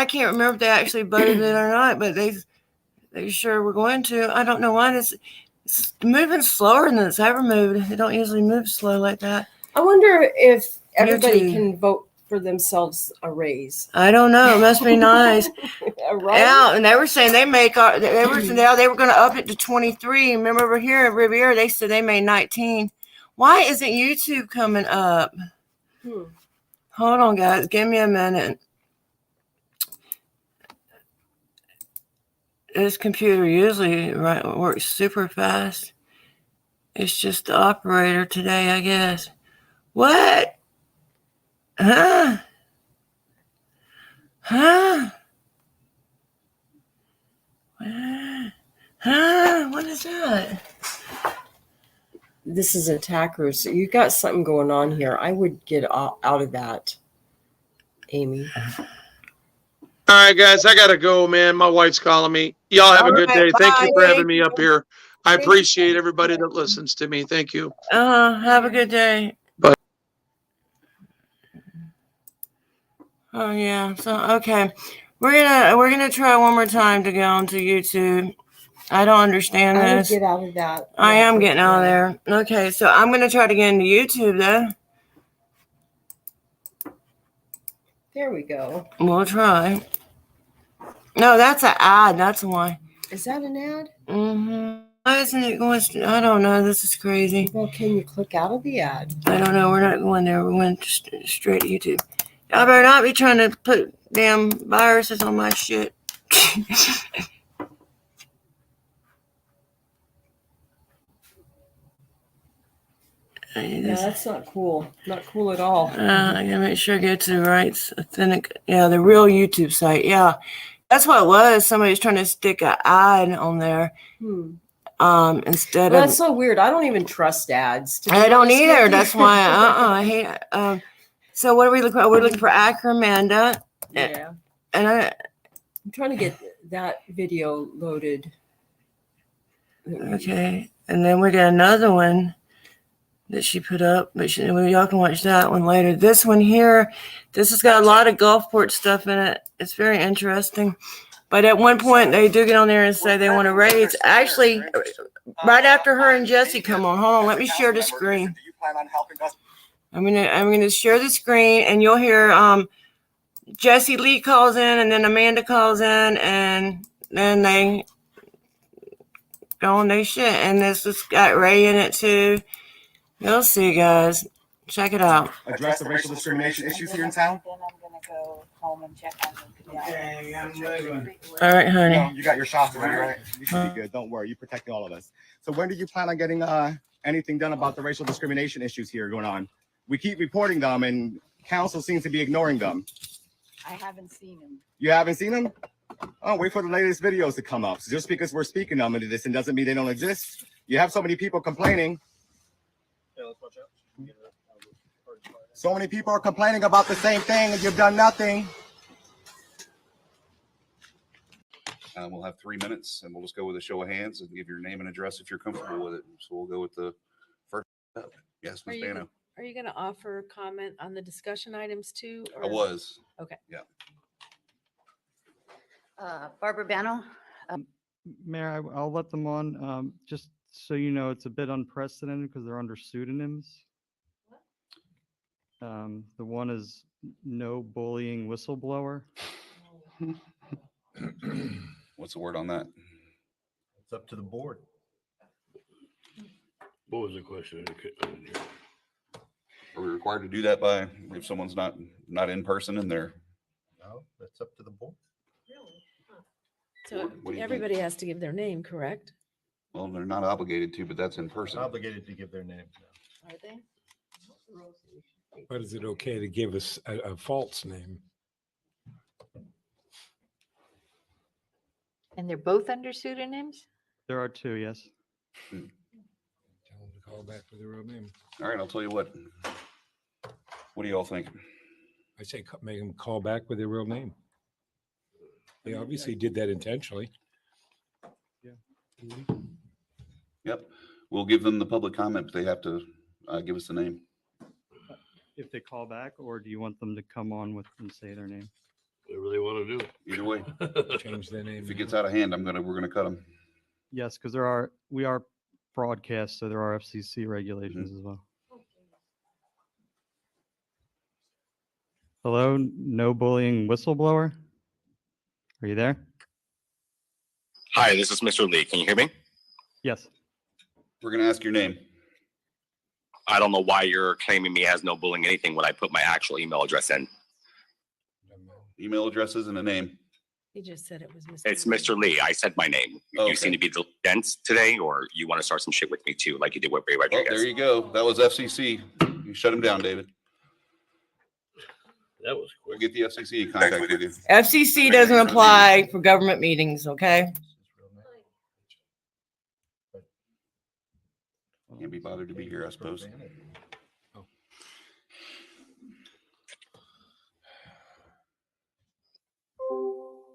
can't remember if they actually voted it or not, but they sure were going to. I don't know why it's moving slower than it's ever moved. They don't usually move slow like that. I wonder if everybody YouTube. can vote for themselves a raise. I don't know. It must be nice. Right? Yeah, and they were saying they were going to up it to 23. Remember over here at Riviera, they said they made 19. Why isn't YouTube coming up? Hold on, guys. Give me a minute. This computer usually works super fast. It's just the operator today, I guess. What? Huh? Huh? Huh? What is that? This is attackers. So you got something going on here. I would get out of that, Amy. All right, guys, I gotta go, man. My wife's calling me. Y'all have a good day. Thank you for having me up here. I appreciate everybody that listens to me. Thank you. Have a good day. Bye. Oh yeah. So okay, we're gonna try one more time to go onto YouTube. I don't understand I would this. get out of that. I am getting out of there. Okay, so I'm gonna try to get into YouTube though. There we go. We'll try. No, that's an ad. That's why. Is that an ad? Mm-hmm. Why isn't it going? I don't know. This is crazy. Well, can you click out of the ad? I don't know. We're not going there. We're going straight to YouTube. Y'all better not be trying to put damn viruses on my shit. Yeah, that's not cool. Not cool at all. I gotta make sure I get to the right authentic. Yeah, the real YouTube site. Yeah, that's what it was. Somebody's trying to stick an ad on there. Instead Well, of. that's so weird. I don't even trust ads. to be I don't honest with either. you. That's why. I hate it. So what are we looking for? We're looking for Acromanda. Yeah. And I'm trying to get that video loaded. Okay, and then we got another one that she put up, but y'all can watch that one later. This one here, this has got a lot of Gulfport stuff in it. It's very interesting. But at one point, they do get on there and say they want to raise. Actually, right after her and Jesse come on. Hold on, let me share the screen. I'm gonna share the screen, and you'll hear Jesse Lee calls in, and then Amanda calls in, and then they go on their shit. And this has got Ray in it too. You'll see, guys. Check it out. Address the racial discrimination issues here in town. Then I'm gonna go home and check on them. Okay, I'm moving. All right, honey. No, you got your shots already, right? You should be good. Don't worry. You're protecting all of us. So when do you plan on getting anything done about the racial discrimination issues here going on? We keep reporting them, and council seems to be ignoring them. I haven't seen him. You haven't seen them? Oh, wait for the latest videos to come up. So just because we're speaking them into this, and doesn't mean they don't exist. You have so many people complaining. So many people are complaining about the same thing, and you've done nothing. We'll have 3 minutes, and we'll just go with a show of hands and give your name and address if you're comfortable with it. So we'll go with the first. Yes, Ms. Bano. Are you going to offer comment on the discussion items too? I was. Okay. Yeah. Barbara Bano. Mayor, I'll let them on. Just so you know, it's a bit unprecedented because they're under pseudonyms. The one is No Bullying Whistleblower. What's the word on that? It's up to the board. What was the question? Are we required to do that by, if someone's not in person and they're? No, that's up to the board. So What do you think? everybody has to give their name, correct? Well, they're not obligated to, but that's in person. Obligated to give their name. Are they? But is it okay to give us a false name? And they're both under pseudonyms? There are two, yes. Tell them to call back with their real name. All right, I'll tell you what. What do you all think? I say make them call back with their real name. They obviously did that intentionally. Yep, we'll give them the public comment, but they have to give us the name. If they call back, or do you want them to come on with and say their name? Whatever they want to do. Either way. Change their name. If it gets out of hand, we're gonna cut them. Yes, because we are broadcast, so there are FCC regulations as well. Hello, no bullying whistleblower. Are you there? Hi, this is Mr. Lee. Can you hear me? Yes. We're gonna ask your name. I don't know why you're claiming me as no bullying anything when I put my actual email address in. Email addresses and a name. He just said it was Mr. It's Mr. Lee. I said my name. Okay. You seem to be dense today, or you want to start some shit with me too, like you did with Ray Oh, Rodriguez. there you go. That was FCC. You shut him down, David. That was quick. We'll get the FCC in contact with you. FCC doesn't apply for government meetings, okay? Can't be bothered to be here, I suppose.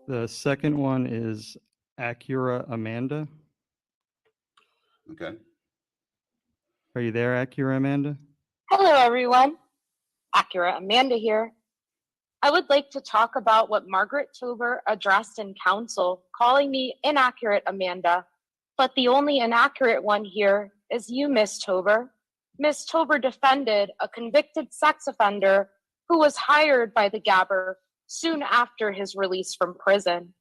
The second one is Acura Amanda. Okay. Are you there, Acura Amanda? Hello, everyone. Accurate Amanda here. I would like to talk about what Margaret Tober addressed in council, calling me inaccurate Amanda. But the only inaccurate one here is you, Miss Tober. Miss Tober defended a convicted sex offender who was hired by the Gabber soon after his release from prison.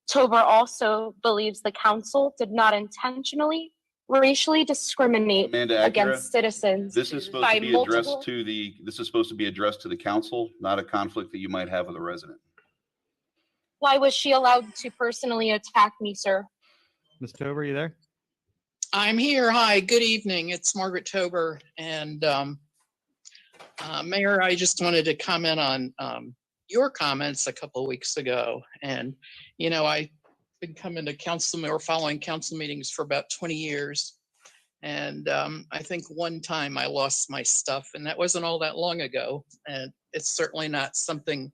Tober also believes the council did not intentionally racially discriminate Amanda, Acura, against citizens. This is supposed by to be addressed multiple- to this is supposed to be addressed to the council, not a conflict that you might have with a resident. Why was she allowed to personally attack me, sir? Ms. Tober, are you there? I'm here. Hi, good evening. It's Margaret Tober. And Mayor, I just wanted to comment on your comments a couple of weeks ago. And, you know, I've been coming to council or following council meetings for about 20 years. And I think one time I lost my stuff, and that wasn't all that long ago. And it's certainly not something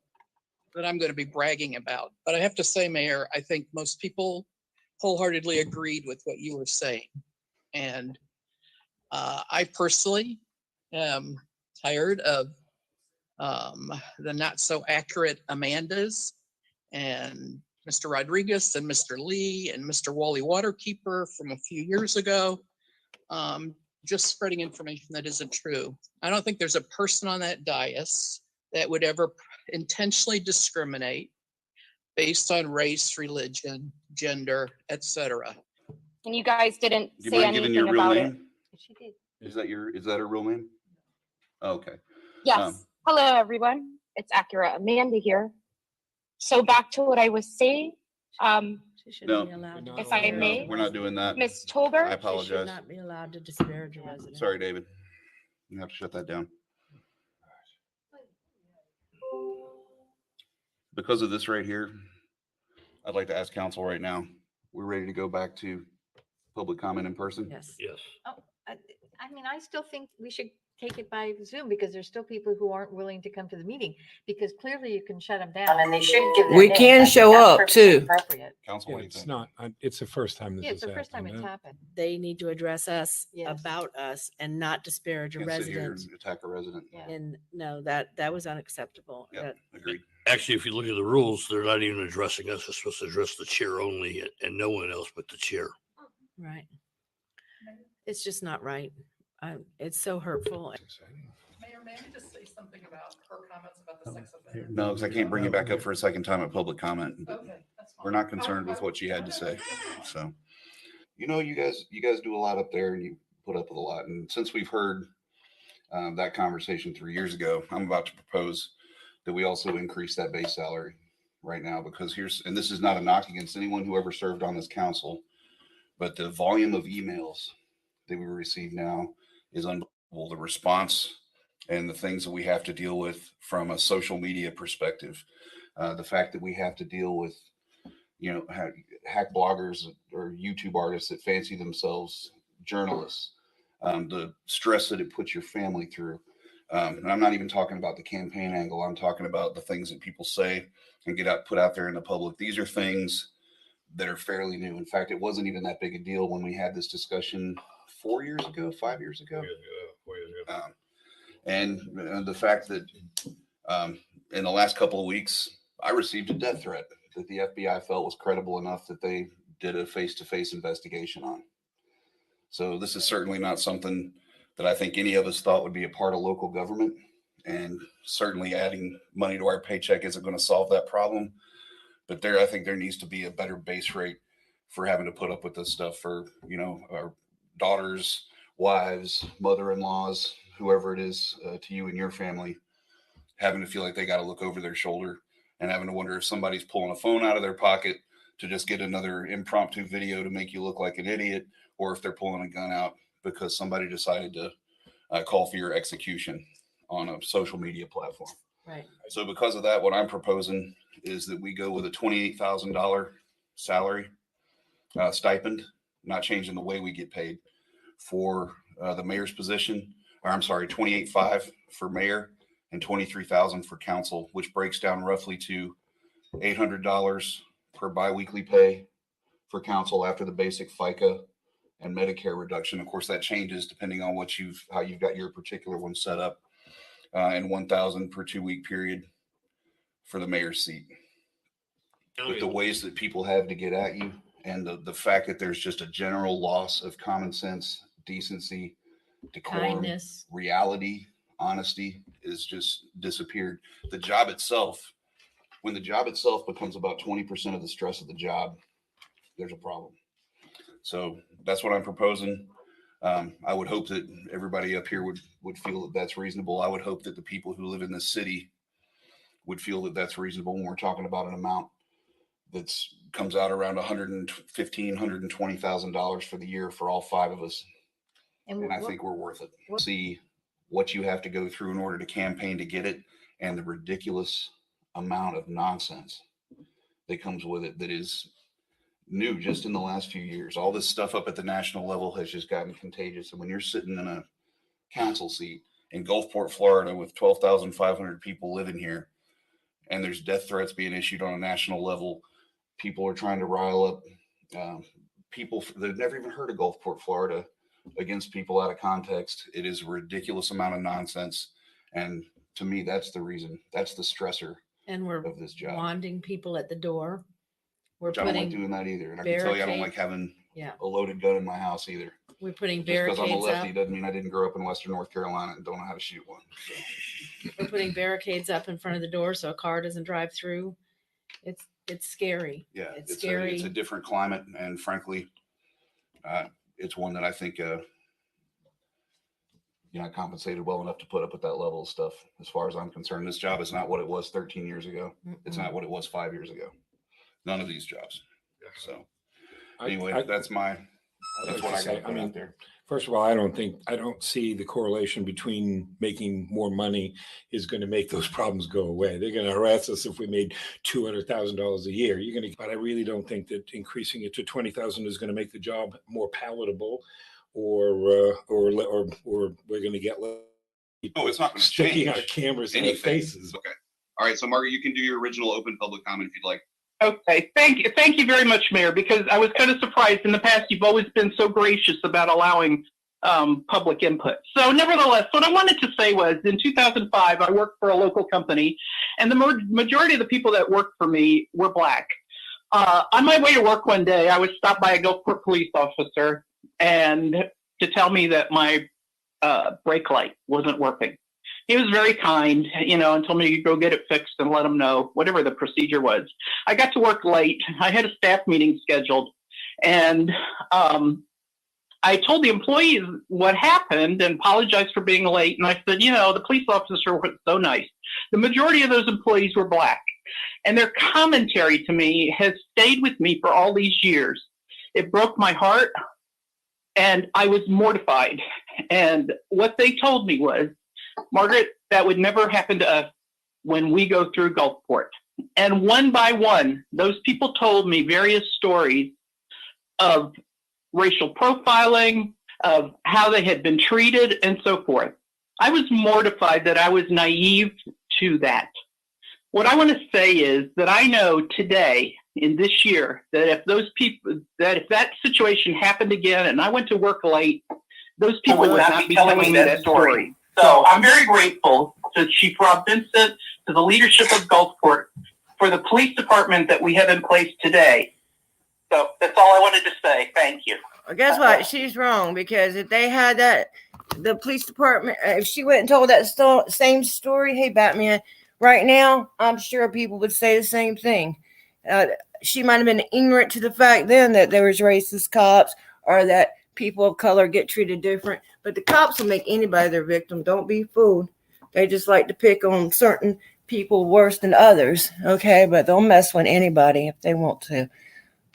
that I'm going to be bragging about. But I have to say, Mayor, I think most people wholeheartedly agreed with what you were saying. And I personally am tired of the not so accurate Amandas and Mr. Rodriguez and Mr. Lee and Mr. Wally Waterkeeper from a few years ago, just spreading information that isn't true. I don't think there's a person on that dais that would ever intentionally discriminate based on race, religion, gender, etc. And you guys didn't Do you say mind giving your anything real about it. name? She did. Is that her real name? Okay. Yes. Hello, everyone. It's Accurate Amanda here. So back to what I was saying. No, If I may, we're not doing that. Miss Tober. I apologize. Should not be allowed to disparage a resident. Sorry, David. You have to shut that down. Because of this right here, I'd like to ask council right now, we're ready to go back to public comment in person? Yes. Yes. Oh, I mean, I still think we should take it by Zoom because there's still people who aren't willing to come to the meeting because clearly you can shut them down and they should give their We name. can I think show that's up perfectly too. appropriate. Council, what do you It's think? not, it's the first time this Yeah, it's has the first time happened, it's huh? happened. They need to address us Yes. about us and not disparage a Can't sit here resident. and attack a resident. And no, that was unacceptable. Yeah, agreed. Actually, if you look at the rules, they're not even addressing us. They're supposed to address the chair only and no one else but the chair. Right. It's just not right. It's so hurtful. Mayor, may I just say something about her comments about the sex offender? No, because I can't bring it back up for a second time at public comment. But Okay, that's fine. we're not concerned with what she had to say. So, you know, you guys do a lot up there, and you put up with a lot. And since we've heard that conversation 3 years ago, I'm about to propose that we also increase that base salary right now, because and this is not a knock against anyone who ever served on this council, but the volume of emails that we receive now is unbelievable. The response and the things that we have to deal with from a social media perspective, the fact that we have to deal with, hack bloggers or YouTube artists that fancy themselves journalists, the stress that it puts your family through. And I'm not even talking about the campaign angle. I'm talking about the things that people say and put out there in the public. These are things that are fairly new. In fact, it wasn't even that big a deal when we had this discussion 5 years ago. 4 years ago. And the fact that in the last couple of weeks, I received a death threat that the FBI felt was credible enough that they did a face-to-face investigation on. So this is certainly not something that I think any of us thought would be a part of local government. And certainly adding money to our paycheck isn't going to solve that problem. But I think there needs to be a better base rate for having to put up with this stuff for, our daughters, wives, mother-in-laws, whoever it is to you and your family, having to feel like they got to look over their shoulder and having to wonder if somebody's pulling a phone out of their pocket to just get another impromptu video to make you look like an idiot, or if they're pulling a gun out because somebody decided to call for your execution on a social media platform. Right. So because of that, what I'm proposing is that we go with a $28,000 salary stipend, not changing the way we get paid, for the mayor's position, or I'm sorry, $28,500 for mayor and $23,000 for council, which breaks down roughly to $800 per biweekly pay for council after the basic FICA and Medicare reduction. Of course, that changes depending on how you've got your particular one set up, and $1,000 per 2-week period for the mayor's seat. But the ways that people have to get at you, and the fact that there's just a general loss of common sense, decency, decorum, Kindness, reality, honesty is just disappeared. The job itself, when the job itself becomes about 20% of the stress of the job, there's a problem. So that's what I'm proposing. I would hope that everybody up here would feel that that's reasonable. I would hope that the people who live in this city would feel that that's reasonable when we're talking about an amount that's comes out around $120,000 for the year for all 5 of us. And I think we're worth it. See what you have to go through in order to campaign to get it, and the ridiculous amount of nonsense that comes with it that is new just in the last few years. All this stuff up at the national level has just gotten contagious. And when you're sitting in a council seat in Gulfport, Florida, with 12,500 people living here, and there's death threats being issued on a national level, people are trying to rile up people that have never even heard of Gulfport, Florida, against people out of context. It is a ridiculous amount of nonsense. And to me, that's the reason. That's the stressor and we're of this job. wanding people at the door. Which I don't like doing that either. And I can tell you I don't like having a loaded gun in my house either. We're putting Just because I'm a barricades lefty up. doesn't mean I didn't grow up in Western North Carolina and don't know how to shoot one. So. We're putting barricades up in front of the door so a car doesn't drive through. It's scary. Yeah, it's scary. It's a different climate, and frankly, it's one that I think you're not compensated well enough to put up with that level of stuff. As far as I'm concerned, this job is not what it was 13 years ago. It's not what it was 5 years ago. None of these jobs. So anyway, that's what I got to put out there. First of all, I don't see the correlation between making more money is going to make those problems go away. They're going to harass us if we made $200,000 a year. But I really don't think that increasing it to $20,000 is going to make the job more palatable, or we're going to get no, it's not going to sticking change our cameras in anything. our faces. Okay. All right. So Margaret, you can do your original open public comment if you'd like. Okay, thank you very much, Mayor, because I was kind of surprised. In the past, you've always been so gracious about allowing public input. So nevertheless, what I wanted to say was, in 2005, I worked for a local company, and the majority of the people that worked for me were Black. On my way to work one day, I was stopped by a Gulfport police officer and to tell me that my brake light wasn't working. He was very kind, and told me to go get it fixed and let him know, whatever the procedure was. I got to work late. I had a staff meeting scheduled, and I told the employees what happened and apologized for being late. And I said, you know, the police officer was so nice. The majority of those employees were Black. And their commentary to me has stayed with me for all these years. It broke my heart, and I was mortified. And what they told me was, Margaret, that would never happen to us when we go through Gulfport. And one by one, those people told me various stories of racial profiling, of how they had been treated, and so forth. I was mortified that I was naive to that. What I want to say is that I know today, in this year, that if those people, that if that situation happened again and I went to work late, those people would not be telling me that story. So I'm very grateful to Chief Rob Vincent, to the leadership of Gulfport, for the police department that we have in place today. So that's all I wanted to say. Thank you. Well, guess what? She's wrong, because if they had that, the police department, if she went and told that same story, hey, Batman, right now, I'm sure people would say the same thing. She might have been ignorant to the fact then that there was racist cops or that people of color get treated different. But the cops will make anybody their victim. Don't be fooled. They just like to pick on certain people worse than others. Okay, but they'll mess with anybody if they want to.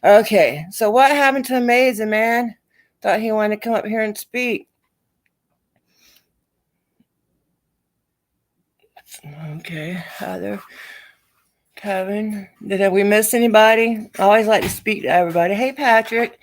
Okay, so what happened to Amazing, man? Thought he wanted to come up here and speak. Okay, Heather, Kevin, did we miss anybody? I always like to speak to everybody. Hey, Patrick.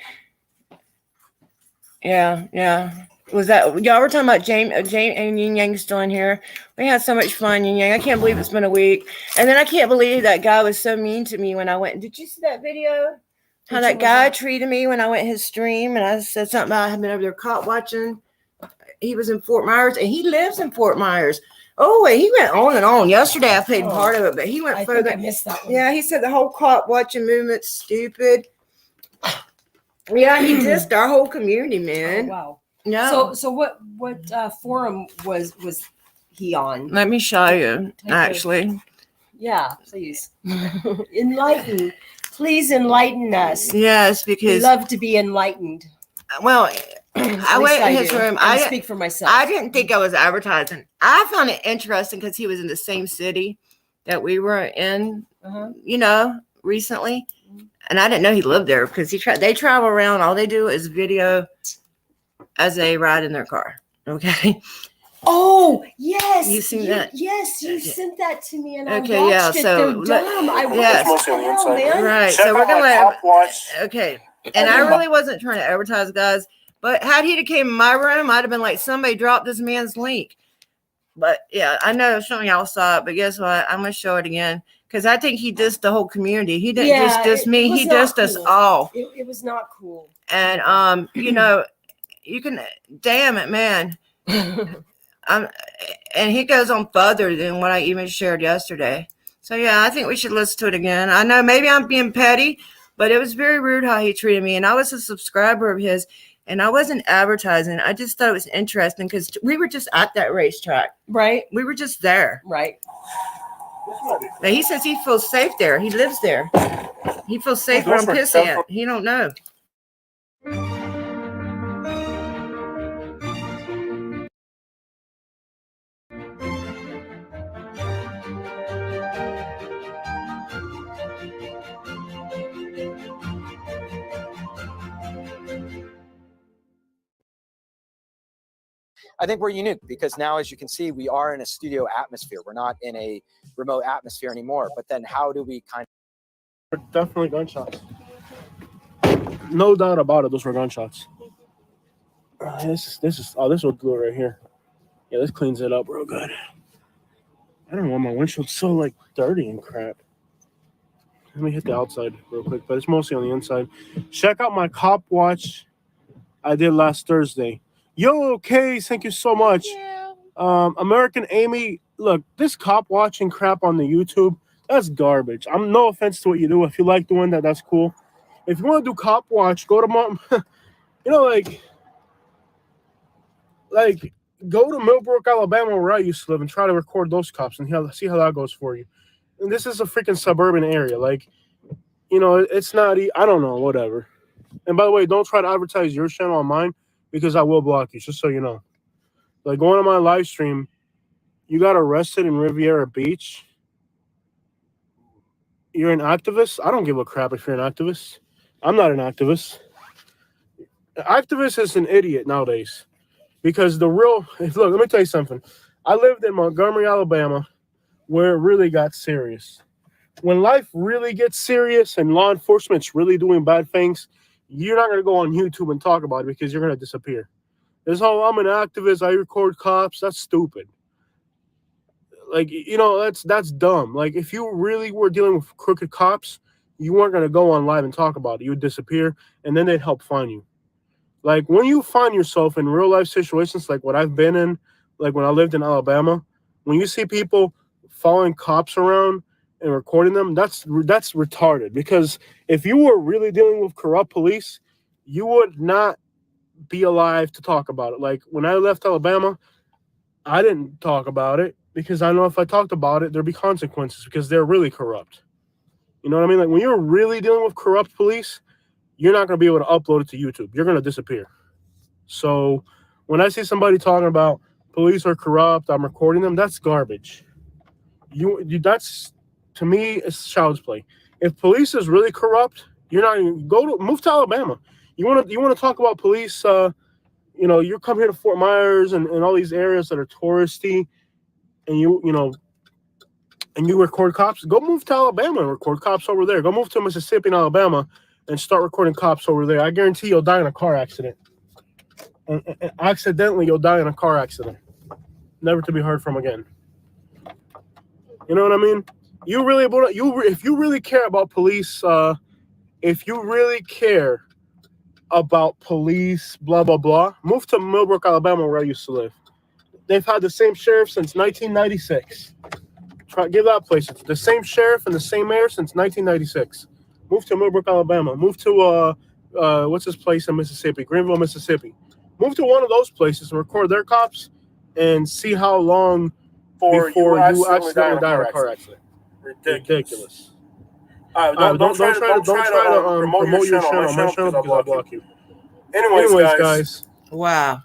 Yeah. Was that y'all were talking about James and Yin Yang still in here? We had so much fun, Yin Yang. I can't believe it's been a week. And then I can't believe that guy was so mean to me when I went. Did you see that video? How that guy treated me when I went his stream, and I said something about I had been over there cop watching. He was in Fort Myers, and he lives in Fort Myers. Oh, wait, he went on and on. Yesterday, I played part of it, but he went further. I missed that one. Yeah, he said the whole cop watching movement's stupid. Yeah, he dissed our whole community, man. Oh, wow. No. So what forum was he on? Let me show you, actually. Yeah, please. Please enlighten us. Yes, because we love to be enlightened. Well, I went in his room. I speak for myself. I didn't think I was advertising. I found it interesting because he was in the same city that we were in, recently. And I didn't know he lived there because they travel around. All they do is video as they ride in their car. Okay. Oh, yes. You seen that? Yes, you sent that to me, and I watched it. So they're dumb. I yes. man. Right. So we're gonna okay. And I really wasn't trying to advertise, guys. But had he came in my room, I'd have been like, somebody dropped this man's link. But yeah, I know some of y'all saw it, but guess what? I'm gonna show it again because I think he dissed the whole community. He didn't just diss me; he dissed us all. It was not cool. And you can, damn it, man. And he goes on further than what I even shared yesterday. So yeah, I think we should listen to it again. I know maybe I'm being petty, but it was very rude how he treated me. And I was a subscriber of his, and I wasn't advertising. I just thought it was interesting because we were just at that racetrack. Right. We were just there. Right. Now he says he feels safe there. He lives there. He feels safe where I'm pissing at. He don't know. I think we're unique because now, as you can see, we are in a studio atmosphere. We're not in a remote atmosphere anymore. But then how do we kind of... Definitely gunshots. No doubt about it, those were gunshots. This will do it right here. Yeah, this cleans it up real good. I don't know why my windshield's so like dirty and crap. Let me hit the outside real quick, but it's mostly on the inside. Check out my cop watch I did last Thursday. Yo, Case, thank you so much. American Amy, look, this cop watching crap on the YouTube, that's garbage. I'm no offense to what you do. If you like doing that, that's cool. If you want to do cop watch, go to go to Millbrook, Alabama, where I used to live, and try to record those cops and see how that goes for you. And this is a freaking suburban area. It's not, I don't know, whatever. And by the way, don't try to advertise your channel on mine, because I will block you, just so you know. Like, going on my live stream, you got arrested in Riviera Beach. You're an activist? I don't give a crap if you're an activist. I'm not an activist. An activist is an idiot nowadays. Because look, let me tell you something. I lived in Montgomery, Alabama, where it really got serious. When life really gets serious and law enforcement's really doing bad things, you're not going to go on YouTube and talk about it because you're going to disappear. This whole, I'm an activist, I record cops, that's stupid. Like, you know, that's dumb. Like, if you really were dealing with crooked cops, you weren't going to go on live and talk about it. You would disappear, and then they'd help find you. Like, when you find yourself in real life situations like what I've been in, like when I lived in Alabama, when you see people following cops around and recording them, that's retarded. Because if you were really dealing with corrupt police, you would not be alive to talk about it. Like, when I left Alabama, I didn't talk about it because I know if I talked about it, there'd be consequences because they're really corrupt. You know what I mean? Like, when you're really dealing with corrupt police, you're not going to be able to upload it to YouTube. You're going to disappear. So when I see somebody talking about police are corrupt, I'm recording them, that's garbage. That's, to me, it's child's play. If police is really corrupt, you're not even move to Alabama. You want to talk about police? You know, you come here to Fort Myers and all these areas that are touristy, and you record cops. Go move to Alabama and record cops over there. Go move to Mississippi and Alabama and start recording cops over there. I guarantee you'll die in a car accident. And accidentally, you'll die in a car accident, never to be heard from again. You know what I mean? If you really care about police, if you really care about police, blah blah blah, move to Millbrook, Alabama, where I used to live. They've had the same sheriff since 1996. Give that place the same sheriff and the same mayor since 1996. Move to Millbrook, Alabama. Move to what's this place in Mississippi? Greenville, Mississippi. Move to one of those places and record their cops and see how long before you accidentally die in a car accident. Ridiculous. Don't try to promote your channel on my channel because I'll block you. Anyways, guys. Wow.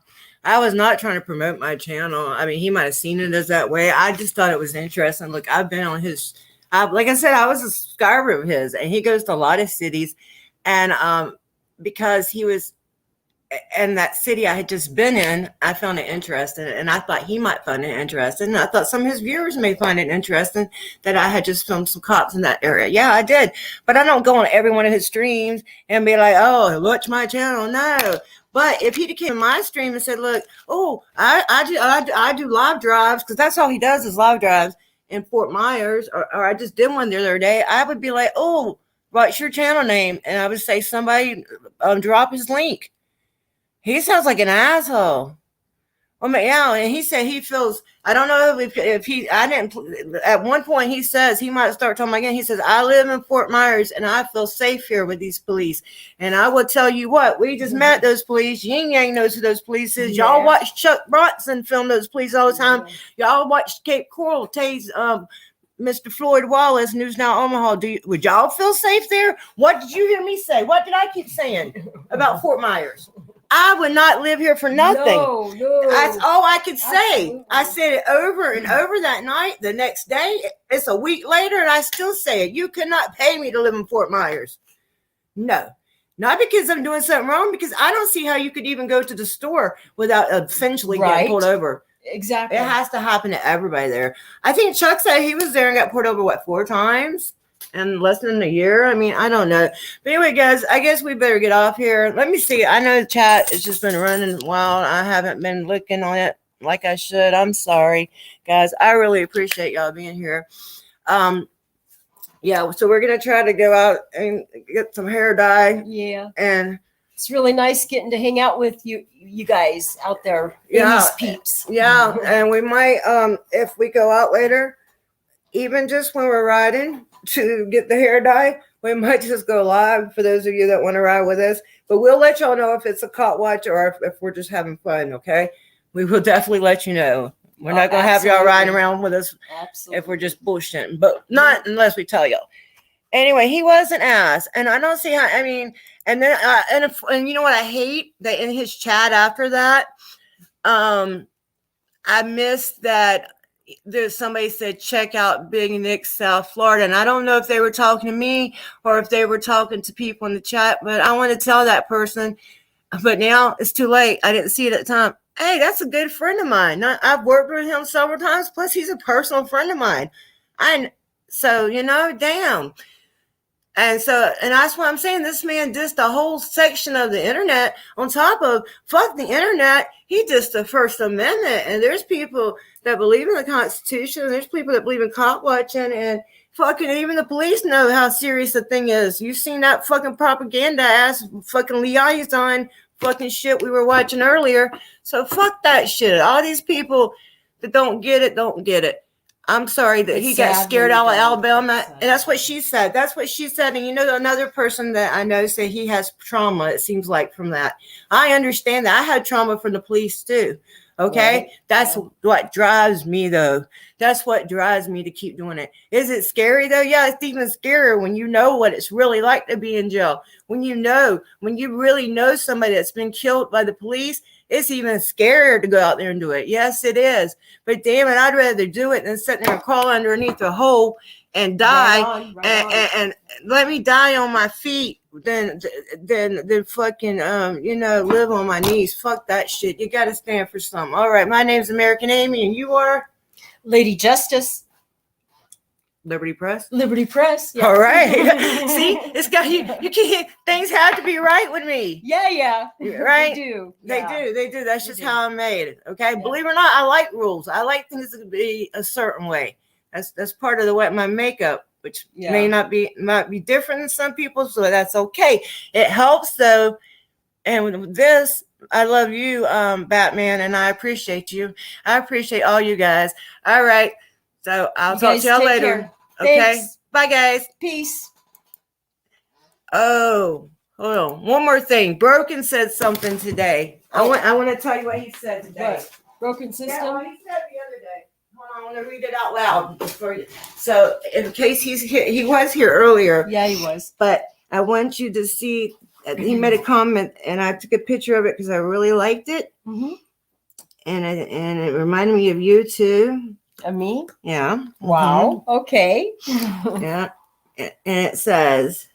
I was not trying to promote my channel. I mean, he might have seen it as that way. I just thought it was interesting. Look, I've been on his, like I said, I was a subscriber of his, and he goes to a lot of cities. And because he was in that city I had just been in, I found it interesting. And I thought he might find it interesting. And I thought some of his viewers may find it interesting that I had just filmed some cops in that area. Yeah, I did. But I don't go on every one of his streams and be like, oh, watch my channel. No. But if he came to my stream and said, look, oh, I do live drives, because that's all he does is live drives in Fort Myers, or I just did one the other day, I would be like, oh, what's your channel name? And I would say, somebody drop his link. He sounds like an asshole. I mean, yeah, and he said he feels, I don't know if he, I didn't, at one point he says, he might start talking again. He says, I live in Fort Myers and I feel safe here with these police. And I will tell you what, we just met those police. Yin Yang knows who those police is. Y'all watch Chuck Bronson film those police all the time. Y'all watch Cape Coral tase Mr. Floyd Wallace, News Now Omaha. Would y'all feel safe there? What did you hear me say? What did I keep saying about Fort Myers? I would not live here for nothing. No. That's all I could say. Absolutely. I said it over and over that night. The next day, it's a week later, and I still say it. You could not pay me to live in Fort Myers. No. Not because I'm doing something wrong, because I don't see how you could even go to the store without essentially getting pulled over. Exactly. It has to happen to everybody there. I think Chuck said he was there and got pulled over, 4 times? In less than a year. I mean, I don't know. But anyway, guys, I guess we better get off here. Let me see. I know the chat has just been running wild. I haven't been looking on it like I should. I'm sorry, guys. I really appreciate y'all being here. Yeah, so we're gonna try to go out and get some hair dye. Yeah. And it's really nice getting to hang out with you guys out there. These peeps. Yeah, and we might if we go out later, even just when we're riding to get the hair dye, we might just go live for those of you that want to ride with us. But we'll let y'all know if it's a caught watch or if we're just having fun, okay? We will definitely let you know. We're not going to have y'all riding around with us if we're just bullshitting, but not unless we tell y'all. Anyway, he wasn't asked, and I don't see how. I mean, and then and you know what I hate that in his chat after that, I missed that there's somebody said check out Big Nick, South Florida, and I don't know if they were talking to me or if they were talking to people in the chat, but I want to tell that person, but now it's too late. I didn't see it at the time. Hey, that's a good friend of mine. I've worked with him several times. Plus, he's a personal friend of mine. So damn. And that's why I'm saying this man dissed a whole section of the internet on top of fuck the internet. He dissed the First Amendment. And there's people that believe in the Constitution. And there's people that believe in cop watching. And fucking even the police know how serious the thing is. You've seen that fucking propaganda ass fucking liaison fucking shit we were watching earlier. So fuck that shit. All these people that don't get it, don't get it. I'm sorry that he got scared out of Alabama. And that's what she said. That's what she said. And another person that I know said he has trauma, it seems like, from that. I understand that. I had trauma from the police too. Okay. Right. That's what drives me though. That's what drives me to keep doing it. Is it scary though? Yeah, it's even scarier when you know what it's really like to be in jail. When you really know somebody that's been killed by the police, it's even scarier to go out there and do it. Yes, it is. But damn it, I'd rather do it than sit there and crawl underneath a hole and die and let me die on my feet than fucking live on my knees. Fuck that shit. You got to stand for something. All right, my name's American Amy, and you are Lady Justice. Liberty Press. Liberty Press. Yeah. All right. See, it's got you can't. Things have to be right with me. Yeah. Right. They do. They do. That's just how I'm made. Okay. Yeah. Believe it or not, I like rules. I like things to be a certain way. That's part of the way my makeup, which might be different than some people, so that's okay. It helps though. And with this, I love you, Batman, and I appreciate you. I appreciate all you guys. All right. So I'll talk to y'all later. Care. Okay. Thanks. Bye, guys. Peace. Oh, hold on. One more thing. Broken said something today. I want to tell you what he said today. What? Broken system? Yeah, what he said the other day. Hold on, I want to read it out loud for you. So in case he's here, he was here earlier. Yeah, he was. But I want you to see, he made a comment, and I took a picture of it because I really liked it. Mm-hmm. And it reminded me of you too. Of me? Yeah. Wow. Mm-hmm. Okay. Yeah. And it says,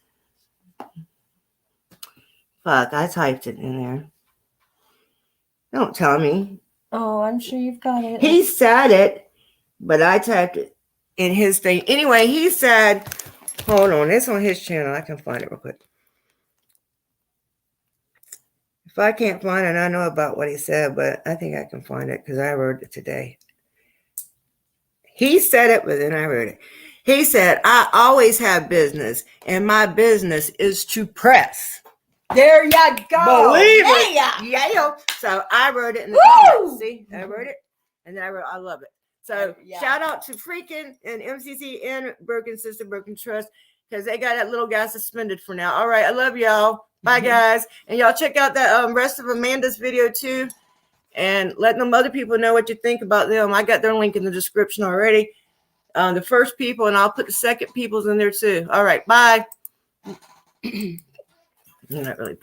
fuck, I typed it in there. Don't tell me. Oh, I'm sure you've got it. He said it, but I typed it in his thing. Anyway, he said, hold on, it's on his channel. I can find it real quick. If I can't find it, I know about what he said, but I think I can find it because I wrote it today. He said it, but then I wrote it. He said, I always have business, and my business is to press. There you go. Believe it. Yeah. So I wrote it in the comments. See, I wrote it, and then I wrote, I love it. So shout out to Freaking and MCC and Broken System, Broken Trust, because they got that little guy suspended for now. All right, I love y'all. Bye, guys. And y'all check out that rest of Amanda's video, too. And let them other people know what you think about them. I got their link in the description already. The first people, and I'll put the second people's in there too. All right, bye. You're not really